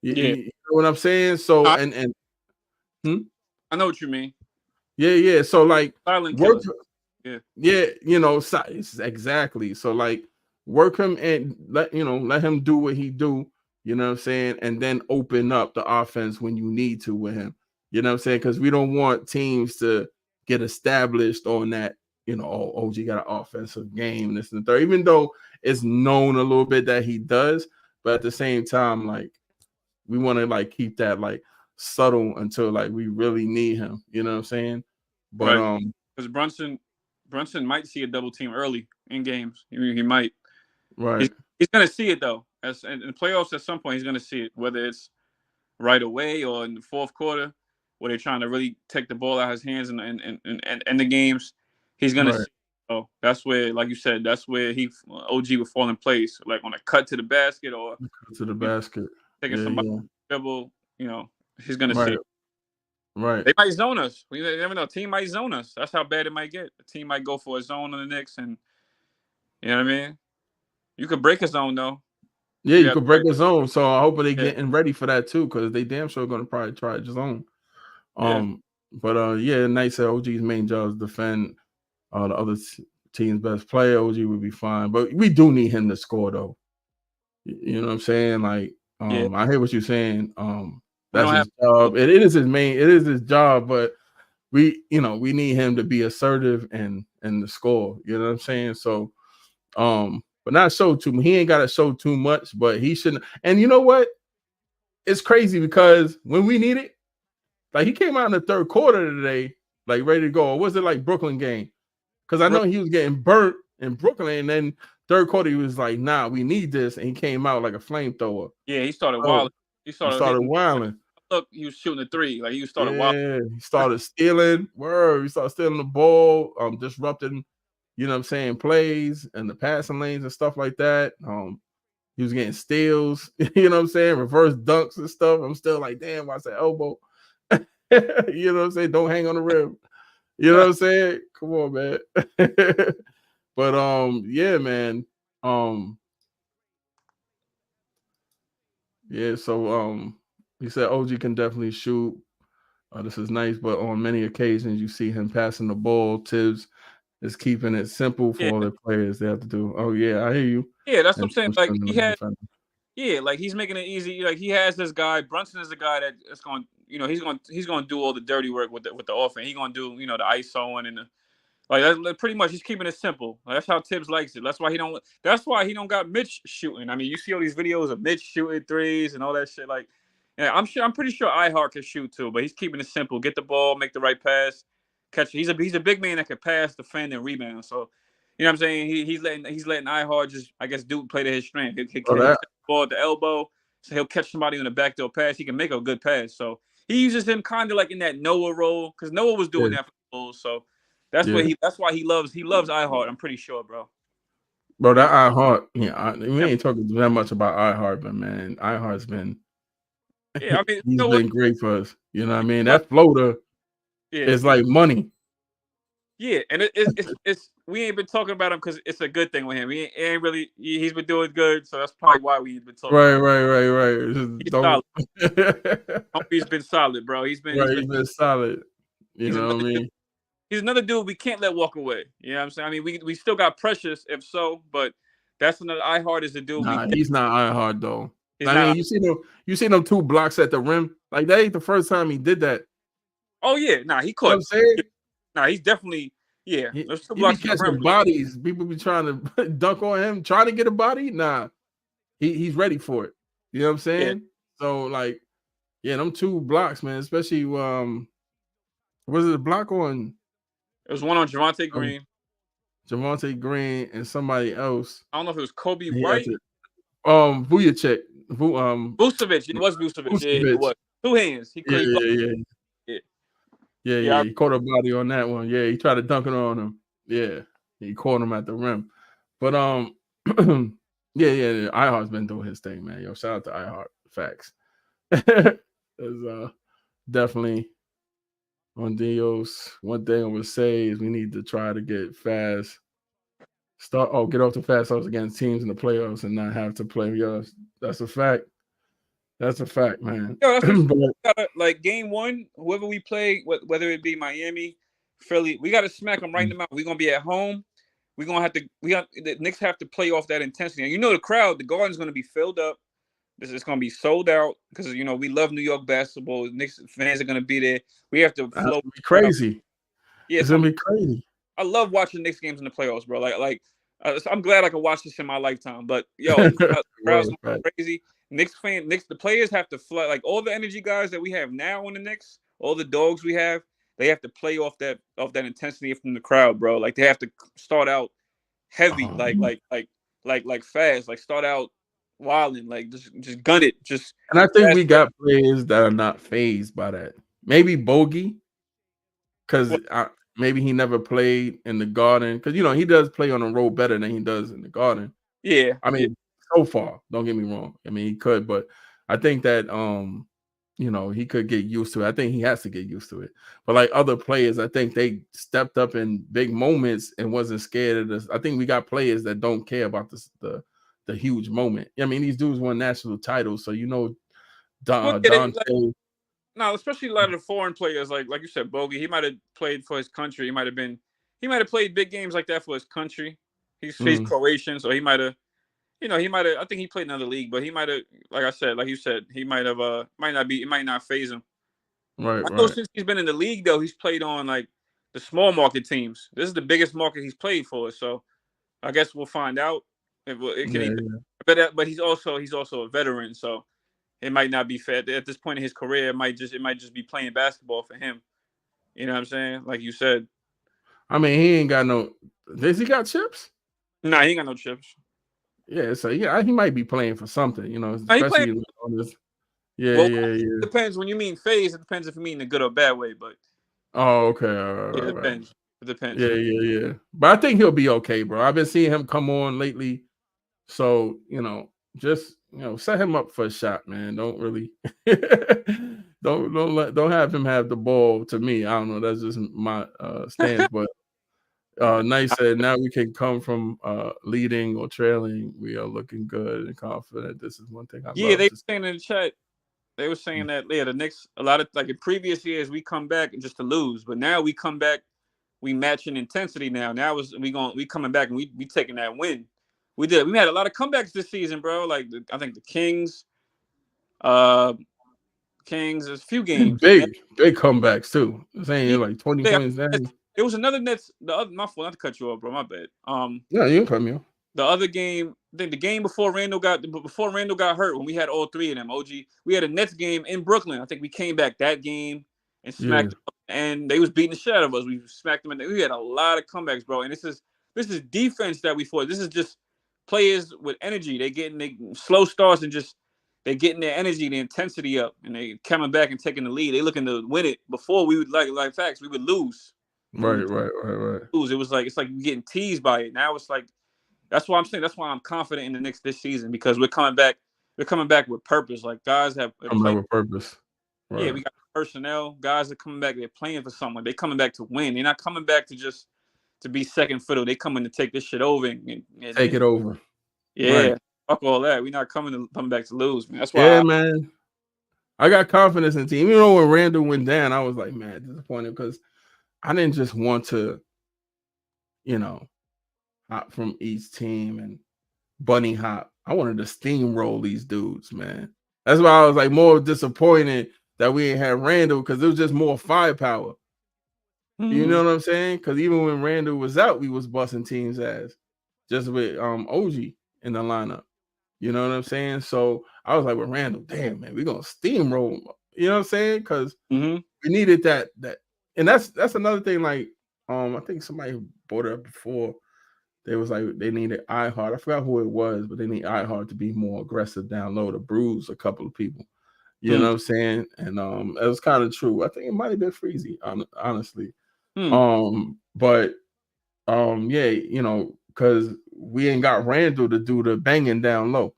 yeah. You know what I'm saying? So I, and hmm? I know what you mean. Yeah. So like Silent work. killer. Yeah, Yeah, exactly. So like work him and let him do what he do, you know what I'm saying, and then open up the offense when you need to with him. You know what I'm saying? Because we don't want teams to get established on that, OG got an offensive game, this and the third, even though it's known a little bit that he does, but at the same time, like we want to like keep that like subtle until like we really need him, you know what I'm saying? But right. Because Brunson might see a double team early in games. He might. right, He's gonna see it though. As in the playoffs, at some point, he's gonna see it. Whether it's right away or in the fourth quarter, where they're trying to really take the ball out of his hands and the games, he's gonna right. see. So that's where, like you said, that's where OG would fall in place, like on a cut to the basket or To the you know, basket. taking Yeah, somebody yeah. dribble. He's gonna see Right, it. right. They might zone us. We never know. A team might zone us. That's how bad it might get. A team might go for a zone on the Knicks, and you know what I mean. You could break a zone though. Yeah, You you got could break a zone. So I hope they yeah, getting ready for that too, because they damn sure gonna probably try a zone. yeah, But yeah, nice that OG's main job is defend the other team's best player. OG would be fine, but we do need him to score though. You know what I'm saying? Like, yeah. I hear what you're saying. We That's don't have. his job. It is his main. It is his job, but we need him to be assertive and the score. You know what I'm saying? So, but not show too. He ain't got to show too much, but he shouldn't. And you know what? It's crazy because when we need it, like he came out in the third quarter today, like ready to go. Or was it like Brooklyn game? Because I know he was getting burnt in Brooklyn, and then third quarter he was like, "Nah, we need this," and he came out like a flamethrower. Yeah, he started Oh, wilding. He he started started hitting. wilding. Look, he was shooting a three. Like he started wild. Yeah, he started stealing. Word, he started stealing the ball, disrupting, plays and the passing lanes and stuff like that. He was getting steals, reverse dunks and stuff. I'm still like, damn, watch that elbow. You know what I'm saying? Don't hang on the rim. You know what I'm saying? Come on, man. But yeah, man. Um, yeah, so he said OG can definitely shoot. This is nice, but on many occasions you see him passing the ball. Tibbs is keeping it simple Yeah, for all the players they have to do. Oh yeah, I hear you. yeah, that's what I'm And saying. Tibbs Like trying to he had, defend. yeah, like he's making it easy. Like he has this guy. Brunson is the guy that's going. He's going to do all the dirty work with the offense. He's going to do the ISO and the. Like that's pretty much he's keeping it simple. Like, that's how Tibbs likes it. That's why he don't. That's why he don't got Mitch shooting. I mean, you see all these videos of Mitch shooting threes and all that shit. Like, yeah, I'm pretty sure iHeart can shoot too, but he's keeping it simple. Get the ball, make the right pass, catch. He's a big man that can pass, defend, and rebound. So, you know what I'm saying? He's letting iHeart just play to his strength. Oh, He'll that catch the ball at the elbow, so he'll catch somebody on the backdoor pass. He can make a good pass. So he uses him kind of like in that Noah role because Noah was doing yeah, that for the Bulls. So. That's yeah. what he. That's why he loves iHeart. I'm pretty sure, bro. Bro, You that know, iHeart, we yeah, ain't talking that much about iHeart, but man, iHeart's been yeah. I mean, you he's know what? been great for us. You know what I mean? But That floater yeah, is like money. yeah, and it's we ain't been talking about him because it's a good thing with him. He ain't really. He's been doing good, so that's probably why we've been talking about him. Right. He's Just don't. solid. He's been solid, bro. He's been Right, he's been solid. You he's know another what I dude. mean? He's another dude we can't let walk away. You know what I'm saying? I mean, we still got Precious, if so, but that's another. iHeart is the dude we Nah, can't. he's not iron though. He's I not. mean, you see them 2 blocks at the rim. Like that ain't the first time he did that. Oh yeah, nah, he You know what caught. I'm saying? Nah, he's definitely. Yeah, He, there's two he be blocks in the rim. catching bodies. People be trying to dunk on him, trying to get a body. Nah, he's ready for it. You know what I'm Yeah, saying? So like, yeah, them 2 blocks, man. Especially was it a block on it was one on Javante um, Green. Javante Green and somebody else? I don't know if it was Kobe He had White, to Vujicic, Vucevic. It was Vucevic. Yeah, it Vucevic. was 2 hands. He Yeah, could. He blocked. yeah, yeah. Yeah, Yeah, yeah. he caught a body on that one. Yeah, he tried to dunk it on him. Yeah, he caught him at the rim. But yeah, iHeart's been doing his thing, man. Yo, shout out to iHeart. Facts. There's definitely on Dios. One thing I would say is we need to try to get fast. Get off the fast starts against teams in the playoffs and not have to play. Yo, that's a fact. That's a fact, man. Yo, that's what But, like game 1. Whoever we play, whether it be Miami, Philly, we got to smack them right in the mouth. We're gonna be at home. We're gonna have to. The Knicks have to play off that intensity. And you know the crowd, the Garden's gonna be filled up. It's gonna be sold out because we love New York basketball. Knicks fans are gonna be there. We have to that's flow. gonna be crazy. Yeah, It's it's gonna gonna be crazy. I love watching Knicks games in the playoffs, bro. I'm glad I can watch this in my lifetime. But yo, crowd's going crazy. Knicks, the players have to flood. Like all the energy guys that we have now on the Knicks, all the dogs we have, they have to play off that intensity from the crowd, bro. Like they have to start out heavy, like fast, like start out wilding, like just gun it, just. And I think Fast. we got players that are not phased by that. Maybe Bogey, because maybe he never played in the Garden. Because he does play on the road better than he does in the Garden. Yeah, I mean, so far, don't get me wrong. I mean, he could, but I think that he could get used to it. I think he has to get used to it. But like other players, I think they stepped up in big moments and wasn't scared of this. I think we got players that don't care about the huge moment. I mean, these dudes won national titles, so Dante. No, especially a lot of the foreign players, like you said, Bogey. He might have played for his country. He might have played big games like that for his country. He's Croatian, so he might have. He might have. I think he played in another league, but he might have. Like you said, he might have. Might not be. It might not phase him. Right. I know since he's been in the league, though, he's played on like the small market teams. This is the biggest market he's played for. So I guess we'll find out. It can even, but he's also a veteran, so it might not be fair at this point in his career. It might just be playing basketball for him. You know what I'm saying? Like you said. I mean, he ain't got no. Does he got chips? Nah, he ain't got no chips. Yeah, so he might be playing for something, especially on this. Yeah. Depends when you mean phase. It depends if you mean in a good or bad way, but. Oh, okay. All right, it depends. It depends. Yeah. But I think he'll be okay, bro. I've been seeing him come on lately, so just set him up for a shot, man. Don't really don't have him have the ball. To me, I don't know. That's just my stance, but. Nice said, now we can come from leading or trailing. We are looking good and confident. This is one thing I love. Yeah, they were saying in the chat. They were saying that the Knicks, a lot of like in previous years, we come back just to lose, but now we come back, we match in intensity now. Now we coming back and we taking that win. We had a lot of comebacks this season, bro. Like I think the Kings, there's a few games. Big comebacks too. Saying like 20 points down. It was another Nets. My fault, not to cut you off, bro. My bad. No, you didn't cut me off. The other game, I think the game before Randall got hurt, when we had all three of them, OG, we had a Nets game in Brooklyn. I think we came back that game and smacked them, and they was beating the shit out of us. We smacked them, and we had a lot of comebacks, bro. And this is defense that we fought. This is just players with energy. They slow starts and just they getting their energy, the intensity up, and they coming back and taking the lead. They looking to win it. Before we would like facts, we would lose. Right. Lose. It was like it's like we getting teased by it. Now it's like that's why I'm saying that's why I'm confident in the Knicks this season because we're coming back. We're coming back with purpose. Like guys have coming back with purpose. Right. Yeah, we got personnel. Guys are coming back. They're playing for someone. They're coming back to win. They're not coming back to just to be second fiddle. They coming to take this shit over and take it over. Yeah, right. Fuck all that. We're not coming back to lose, man. That's why. Yeah, man. I got confidence in the team. Even though when Randall went down, I was like, man, disappointed because I didn't just want to, hop from each team and bunny hop. I wanted to steamroll these dudes, man. That's why I was like more disappointed that we ain't had Randall because it was just more firepower. You know what I'm saying? Because even when Randall was out, we was busting teams' ass just with OG in the lineup. You know what I'm saying? So I was like, with Randall, damn, man, we're gonna steamroll him. You know what I'm saying? Because we needed that, and that's another thing. Like, I think somebody brought it up before. They was like they needed iHeart. I forgot who it was, but they need iHeart to be more aggressive down low to bruise a couple of people. You know what I'm saying? And it was kind of true. I think it might have been Freezy, honestly. But yeah, because we ain't got Randall to do the banging down low.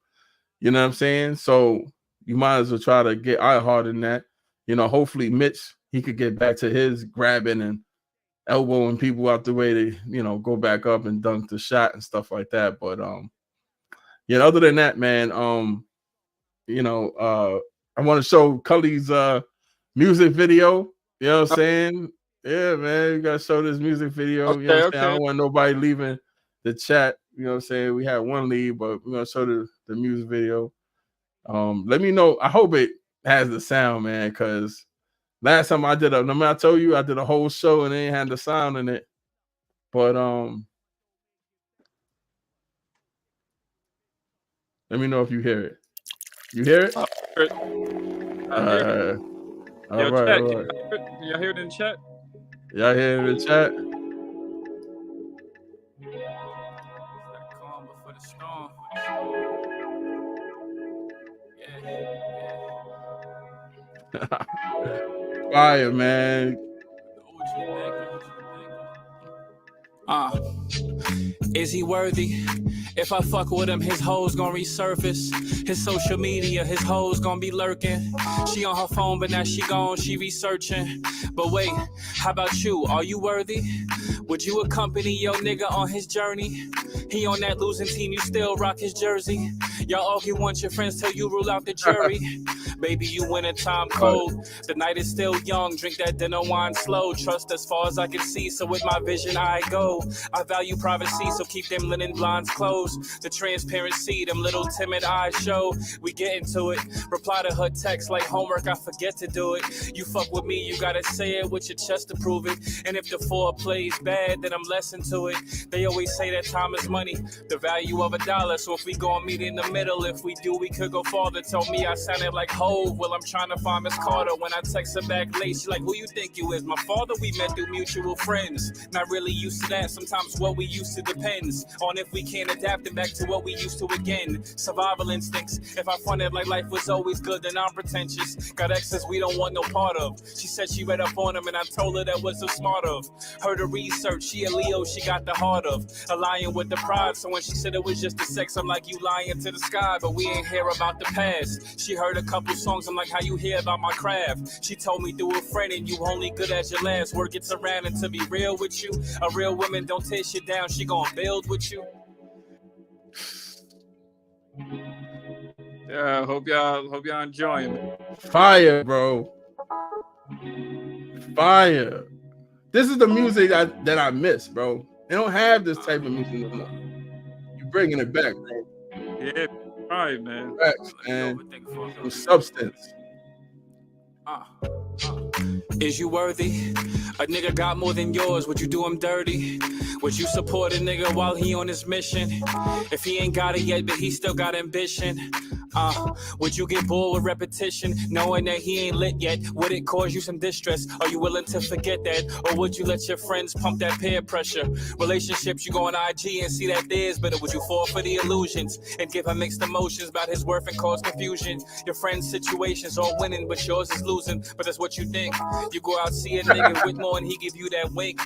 You know what I'm saying? So you might as well try to get iHeart in that. Hopefully Mitch, he could get back to his grabbing and elbowing people out the way to, go back up and dunk the shot and stuff like that. But other than that, man, I want to show Cully's music video. You know what I'm saying? Yeah, man, you gotta show this music video. Okay, you know what I'm saying? I don't want nobody leaving the chat. You know what I'm saying? We had one lead, but we're gonna show the music video. Let me know. I hope it has the sound, man, because last time I told you I did a whole show and they ain't had the sound in it. But let me know if you hear it. You hear it? I hear it. All right. Can y'all hear it in the chat? Y'all hear it in the chat? Calm before the storm. Fire, man. Is he worthy? If I fuck with him, his hoes gon' resurface. His social media, his hoes gon' be lurking. She on her phone, but now she gone, she researching. But wait, how about you? Are you worthy? Would you accompany your nigga on his journey? He on that losing team, you still rock his jersey. Y'all argue once your friends tell you rule out the jury. Baby, you win a time cold. The night is still young, drink that dinner wine slow. Trust as far as I can see, so with my vision I go. I value privacy, so keep them linen blinds closed. The transparency, them little timid eyes show. We get into it, reply to her text like homework, I forget to do it. You fuck with me, you gotta say it with your chest to prove it. And if the foreplay's bad, then I'm less into it. They always say that time is money, the value of $1. So if we go and meet in the middle, if we do, we could go farther. Told me I sounded like Hove, well I'm trying to find Miss Carter. When I text her back late, she like, who you think you is? My father, we met through mutual friends. Not really used to that, sometimes what we used to depends on if we can't adapt it back to what we used to again. Survival instincts, if I fronted like life was always good, then I'm pretentious. Got exes we don't want no part of. She said she read up on him and I told her that was so smart of her to research. She a Leo, she got the heart of a lion with the pride. So when she said it was just the sex, I'm like, you lying to the sky, but we ain't hear about the past. She heard a couple songs, I'm like, how you hear about my craft? She told me through a friend and you only good as your last word gets around. And to be real with you, a real woman don't tear shit down, she gon' build with you. Yeah, hope y'all enjoying it. Fire, bro. Fire. This is the music that I miss, bro. They don't have this type of music no more. You're bringing it back, bro. Yeah, right, man. Facts, man. With substance. Is you worthy? A nigga got more than yours, would you do him dirty? Would you support a nigga while he on his mission? If he ain't got it yet, but he still got ambition. Would you get bored with repetition, knowing that he ain't lit yet? Would it cause you some distress? Are you willing to forget that? Or would you let your friends pump that peer pressure? Relationships, you go on IG and see that there's better. Would you fall for the illusions and give him mixed emotions about his worth and cause confusion? Your friend's situations all winning, but yours is losing. But that's what you think. You go out, see a nigga with more and he give you that wink.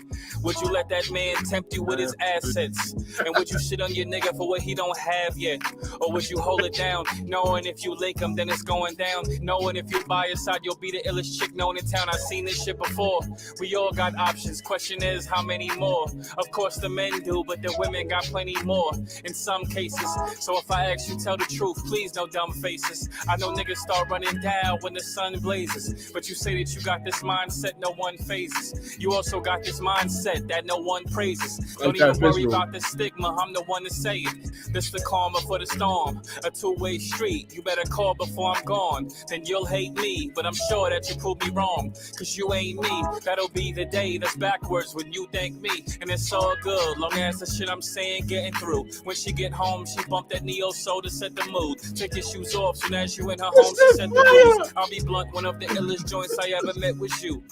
Would you let that man tempt you with his assets? And would you shit on your nigga for what he don't have yet? Or would you hold it down? No, knowing if you lick them, then it's going down. Knowing if you by your side, you'll be the illest chick known in town. I've seen this shit before. We all got options. Question is, how many more? Of course the men do, but the women got plenty more in some cases. So if I ask you, tell the truth, please no dumb faces. I know niggas start running down when the sun blazes, but you say that you got this mindset no one phases. You also got this mindset that no one praises. Don't even worry about the stigma, I'm the one to say it. This the karma for the storm, a two-way street. You better call before I'm gone, then you'll hate me, but I'm sure that you prove me wrong, cause you ain't me. That'll be the day that's backwards when you thank me, and it's all good, long as the shit I'm saying getting through. When she get home, she bump that neo soul to set the mood. Take your shoes off, soon as you in her home, she set the rules. I'll be blunt, one of the illest joints I ever met was you.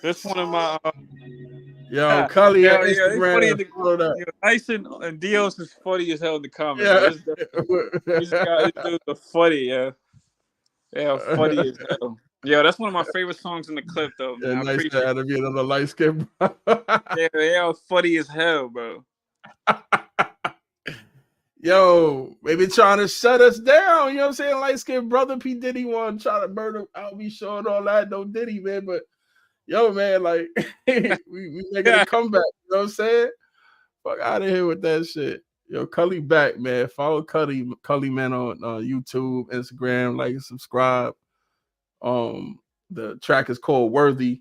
That's one of my. Yo, Cully at it's Instagram. funny Tyson and Dios is funny as hell in the comments. Yeah. These guys are funny, yeah. Yeah, funny as hell. Yeah, that's one of my favorite songs in the clip, though. Man. Yeah, nice to have you another light skin, bro. Yeah, they are funny as hell, bro. Yo, maybe trying to shut us down. You know what I'm saying? Light skin brother P. Diddy want to try to murder. I'll be showing all that. No Diddy, man. But yo, man, like we making a comeback. You know what I'm saying? Fuck out of here with that shit. Yo, Cully back, man. Follow Cully man on YouTube, Instagram, like and subscribe. The track is called Worthy.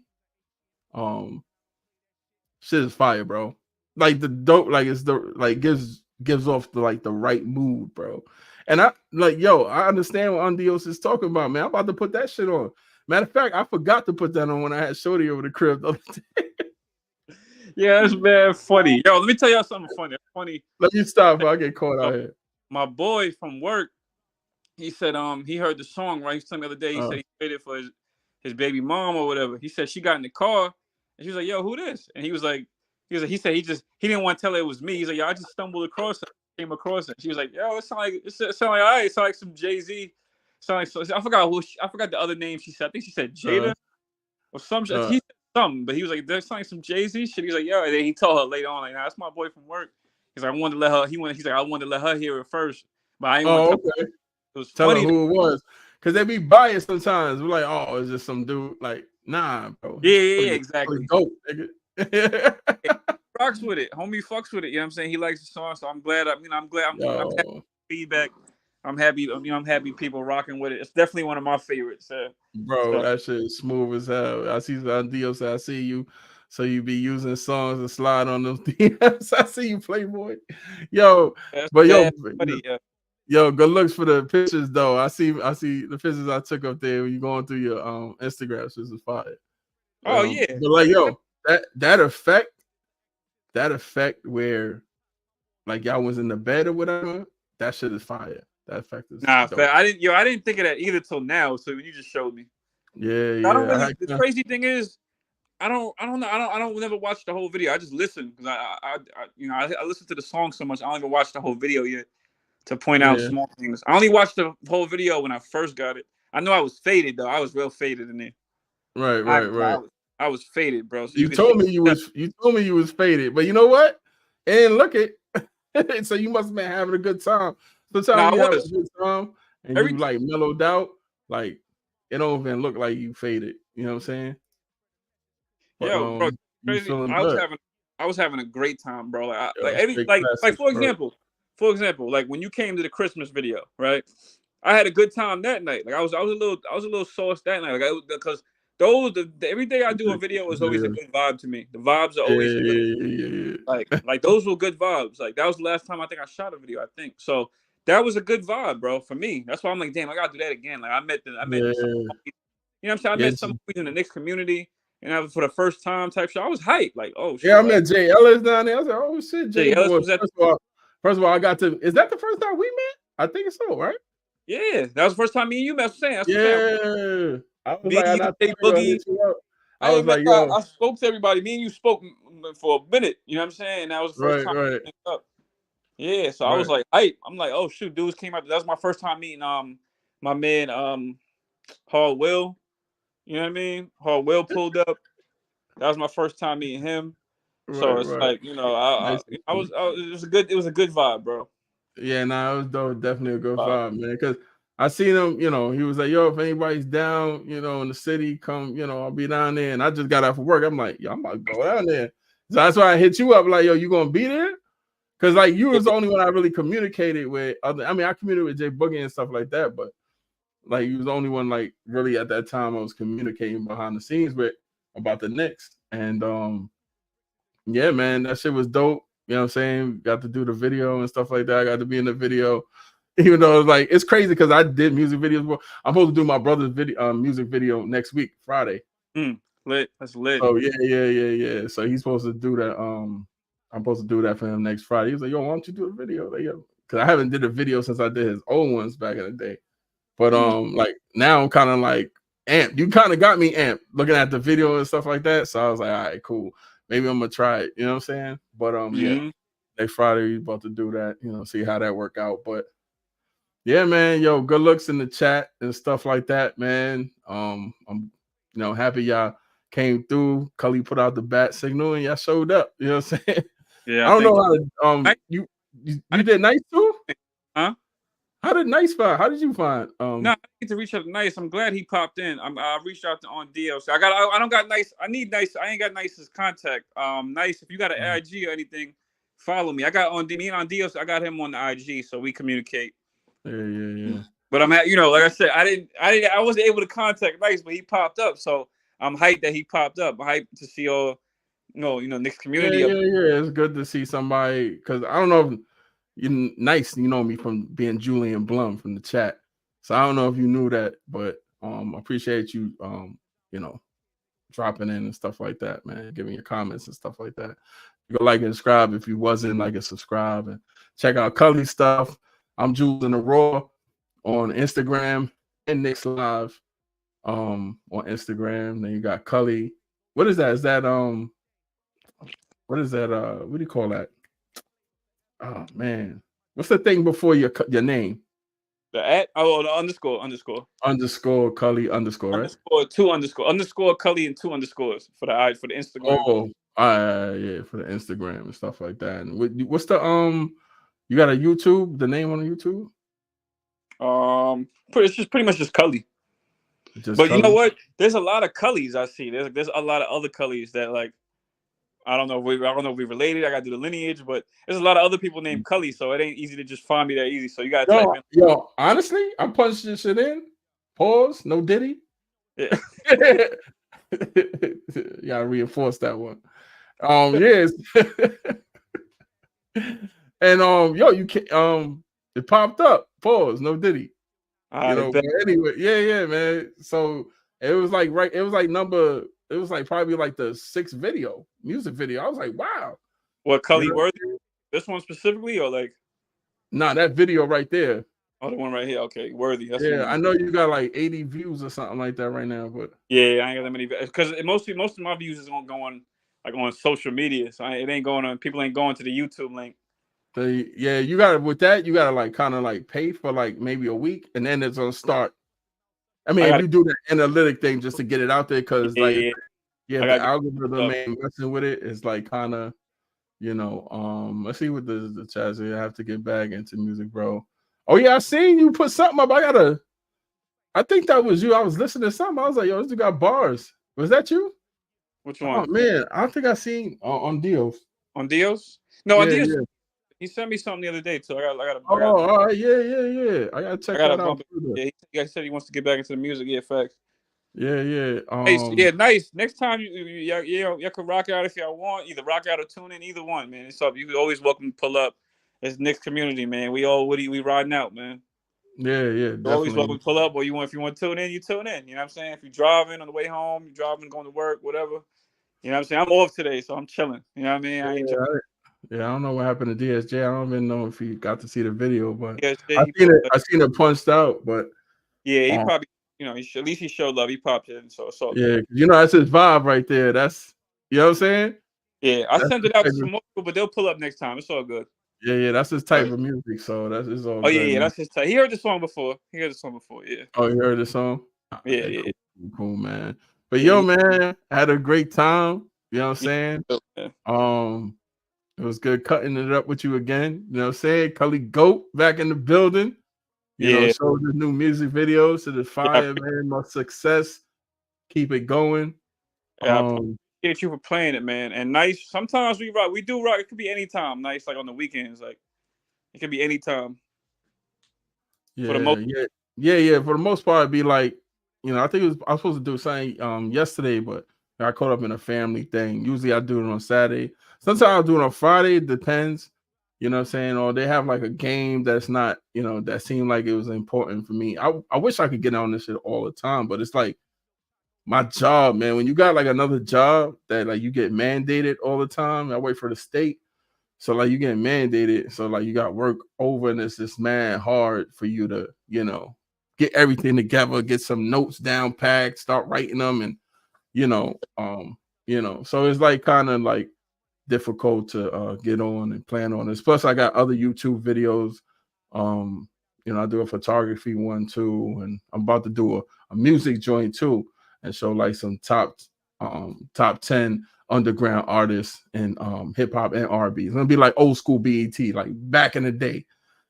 Shit is fire, bro. Like the dope, like it's the like gives off the like the right mood, bro. And I like, yo, I understand what Andios is talking about, man. I'm about to put that shit on. Matter of fact, I forgot to put that on when I had Shorty over the crib the other day. Yeah, that's bad funny. Yo, let me tell y'all something funny. Funny. Let me stop, bro. I get caught out here. My boy from work, he said he heard the song, right? He was telling me the other day, he said he waited for his baby mom or whatever. He said she got in the car and she was like, yo, who this? And he said he didn't want to tell her it was me. He's like, yo, I just stumbled across it, came across it. She was like, yo, it sound like all right, it sound like some Jay-Z. I forgot the other name she said. I think she said Jada or some shit. He said something, but he was like, there's like some Jay-Z shit. He was like, yo, and then he told her later on, like, nah, that's my boy from work. He's like, I wanted to let her. He's like, I wanted to let her hear it first, but I ain't want to tell her. It was tell funny her who it was, because they be biased sometimes. We're like, oh, it's just some dude. Like, nah, bro. Yeah, exactly. Dope, nigga. Rocks with it, homie. Fucks with it. You know what I'm saying? He likes the song, so I'm glad. I'm happy feedback. I'm happy. I'm happy people rocking with it. It's definitely one of my favorites. Bro, that shit is smooth as hell. I see Dios. I see you. So you be using songs and slide on those DMs. I see you, Playboy. Yo, but yo, good looks for the pictures though. I see the pictures I took up there when you going through your Instagram. This is fire. Oh yeah. But like, yo, that effect where like y'all was in the bed or whatever, that shit is fire. That effect is dope. I didn't think of that either till now. So you just showed me. Yeah. The crazy thing is, I don't never watch the whole video. I just listen because I listen to the song so much. I don't even watch the whole video yet to point out small things. I only watched the whole video when I first got it. I know I was faded though. I was real faded in there. Right. I was faded, bro. So you told me you was faded, but you know what? And look it. So you must have been having a good time. Sometimes you have a good time and you like mellowed out, like it don't even look like you faded. You know what I'm saying? But, bro, crazy. I was having a great time, bro. Like for example, like when you came to the Christmas video, right? I had a good time that night. Like I was a little sauced that night, like because every day I do a video is always a good vibe to me. The vibes are always good. Like those were good vibes. Like that was the last time I think I shot a video. I think so. That was a good vibe, bro, for me. That's why I'm like, damn, I gotta do that again. Like I met some, you know what I'm saying? I met some in the Knicks community, and that was for the first time type shit. I was hyped, like, oh shit. Yeah, I met Jay Ellis down there. I was like, oh shit, Jay Ellis was at first of all, I got to. Is that the first time we met? I think so, right? Yeah, that was the first time me and you met. I was like, I spoke to everybody. Me and you spoke for a minute. You know what I'm saying? That was the first time we linked up. Yeah, so I was like, hype. I'm like, oh shoot, dudes came out. That was my first time meeting my man Hall Will. You know what I mean? Hall Will pulled up. That was my first time meeting him. So it's right. like, you know, it was a good vibe, bro. Yeah, nah, it was dope. Definitely a good Vibe. vibe, man. Because I seen him, you know, he was like, "Yo, if anybody's down, you know, in the city, come, you know, I'll be down there." And I just got off of work. I'm like, "Yo, I'm about to go down there." So that's why I hit you up, like, "Yo, you gonna be there?" Because like you was the only one I really communicated with. I mean, I communicated with Jay Boogie and stuff like that, but like you was the only one like really at that time I was communicating behind the scenes with about the Knicks. And yeah, man, that shit was dope. You know what I'm saying? Got to do the video and stuff like that. I got to be in the video, even though it's crazy because I did music videos. Well, I'm supposed to do my brother's video, music video next week, Friday. Lit. That's lit. Oh yeah. So he's supposed to do that. I'm supposed to do that for him next Friday. He was like, "Yo, why don't you do a video?" Like, yo, because I haven't did a video since I did his old ones back in the day. But like now I'm kind of like amped. You kind of got me amped looking at the video and stuff like that. So I was like, all right, cool. Maybe I'm gonna try it. You know what I'm saying? But yeah, next Friday we about to do that. You know, see how that work out. But yeah, man, yo, good looks in the chat and stuff like that, man. I'm happy y'all came through. Cully put out the bat signal and y'all showed up. You know what I'm saying? Yeah, I don't know how to you did nice too? Huh? How did Nice find? How did you find? No, I need to reach out to Nice. I'm glad he popped in. I reached out to on DLC. I don't got Nice. I need Nice. I ain't got Nice's contact. Nice. If you got an IG or anything, follow me. I got on DLC. I got him on the IG, so we communicate. Yeah. But I'm at, like I said, I wasn't able to contact Nice, but he popped up. So I'm hyped that he popped up. I'm hyped to see all, Knicks community. Yeah. It's good to see somebody because I don't know if Nice, you know me from being Julian Blum from the chat. So I don't know if you knew that, but I appreciate you dropping in and stuff like that, man, giving your comments and stuff like that. You go like and subscribe if you wasn't, like and subscribe and check out Cully's stuff. I'm Jules in the Raw on Instagram and Knicks Live on Instagram. Then you got Cully. What is that? Is that what is that? What do you call that? Oh man, what's the thing before your name? The @ the underscore Cully underscore, right? Underscore Cully and 2 underscores for the Instagram. Oh, yeah, for the Instagram and stuff like that. And what's the you got a YouTube? The name on the YouTube? It's just pretty much just Cully. But Cully? You know what? There's a lot of Cullys I see. There's a lot of other Cullys that like. I don't know if we related. I gotta do the lineage, but there's a lot of other people named Cully, so it ain't easy to just find me that easy. So you gotta type in. Yo, honestly, I punched this shit in. Pause. No Diddy. Yeah. You gotta reinforce that one. Yes. And yo, you can it popped up. Pause. No Diddy. But anyway, yeah, man. So it was like it was like probably like the 6th music video. I was like, wow. What, Cully Worthy? This one specifically, or like? Nah, that video right there. Oh, the one right here. Okay, Worthy. That's I know you got like 80 views or something like that right now, but yeah, I ain't got that many because most of my views is gonna go on like on social media, so it ain't going on. People ain't going to the YouTube link. You gotta like kind of like pay for like maybe a week, and then it's gonna start. I mean, if you do the analytic thing just to get it out there, because the algorithm ain't messing with it. It's like kind of, let's see what the chat says. I have to get back into music, bro. Oh yeah, I seen you put something up. I think that was you. I was listening to something. I was like, yo, this dude got bars. Was that you? Which one? Oh man, I think I seen on Dios. On Dios? No, on Dios. Yeah. He sent me something the other day too. I got. All right, yeah. I gotta check that out. Yeah, he said he wants to get back into the music. Yeah, facts. Yeah. Nice. Next time y'all can rock out if y'all want. Either rock out or tune in. Either one, man. It's up. You always welcome to pull up. It's Knicks community, man. We riding out, man. Yeah, definitely. Always welcome to pull up, or if you want to tune in, you tune in. You know what I'm saying? If you're driving on the way home, you're driving, going to work, whatever. You know what I'm saying? I'm off today, so I'm chilling. You know what I mean? I don't know what happened to DSJ. I don't even know if he got to see the video, but DSJ, I seen it punched out, but yeah, he probably, at least he showed love. He popped in, so it's all good. That's his vibe right there. That's, you know what I'm saying? Yeah, I send it out to some more people, but they'll pull up next time. It's all good. Yeah, that's his type of music, so it's all good. Oh yeah, that's his type. He heard the song before. Yeah. Oh, you heard the song? Yeah. Cool, man. But man, I had a great time. You know what I'm saying? Yeah. It was good cutting it up with you again. You know what I'm saying? Cully Goat back in the building. You know, show the new music videos to the fire, man. My success. Keep it going. Yeah, I appreciate you for playing it, man. And nice. Sometimes we rock. We do rock. It could be anytime. Nice, like on the weekends. Like it could be anytime. Yeah, for the most part, it'd be like, you know, I think I was supposed to do something yesterday, but I got caught up in a family thing. Usually I do it on Saturday. Sometimes I'll do it on Friday. It depends. You know what I'm saying? Or they have like a game that's not, you know, that seemed like it was important for me. I wish I could get on this shit all the time, but it's like my job, man. When you got like another job that like you get mandated all the time, I wait for the state. So like you get mandated, so like you got work over, and it's just mad hard for you to, you know, get everything together, get some notes down packed, start writing them, and you know, so it's like kind of like difficult to get on and plan on this. Plus, I got other YouTube videos. You know, I do a photography one too, and I'm about to do a music joint too, and show like some top 10 underground artists in hip hop and R&B. It's gonna be like old school BET, like back in the day.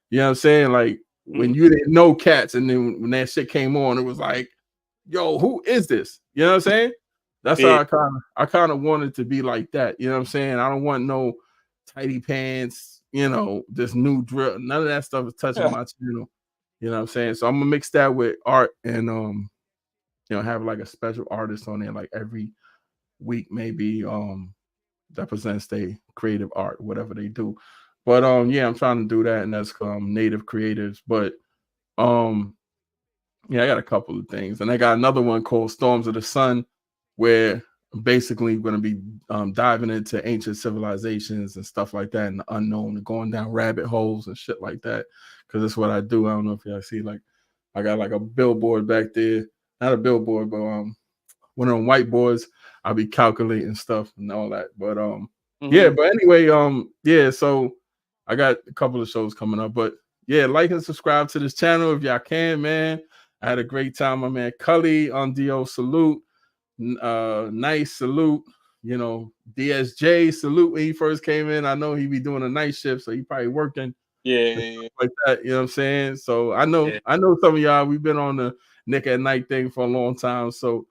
You know what I'm saying? Like when you didn't know cats, and then when that shit came on, it was like, yo, who is this? You know what I'm saying? That's how I kind of wanted to be like that. You know what I'm saying? I don't want no tidy pants, you know, this new drill. None of that stuff is touching my channel. You know what I'm saying? So I'm gonna mix that with art and you know, have like a special artist on there like every week, maybe that presents their creative art, whatever they do. But yeah, I'm trying to do that, and that's Native Creatives. But yeah, I got a couple of things, and I got another one called Storms of the Sun, where I'm basically going to be diving into ancient civilizations and stuff like that, and the unknown, and going down rabbit holes and shit like that, because that's what I do. I don't know if y'all see, like, I got like a billboard back there, not a billboard, but one of them whiteboards. I'll be calculating stuff and all that. But yeah, but anyway, yeah, so I got a couple of shows coming up, but yeah, like and subscribe to this channel if y'all can, man. I had a great time, my man Cully on DO, salute. Nice, salute. You know, DSJ, salute when he first came in. I know he be doing a night shift, so he probably working. Yeah. Like that, you know what I'm saying? So I know some of y'all, we've been on the Nick at Night thing for a long time, so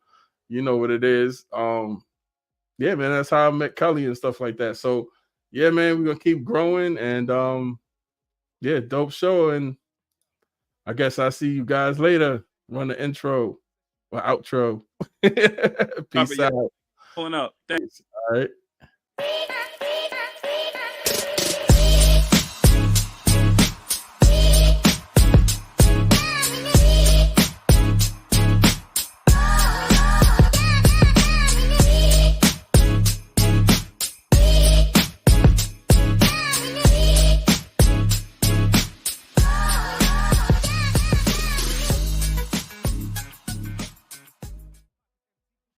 you know what it is. Yeah, man, that's how I met Cully and stuff like that. So yeah, man, we're gonna keep growing, and yeah, dope show. And I guess I'll see you guys later. Run the intro or outro. Peace out. Pulling up. Thanks. All right.